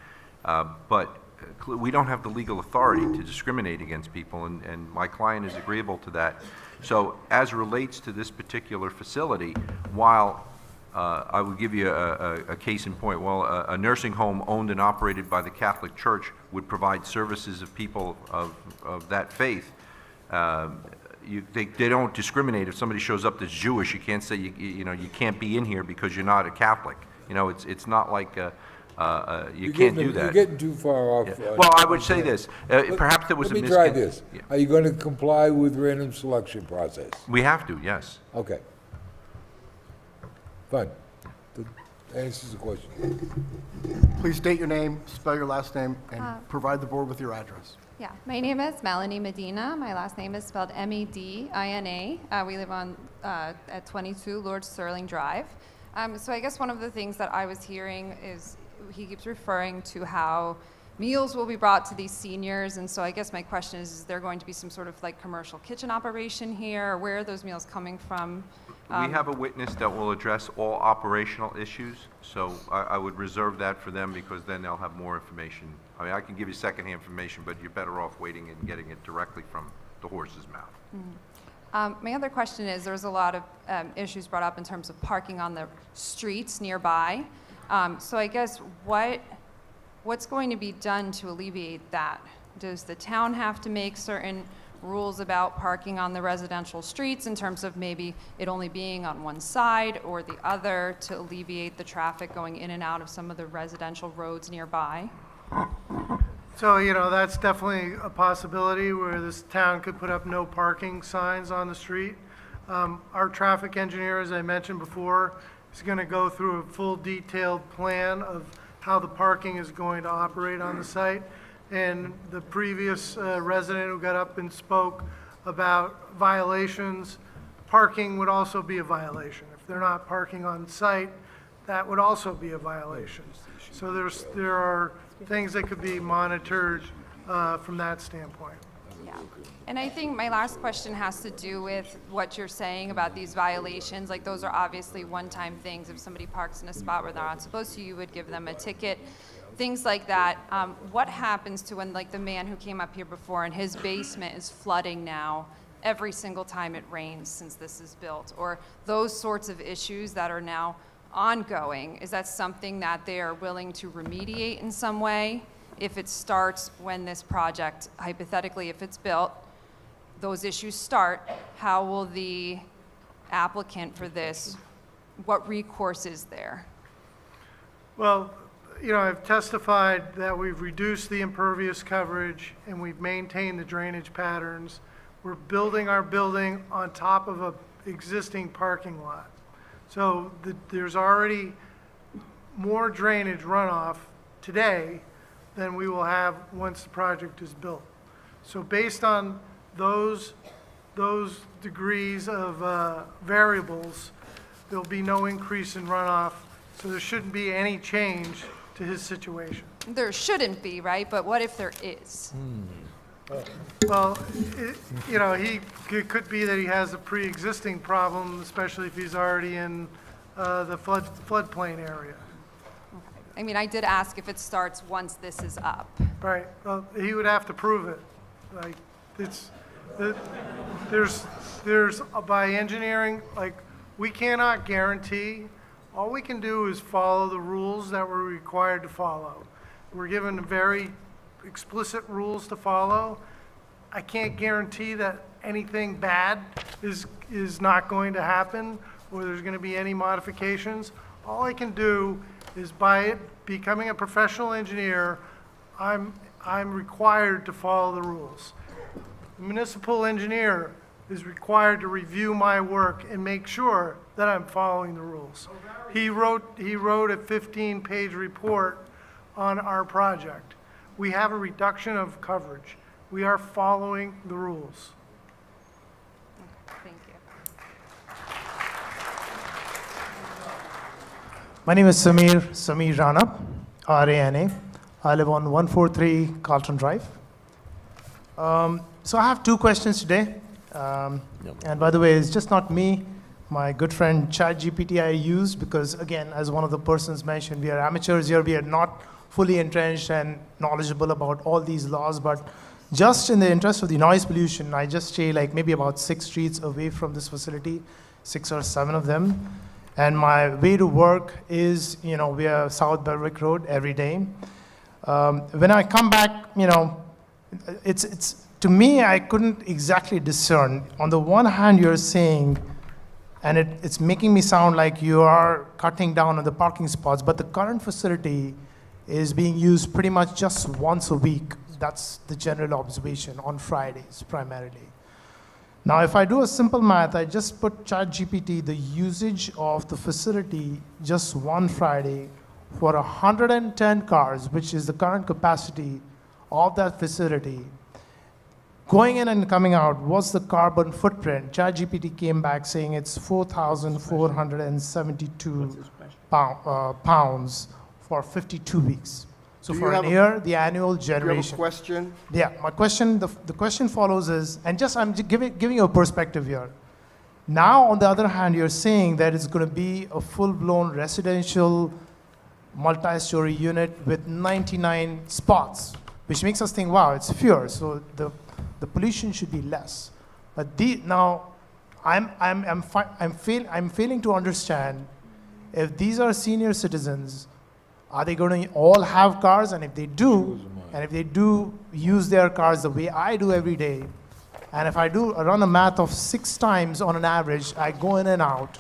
but we don't have the legal authority to discriminate against people, and my client is agreeable to that. So as relates to this particular facility, while I would give you a case in point. Well, a nursing home owned and operated by the Catholic Church would provide services of people of that faith. They don't discriminate. If somebody shows up that's Jewish, you can't say you know you can't be in here because you're not a Catholic. You know, it's not like you can't do that. You're getting too far off. Yeah. Well, I would say this. Perhaps there was a Let me try this. Are you going to comply with random selection process? We have to, yes. Okay. Fine. That answers the question. Please state your name, spell your last name, and provide the board with your address. Yeah, my name is Melanie Medina. My last name is spelled Medina. We live on at 22 Lord Sterling Drive. So I guess one of the things that I was hearing is he keeps referring to how meals will be brought to these seniors, and so I guess my question is there going to be some sort of like commercial kitchen operation here, or where are those meals coming from? We have a witness that will address all operational issues, so I would reserve that for them because then they'll have more information. I mean, I can give you secondhand information, but you're better off waiting and getting it directly from the horse's mouth. My other question is, there's a lot of issues brought up in terms of parking on the streets nearby. So I guess what's going to be done to alleviate that? Does the town have to make certain rules about parking on the residential streets in terms of maybe it only being on one side or the other to alleviate the traffic going in and out of some of the residential roads nearby? So, that's definitely a possibility where this town could put up no parking signs on the street. Our traffic engineer, as I mentioned before, is going to go through a full detailed plan of how the parking is going to operate on the site. And the previous resident who got up and spoke about violations, parking would also be a violation. If they're not parking on site, that would also be a violation. So there are things that could be monitored from that standpoint. Yeah. And I think my last question has to do with what you're saying about these violations. Like, those are obviously one-time things. If somebody parks in a spot where they're not supposed to, you would give them a ticket. Things like that. What happens to when, like, the man who came up here before and his basement is flooding now every single time it rains since this is built? Or those sorts of issues that are now ongoing. Is that something that they are willing to remediate in some way? If it starts when this project, hypothetically, if it's built, those issues start, how will the applicant for this, what recourse is there? Well, I've testified that we've reduced the impervious coverage and we've maintained the drainage patterns. We're building our building on top of an existing parking lot. So there's already more drainage runoff today than we will have once the project is built. So based on those degrees of variables, there'll be no increase in runoff, so there shouldn't be any change to his situation. There shouldn't be, right? But what if there is? Well, it could be that he has a pre-existing problem, especially if he's already in the floodplain area. I mean, I did ask if it starts once this is up. Right. Well, he would have to prove it. Like, there's by engineering, like, we cannot guarantee. All we can do is follow the rules that we're required to follow. We're given very explicit rules to follow. I can't guarantee that anything bad is not going to happen or there's going to be any modifications. All I can do is, by becoming a professional engineer, I'm required to follow the rules. The municipal engineer is required to review my work and make sure that I'm following the rules. He wrote a 15-page report on our project. We have a reduction of coverage. We are following the rules. Thank you. My name is Samir Rana, R-A-N-A. I live on 143 Carlton Drive. So I have two questions today. And by the way, it's just not me. My good friend ChatGPT I used because, again, as one of the persons mentioned, we are amateurs here. We are not fully entrenched and knowledgeable about all these laws. But just in the interest of the noise pollution, I just stay like maybe about 6 streets away from this facility, 6 or 7 of them. And my way to work is, via South Berwick Road every day. When I come back, it's to me, I couldn't exactly discern. On the one hand, you're saying, and it's making me sound like you are cutting down on the parking spots, but the current facility is being used pretty much just once a week. That's the general observation, on Fridays primarily. Now, if I do a simple math, I just put ChatGPT, the usage of the facility just one Friday for 110 cars, which is the current capacity of that facility. going in and coming out, what's the carbon footprint? ChatGPT came back saying it's 4,472 pounds for 52 weeks. So Do for you an have year, the annual Do you have a generation. question? Yeah, my question, the question follows is, and just I'm giving you a perspective here. Now, on the other hand, you're saying that it's going to be a full-blown residential multi-story unit with 99 spots, which makes us think, wow, it's fewer, so the pollution should be less. But now, I'm failing to understand if these are senior citizens. Are they going to all have cars? And if they do, use their cars the way I do every day, and if I run a math of 6 times on an average, I go in and out,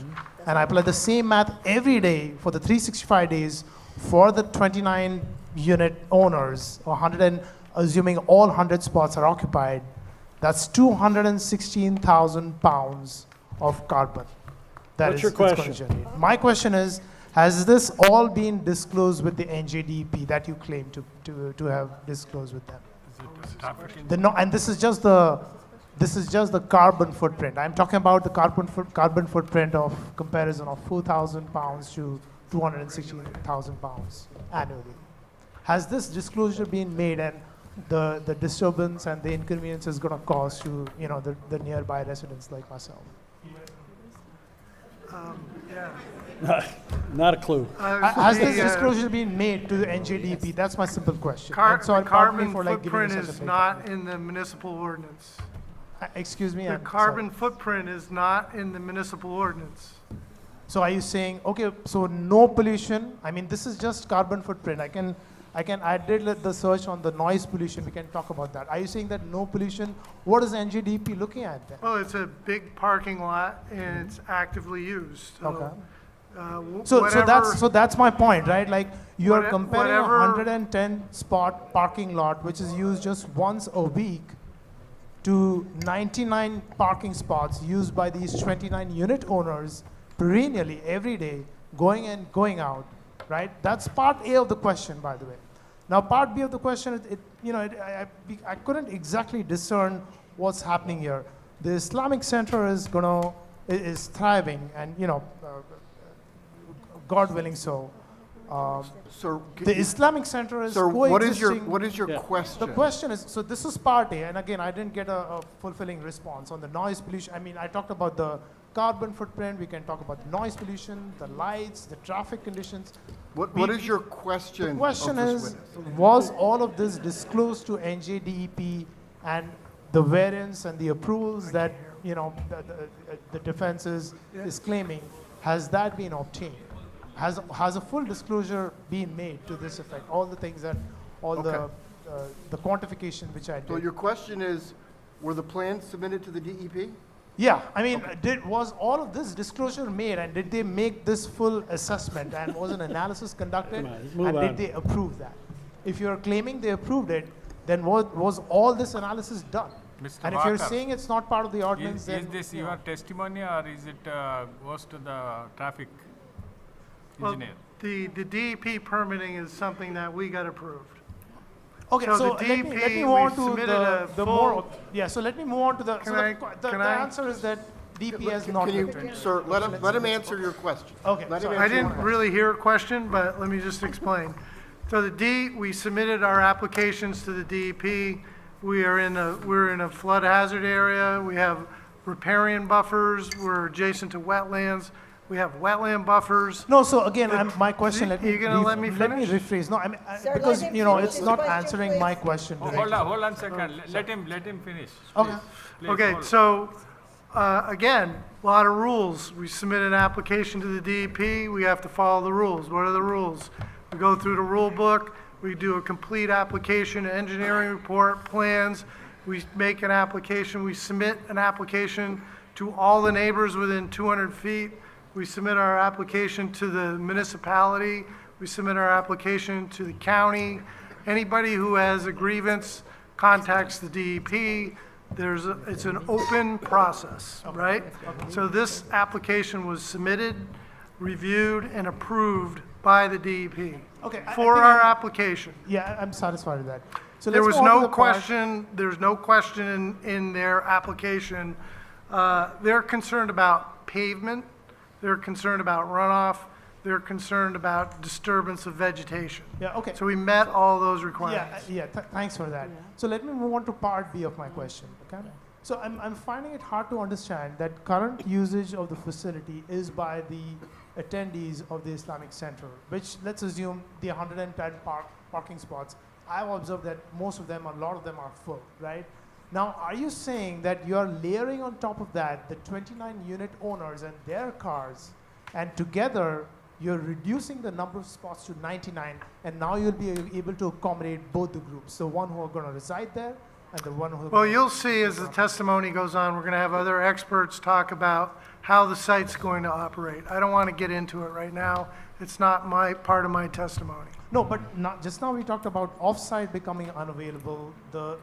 and I apply the same math every day for the 365 days for the 29 unit owners, assuming all 100 spots are occupied, that's 216,000 pounds of carbon. What's your question? My question is, has this all been disclosed with the NJDEP that you claim to have disclosed with them? And this is just the carbon footprint. I'm talking about the carbon footprint of comparison of 4,000 pounds to 216,000 pounds annually. Has this disclosure been made, and the disturbance and the inconvenience is going to cause to the nearby residents like myself? Not a clue. Has this disclosure been made to the NJDEP? That's my simple question. The carbon footprint is not in the municipal ordinance. Excuse me? The carbon footprint is not in the municipal ordinance. So are you saying, okay, so no pollution? I mean, this is just carbon footprint. I did the search on the noise pollution. We can talk about that. Are you saying that no pollution? What is NJDEP looking at then? Well, it's a big parking lot and it's actively used. So, Okay. So that's my point, right? Like you are comparing a whatever- 110 spot parking lot, which is used just once a week, to 99 parking spots used by these 29 unit owners perennially every day, going in, going out, right? That's part A of the question, by the way. Now, part B of the question, I couldn't exactly discern what's happening here. The Islamic Center is thriving, and God willing so. Sir, The Islamic Center is Sir, coexisting. what is your question? The question is, so this is part A, and again, I didn't get a fulfilling response on the noise pollution. I mean, I talked about the carbon footprint, we can talk about noise pollution, the lights, the traffic conditions. What is your question? The question of this is, witness? was all of this disclosed to NJDEP, and the variance and the approvals that, the defense is claiming, has that been obtained? Has a full disclosure been made to this effect? All the things that, the quantification which I did. So your question is, were the plans submitted to the DEP? Yeah, I mean, was all of this disclosure made, and did they make this full assessment, and was an analysis conducted, and did they approve that? If you're claiming they approved it, then was all this analysis done? Mr. And if you're Walker, saying it's not part of the ordinance, is this your testimony, or is it goes to the traffic Well, engineer? the DEP permitting is something that we got approved. Okay, so the let me DEP, move on we to submitted the a more, full. yeah, so let me move on to the, so the answer is that DP has not Can you, looked into it. sir, let him answer your question. Okay, Let him sorry. I answer your didn't really hear a question, but let me just explain. So we submitted our applications to the DEP. We're in a flood hazard area. We have riparian buffers. We're adjacent to wetlands. We have wetland buffers. No, so again, my question, You gonna let me finish? rephrase. No, I mean, Sir, because, let him finish it's his not question, answering please. my question Oh, directly. hold on a second. Let him finish. Okay. Please, Okay, hold. so, again, a lot of rules. We submit an application to the DEP, we have to follow the rules. What are the rules? We go through the rule book, we do a complete application, engineering report, plans, we make an application, we submit an application to all the neighbors within 200 feet. We submit our application to the municipality, we submit our application to the county. Anybody who has a grievance contacts the DEP. It's an open process, right? So this application was submitted, reviewed, and approved by the DEP Okay, I for think our application. Yeah, I'm satisfied with that. So There let's was move on to no the part- question, there's no question in their application. They're concerned about pavement, they're concerned about runoff, they're concerned about disturbance of vegetation. Yeah, okay. So we met all those requirements. Thanks for that. So let me move on to part B of my question, okay? So I'm finding it hard to understand that current usage of the facility is by the attendees of the Islamic Center, which let's assume the 110 parking spots. I've observed that most of them, a lot of them are full, right? Now, are you saying that you're layering on top of that the 29 unit owners and their cars, and together you're reducing the number of spots to 99, and now you'll be able to accommodate both the groups, the one who are going to reside there and the one who... Well, you'll see as the testimony goes on, we're going to have other experts talk about how the site's going to operate. I don't want to get into it right now. It's not part of my testimony. No, but not, just now we talked about off-site becoming unavailable. The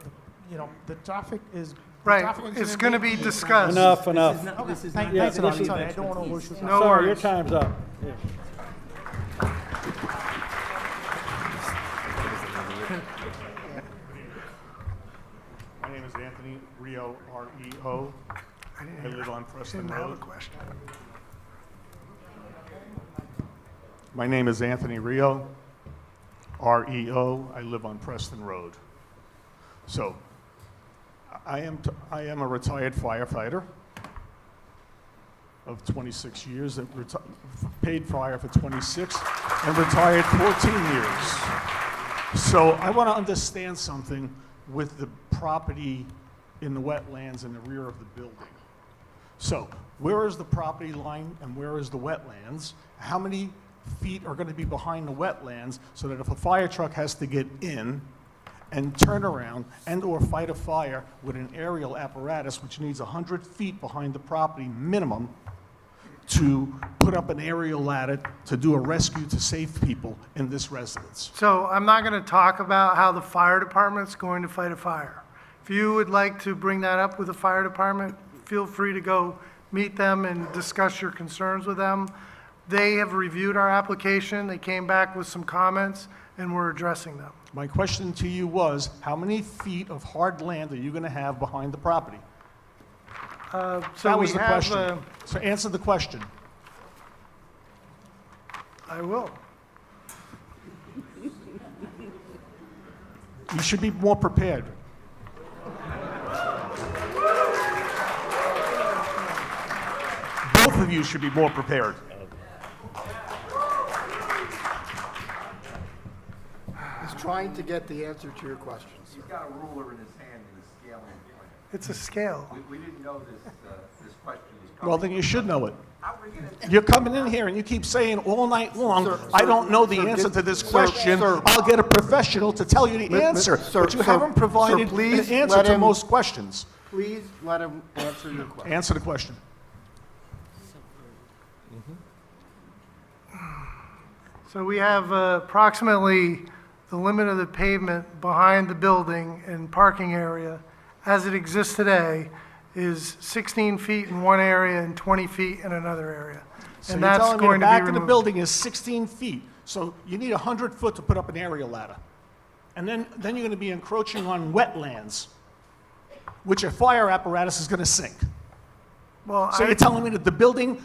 traffic is... Right, traffic it's engineer going to may be discussed. Enough. Thanks a lot. Sorry, I don't want to overshoot. No Sorry, your worries. time's up. Yeah. My name is Anthony Rio, R-E-O. I live on Preston Didn't have a Road. question. My name is Anthony Rio, R-E-O. I live on Preston Road. So, I am a retired firefighter of 26 years, that paid fire for 26, and retired 14 years. So I want to understand something with the property in the wetlands in the rear of the building. So where is the property line and where is the wetlands? How many feet are going to be behind the wetlands so that if a fire truck has to get in and turn around and or fight a fire with an aerial apparatus, which needs 100 feet behind the property minimum, to put up an aerial ladder to do a rescue to save people in this residence? So I'm not going to talk about how the fire department's going to fight a fire. If you would like to bring that up with the fire department, feel free to go meet them and discuss your concerns with them. They have reviewed our application, they came back with some comments, and we're addressing them. My question to you was, how many feet of hard land are you going to have behind the property? So That was we the have, question. So answer the question. I will. You should be more prepared. Both of you should be more prepared. He's trying to get the answer to your questions. He's got a ruler in his hand and a scaling plan. It's a scale. We didn't know this question was coming. Well, then you should know it. You're coming in here and you keep saying all night long, Sir, I don't know the sir, answer get- to this sir, question. sir. I'll get a professional to tell you the Mi- mi- answer. sir, But you sir, haven't sir, provided please an answer let to him- most questions. Please let him answer your question. Answer the question. So we have approximately the limit of the pavement behind the building and parking area as it exists today is 16 feet in one area and 20 feet in another area. So And you're that's telling me going the to be back of the removed. building is 16 feet, so you need 100 foot to put up an aerial ladder. And then you're going to be encroaching on wetlands, which a fire apparatus is going to sink. Well, So you're telling me that the building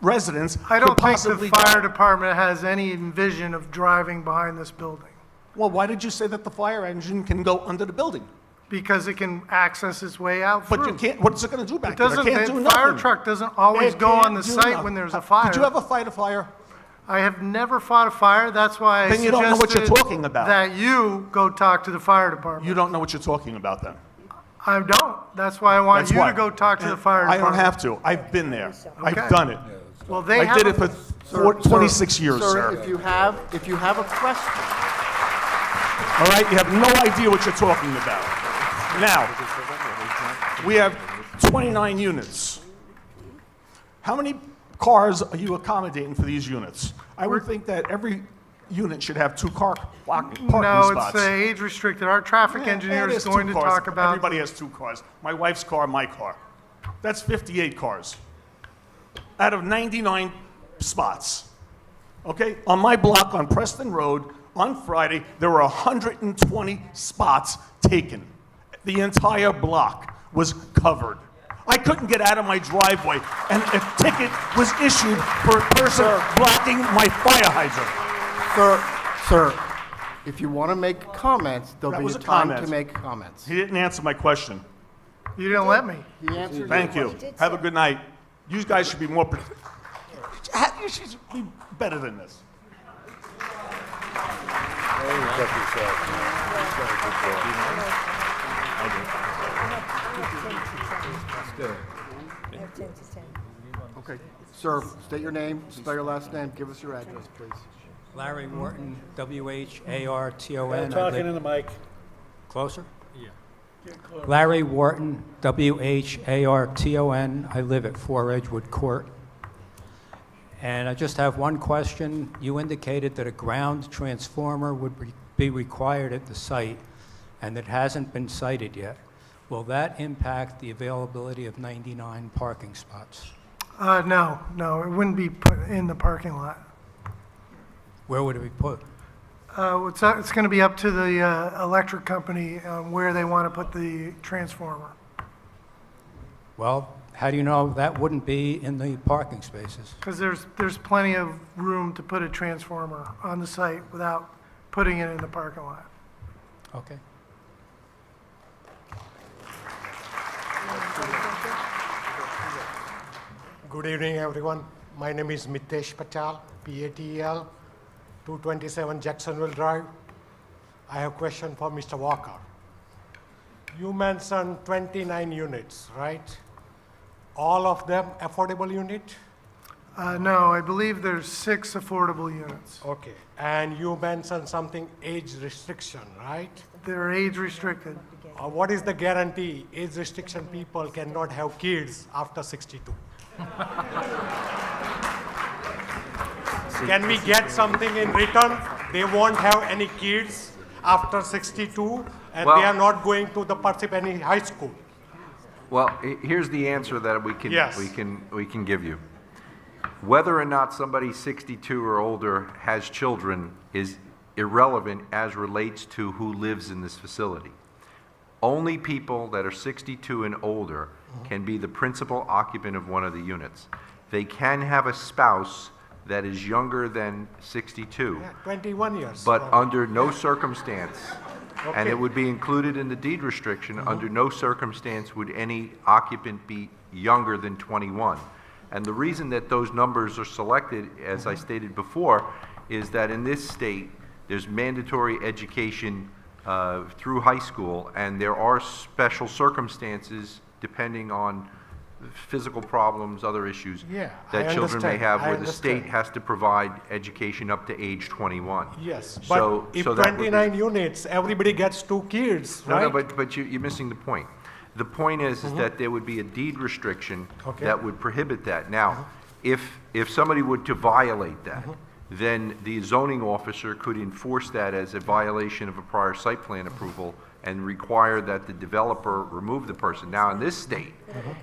residents I don't could think the possibly fire die? department has any vision of driving behind this building Well, why did you say that the fire engine can go under the building? because it can access its way out But through. you can't, what's it going to do back It there? doesn't, It can't the do fire nothing. truck doesn't always It go on can't the do site nothing. when there's a fire. Did you ever fight a fire? I have never fought a fire, that's why I Then you don't know what you're suggested talking about. that you go talk to the fire department. You don't know what you're talking about then. I don't, that's why I want That's you why. to go talk to the fire I department. don't have to. I've been there. Okay. I've done it. Well, they I have did a- it for Sir, 26 years, sir. If you have a question, All right, you have no idea what you're talking about. Now, we have 29 units. How many cars are you accommodating for these units? I would think that every unit should have two parking No, spots. it's age restricted. Our traffic engineer It is two going to cars. talk about. Everybody has two cars. My wife's car, my car. That's 58 cars out of 99 spots. Okay? On my block on Preston Road, on Friday, there were 120 spots taken. The entire block was covered. I couldn't get out of my driveway, and a ticket was issued for a person blocking my fire hydrant. Sir, if you want to make comments, That there'll be was a a time comment. to make comments. He didn't answer my question. You didn't let me. He answered Thank your you. question. Have a good night. You guys should be more, you should be better than this. Okay. Sir, state your name, spell your last name, give us your address, please. Larry Wharton, W-H-A-R-T-O-N. Talking in the mic. Closer? Yeah. Larry Wharton, W-H-A-R-T-O-N. I live at 4 Edgewood Court. And I just have one question. You indicated that a ground transformer would be required at the site, and it hasn't been sited yet. Will that impact the availability of 99 parking spots? No, it wouldn't be put in the parking lot. Where would it be put? It's going to be up to the electric company where they want to put the transformer. Well, how do you know that wouldn't be in the parking spaces? Because there's plenty of room to put a transformer on the site without putting it in the parking lot. Okay. Good evening, everyone. My name is Mitesh Patel, P-A-T-E-L, 227 Jacksonville Drive. I have a question for Mr. Walker. You mentioned 29 units, right? All of them affordable unit? No, I believe there's 6 affordable units. Okay. And you mentioned something age restriction, right? They're age restricted. What is the guarantee age restriction people cannot have kids after 62? Can we get something in return? They won't have any kids after 62, and Well- they are not going to the Parsippany High School. Well, here's the answer that we can, Yes. we can give you. Whether or not somebody 62 or older has children is irrelevant as relates to who lives in this facility. Only people that are 62 and older can be the principal occupant of one of the units. They can have a spouse that is younger than 62. 21 years. But under no circumstance, and Okay. it would be included in the deed restriction, under no circumstance would any occupant be younger than 21. And the reason that those numbers are selected, as I stated before, is that in this state, there's mandatory education through high school, and there are special circumstances depending on physical problems, other issues Yeah, that I children may understand. have, I where the state understand. has to provide education up to age 21. Yes, but So- if so that would be- 29 units, everybody gets 2 kids, right? No, but you're missing the point. The point is that there would be a deed restriction Okay. that would prohibit that. Now, if somebody were to violate that, then the zoning officer could enforce that as a violation of a prior site plan approval and require that the developer remove the person. Now, in this state,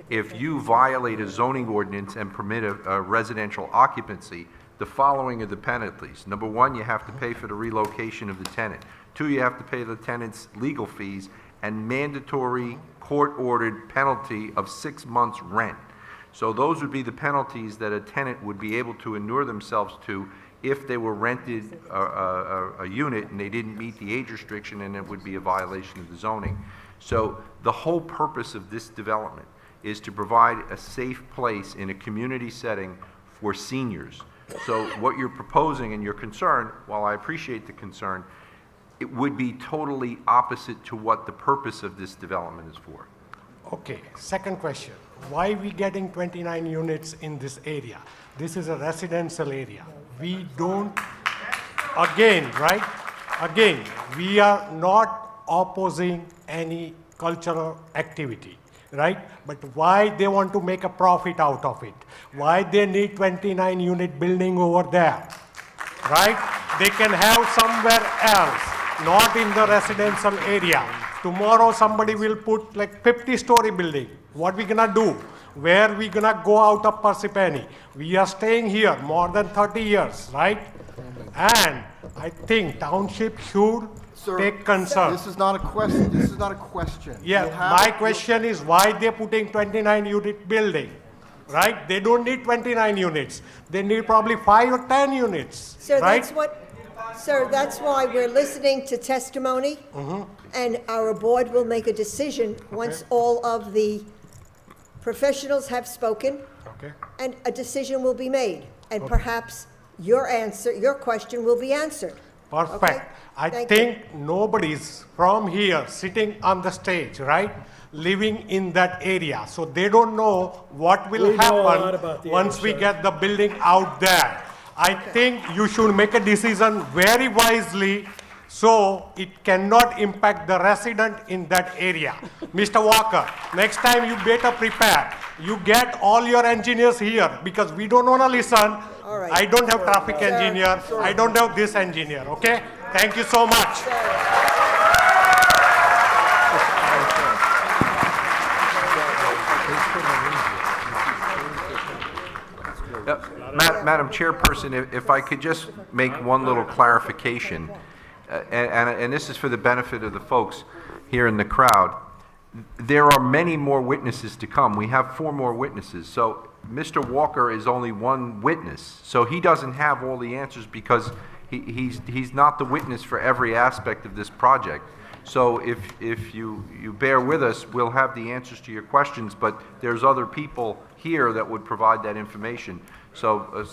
if you violate a zoning ordinance and permit a residential occupancy, the following are the penalties. Number one, you have to pay for the relocation of the tenant. Two, you have to pay the tenant's legal fees and mandatory court-ordered penalty of 6 months' rent. So those would be the penalties that a tenant would be able to inure themselves to if they were rented a unit and they didn't meet the age restriction, and it would be a violation of the zoning. So the whole purpose of this development is to provide a safe place in a community setting for seniors. So what you're proposing and your concern, while I appreciate the concern, it would be totally opposite to what the purpose of this development is for. Okay, second question. Why we getting 29 units in this area? This is a residential area. We don't, again, right? Again, we are not opposing any cultural activity, right? But why they want to make a profit out of it? Why they need 29 unit building over there, right? They can have somewhere else, not in the residential area. Tomorrow somebody will put like 50-story building. What we gonna do? Where we gonna go out of Parsippany? We are staying here more than 30 years, right? And I think township should take concern. This is not a question. This is not a question. Yeah, my question is why they're putting 29 unit building, right? They don't need 29 units. They need probably 5 or 10 units, Sir, right? Sir, that's why we're listening to testimony, and our board will make a decision once all of the professionals have spoken, and a decision will be made, and perhaps your question will be answered. Perfect. Okay? I Thank think nobody's from here sitting on the stage, right, living in that area. So they don't know what will We know a lot happen about the once area, we sir. get the building out there. I think you should make a decision very wisely so it cannot impact the resident in that area. Mr. Walker, next time you better prepare. You get all your engineers here because we don't want to listen. All right. I don't have traffic Sir, engineer. I don't have this engineer, okay? Thank you so much. Madam Chairperson, if I could just make one little clarification, and this is for the benefit of the folks here in the crowd. There are many more witnesses to come. We have 4 more witnesses. So Mr. Walker is only one witness. So he doesn't have all the answers because he's not the witness for every aspect of this project. So if you bear with us, we'll have the answers to your questions, but there's other people here that would provide that information. So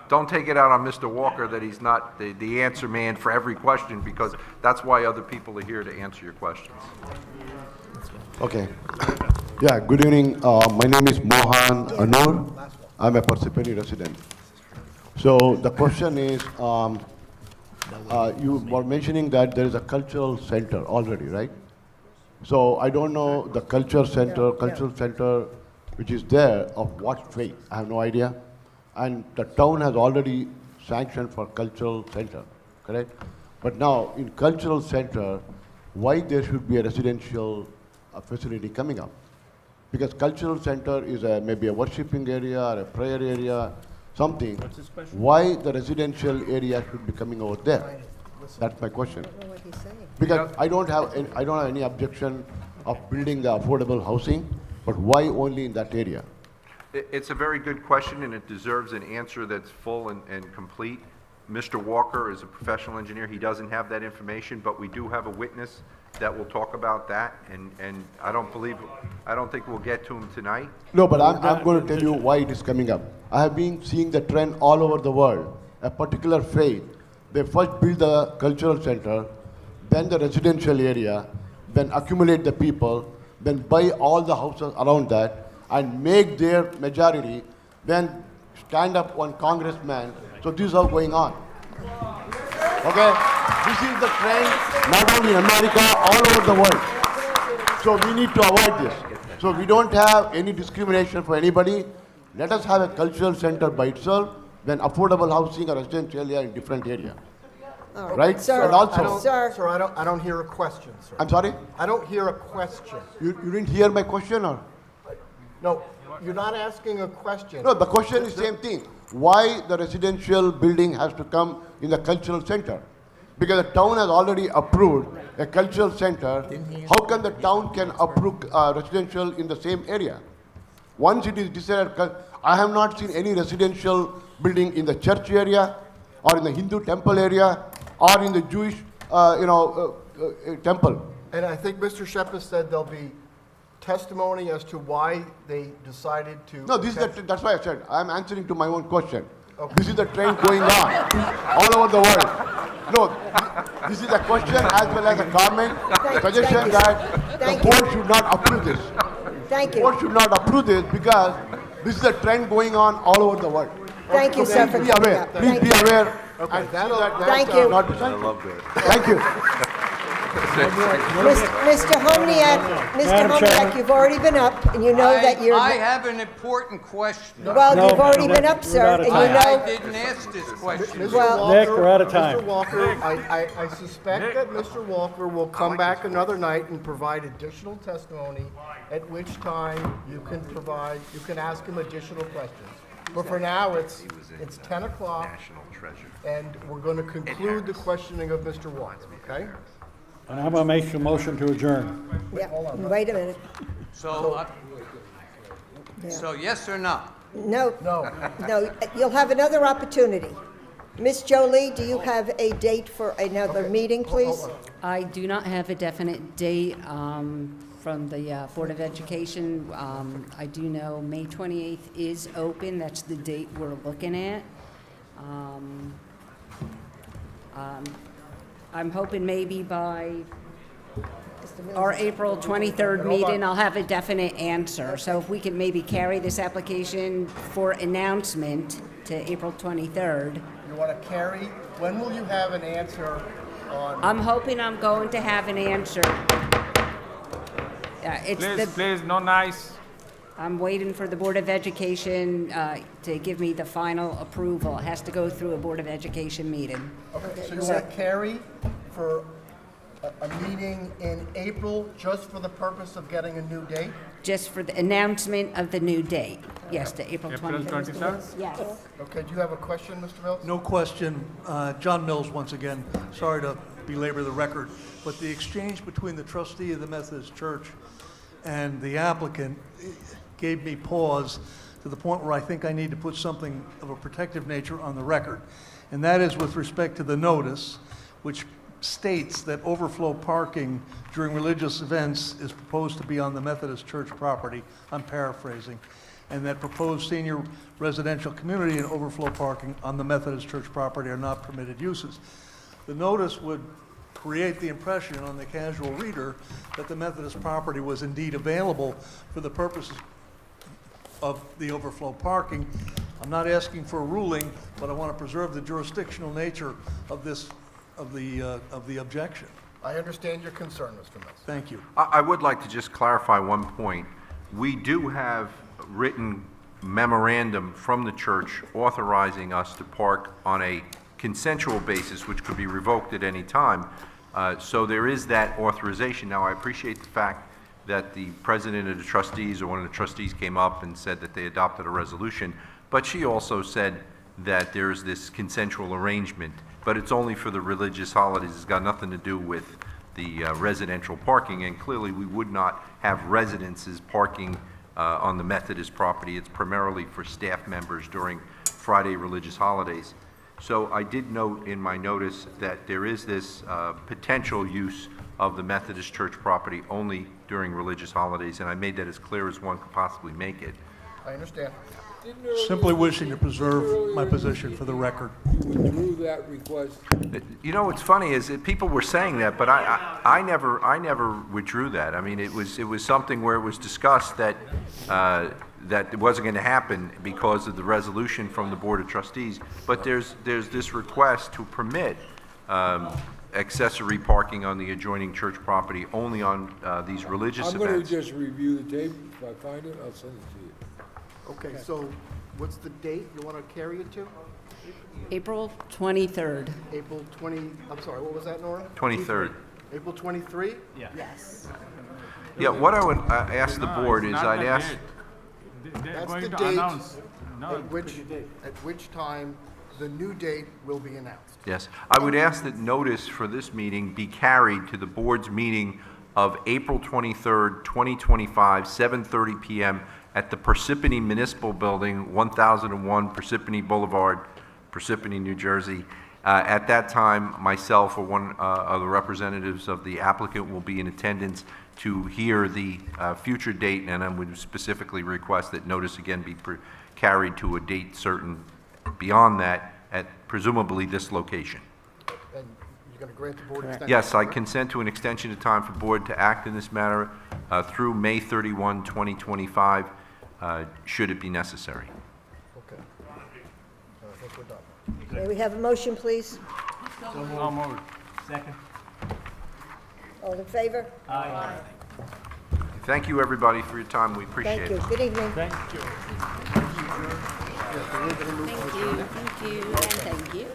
don't take it out on Mr. Walker that he's not the answer man for every question, because that's why other people are here to answer your questions. Okay. Yeah, good evening. My name is Mohan Anur. I'm a Parsippany resident. So the question is, you were mentioning that there is a cultural center already, right? So I don't know the cultural center which is there of what faith. I have no idea. And the town has already sanctioned for cultural center, correct? But now in cultural center, why there should be a residential facility coming up? Because cultural center is maybe a worshipping area or a prayer area, something. What's his question? Why the residential area should be coming over there? That's my question. Because I don't have any objection of building the affordable housing, but why only in that area? It's a very good question, and it deserves an answer that's full and complete. Mr. Walker is a professional engineer. He doesn't have that information, but we do have a witness that will talk about that, and I don't think we'll get to him tonight. No, but I'm going to tell you why it is coming up. I have been seeing the trend all over the world. A particular faith, they first build the cultural center, then the residential area, then accumulate the people, then buy all the houses around that, and make their majority, then stand up one congressman. So this is all going on. Okay? This is the trend, not only in America, all over the world. So we need to avoid this. So we don't have any discrimination for anybody. Let us have a cultural center by itself, then affordable housing or residential area in different area. Right? Sir, and also, Sir, I don't hear a question, sir. I'm sorry? I don't hear a question. You didn't hear my question, or? No, you're not asking a question. No, the question is same thing. Why the residential building has to come in the cultural center? Because the town has already approved a cultural center. How can the town can approve residential in the same area? Once it is decided, I have not seen any residential building in the church area, or in the Hindu temple area, or in the Jewish, temple. And I think Mr. Shepard said there'll be testimony as to why they decided to... No, that's why I said, I'm answering to my own question. Okay. This is the trend going on all over the world. No, this is a question as well as a comment, suggestion that the board should not approve this. Thank you. The board should not approve this because this is a trend going on all over the world. Thank you, sir, for Please be coming aware. up. Please be aware. Okay, And that'll- see that Thank that's you. not I love that. Thank you. Mr. Homniak, you've already been up, and you know that you're... I have an important question. Well, you've already been up, sir, and you I know... didn't ask this question. Well- Nick, we're out of time. Mr. Walker, I suspect that Mr. Walker will come back another night and provide additional testimony, at which time you can ask him additional questions. But for now, it's 10 o'clock, National treasure. and we're going to conclude the questioning of Mr. Wong, okay? And I'm going to make a motion to adjourn. Yeah, wait a minute. So yes or no? No, no, you'll have another opportunity. Ms. Jolie, do you have a date for another meeting, please? I do not have a definite date from the Board of Education. I do know May 28th is open. That's the date we're looking at. I'm hoping maybe by our April 23rd meeting, I'll have a definite answer. So if we can maybe carry this application for announcement to April 23rd. You want to carry, when will you have an answer on? I'm hoping I'm going to have an answer. Please, no nice. I'm waiting for the Board of Education to give me the final approval. It has to go through a Board of Education meeting. Okay, so you want to carry for a meeting in April just for the purpose of getting a new date? Just for the announcement of the new date. Yes, to April April 23rd. 23rd? Yes. Okay, do you have a question, Mr. Mills? No question. John Mills, once again. Sorry to belabor the record, but the exchange between the trustee of the Methodist Church and the applicant gave me pause to the point where I think I need to put something of a protective nature on the record. And that is with respect to the notice, which states that overflow parking during religious events is proposed to be on the Methodist Church property. I'm paraphrasing. And that proposed senior residential community and overflow parking on the Methodist Church property are not permitted uses. The notice would create the impression on the casual reader that the Methodist property was indeed available for the purposes of the overflow parking. I'm not asking for a ruling, but I want to preserve the jurisdictional nature of this, of the objection. I understand your concern, Mr. Mills. Thank you. I would like to just clarify one point. We do have written memorandum from the church authorizing us to park on a consensual basis, which could be revoked at any time. So there is that authorization. Now, I appreciate the fact that the president of the trustees or one of the trustees came up and said that they adopted a resolution, but she also said that there's this consensual arrangement, but it's only for the religious holidays. It's got nothing to do with the residential parking, and clearly we would not have residences parking on the Methodist property. It's primarily for staff members during Friday religious holidays. So I did note in my notice that there is this potential use of the Methodist Church property only during religious holidays, and I made that as clear as one could possibly make it. I understand. Simply wishing to preserve my position for the record. You withdrew that request? You know, what's funny is that people were saying that, but I never withdrew that. I mean, it was something where it was discussed that that it wasn't going to happen because of the resolution from the Board of Trustees. But there's this request to permit accessory parking on the adjoining church property only on these religious I'm events. going to just review the tape. If I find it, I'll send it to you. Okay, so what's the date you want to carry it to? April 23rd. April 20, I'm sorry, what was that, Nora? 23rd. April 23? Yeah. Yes. Yeah, what I would ask the board is I'd ask... They're That's going the to date announce. No, at which time the new date will be announced. Yes, I would ask that notice for this meeting be carried to the board's meeting of April 23rd, 2025, 7:30 p.m. at the Parsippany Municipal Building, 1001 Parsippany Boulevard, Parsippany, New Jersey. At that time, myself or one of the representatives of the applicant will be in attendance to hear the future date, and I would specifically request that notice again be carried to a date certain beyond that at presumably this location. And you're going to grant the board extension? Yes, I consent to an extension of time for board to act in this matter through May 31, 2025, should it be necessary. Okay. I think we're done. May we have a motion, please? no more. Second. All in favor? Aye. Thank you, everybody, for your time. We appreciate Thank you. it. Good evening. Thank you. Thank you, and thank you.